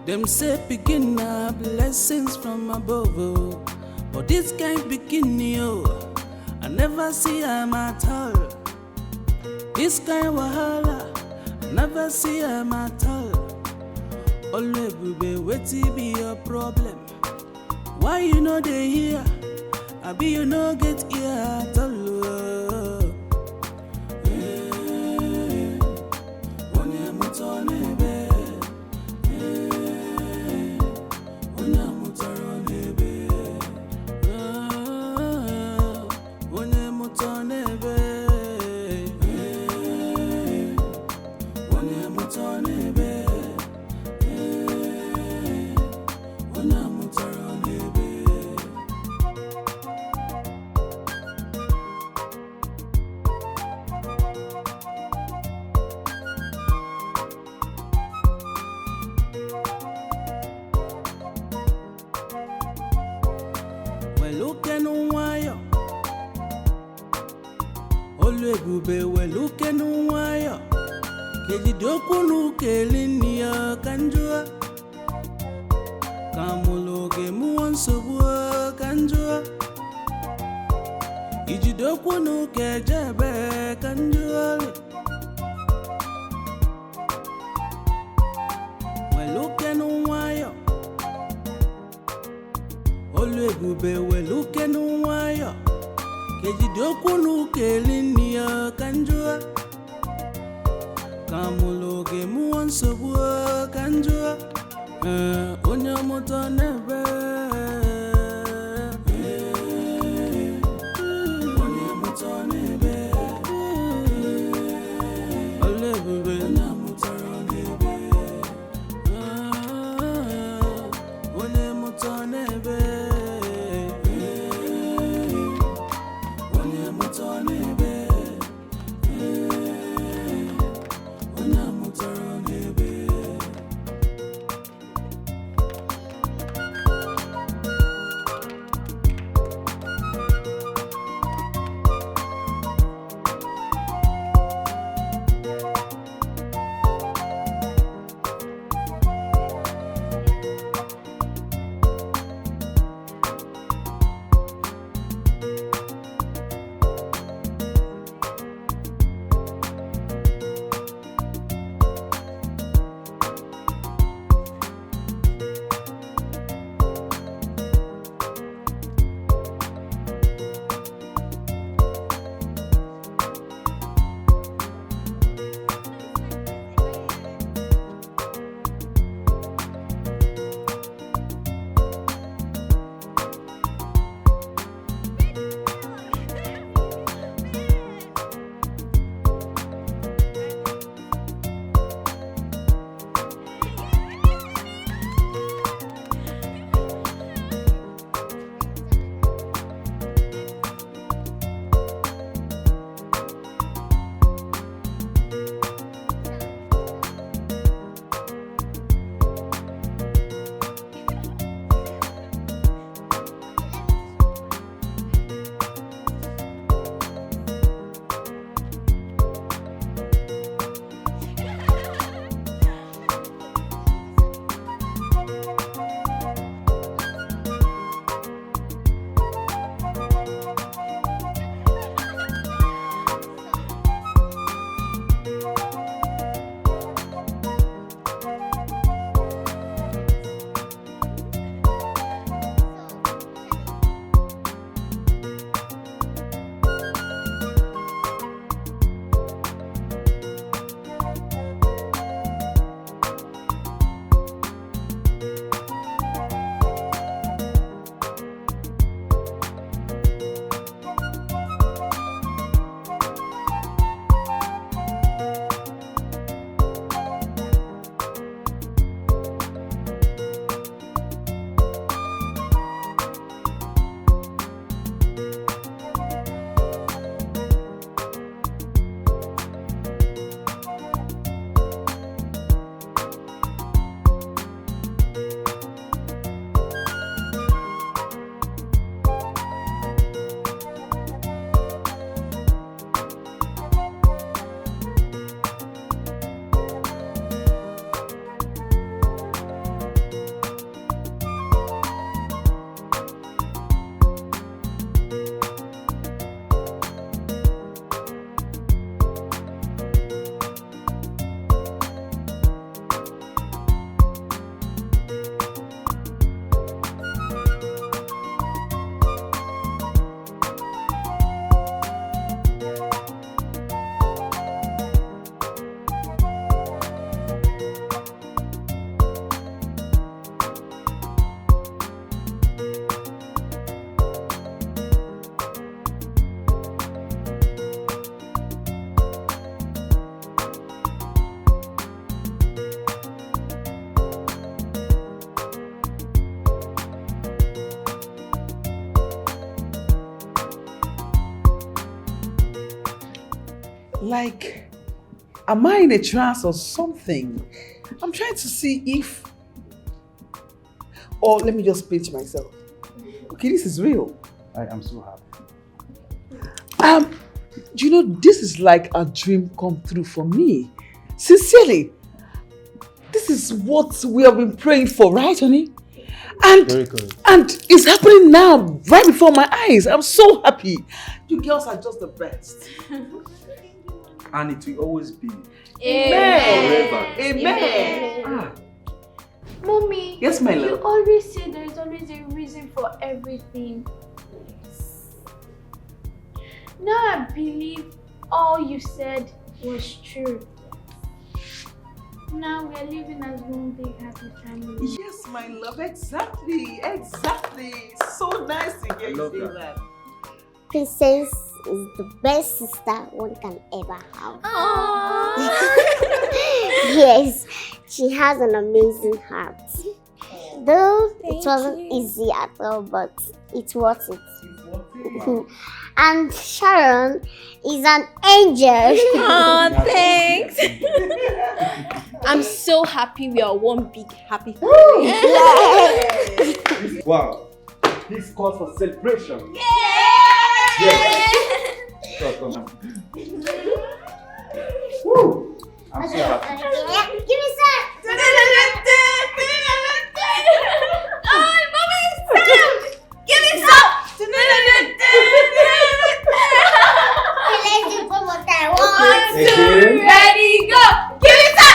Them say begin blessings from above, oh. But this can't begin, yo. I never see him at all. This kind of wahala, I never see him at all. Oluebube, wetin be your problem? Why you know they here? I be you no get here at all. Oluebube weluke n'nwayo kejidokwu n'ukeli nni ya ka njụọ ka mụlụ oge mụọ nsogbu ka njụọ ijidokwu n'uke jebe ka njụọ weluke n'nwayo Oluebube weluke n'nwayo Kejidokwu n'ukeli nni ya ka njụọ ka mụlụ oge mụọ nsogbu ka njụọ onye mụta n'ebe onye mụta n'ebe Oluebube onye mụtara n'ebe onye mụta n'ebe Like, am I in a trance or something? I'm trying to see if... Or let me just pinch myself. Okay, this is real. I am so happy. Do you know, this is like a dream come true for me. Sincerely. This is what we have been praying for, right, honey? And, very good. And it's happening now, right before my eyes. I'm so happy. You girls are just the best. And it will always be. Amen. Forever. Amen. Mommy, Yes, my love. you always say there is always a reason for everything. Now I believe all you said was true. Now we're living as one big happy family. Yes, my love, exactly. So nice to hear you say that. Princess is the best sister one can ever have. Yes, she has an amazing heart. Though it wasn't easy at all, but it's worth it. And Sharon is an angel. Oh, thanks. I'm so happy we are one big happy family. Wow. This calls for celebration. Yay! Yes. Come. Woo. I'm so happy. Give me some. Oh, mommy, stop! Give me some. Let's do it one more time. 1, 2, ready, go! Give me some.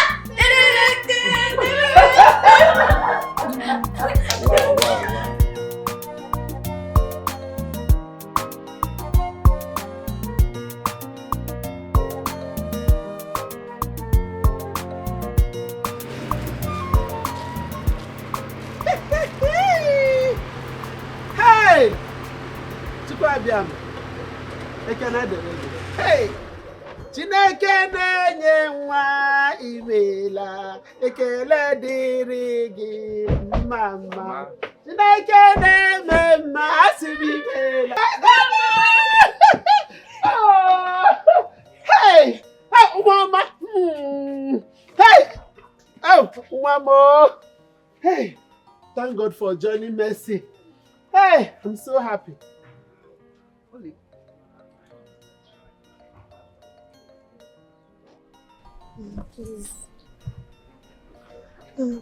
Hey! Hey! Chineke na-enye nwa imela, ekele dịrị gị mama. Chineke na-eme mma, asị m imela. Hey! Hey, mama! Hey! Oh, mama! Hey! Thank God for joining mercy. Hey, I'm so happy. Please.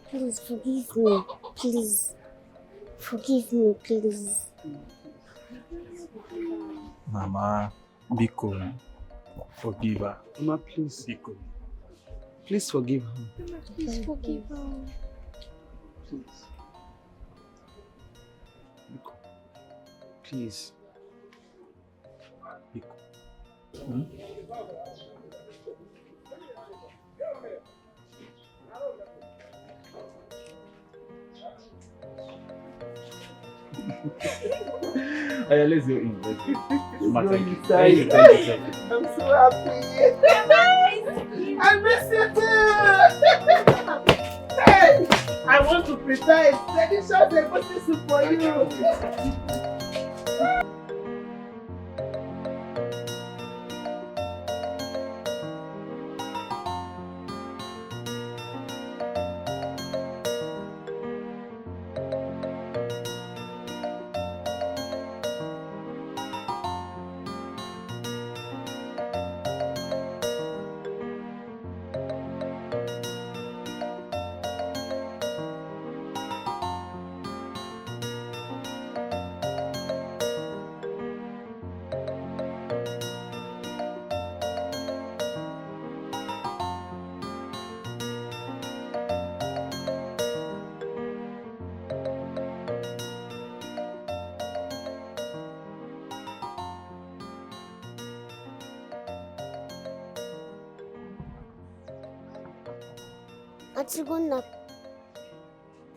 Please forgive me. Please. Forgive me, please. Mama, Biko, forgive her. Mama, please. Biko. Please forgive her. Please forgive her. Please. Biko. Please. Biko. Let's go in. Let's go. Thank you. I'm so happy. I miss you too. Hey, I want to prepare a delicious egusi soup for you.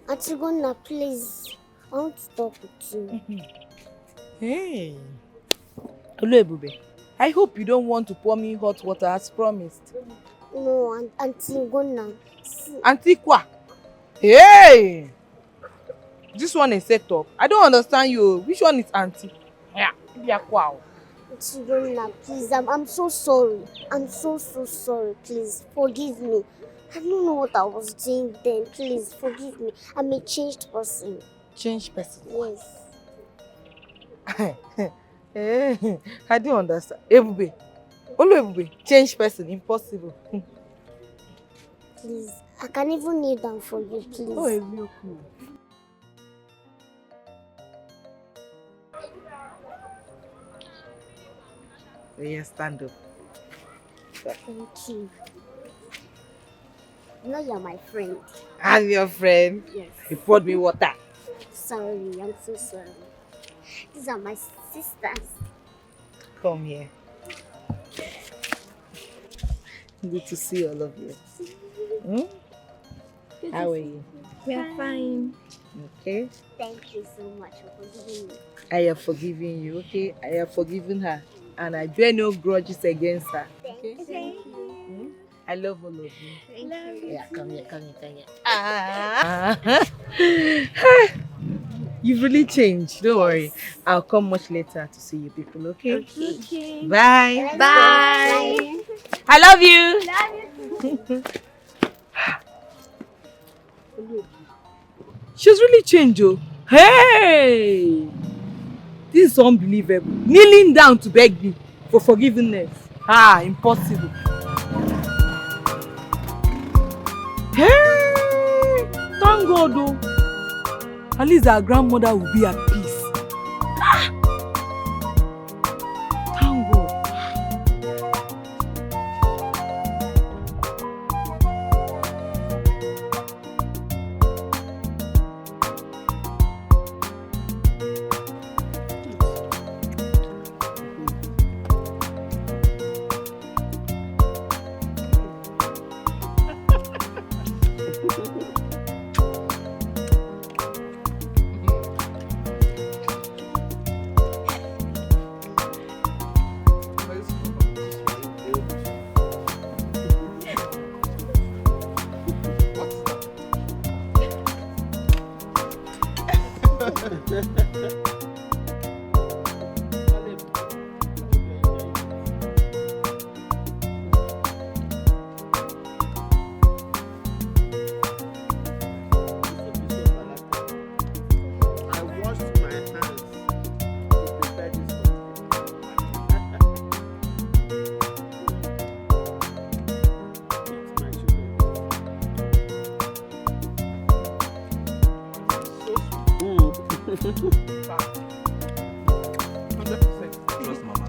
Antigona, please. I want to talk with you. Hey. Oluebube, I hope you don't want to pour me hot water as promised. No, Antigona. Antiqua. Hey! This one is set up. I don't understand you. Which one is Auntie? Yeah, wow. Chidonna, please, I'm so sorry. I'm so sorry. Please, forgive me. I don't know what I was doing then. Please, forgive me. I'm a changed person. Change person. Yes. I don't understand. Ebube. Oluebube, change person, impossible. Please, I can even kneel down for you, please. Oh, Ebube, cool. Yeah, stand up. Thank you. You know you're my friend. I'm your friend. Yes. You poured me water. Sorry, I'm so sorry. These are my sisters. Come here. Good to see all of you. How are you? We are fine. Okay. Thank you so much for forgiving me. I have forgiven you, okay? I have forgiven her. And I bear no grudges against her. Okay? Thank you. I love all of you. Thank you. Yeah, come here. You've really changed. Don't worry. I'll come much later to see you people, okay? Okay. Bye. Bye. I love you. She's really changed, oh. Hey! This is unbelievable. Kneeling down to beg me for forgiveness. Impossible. Hey! Thank God, oh. At least our grandmother will be at peace. Thank God. Trust mama.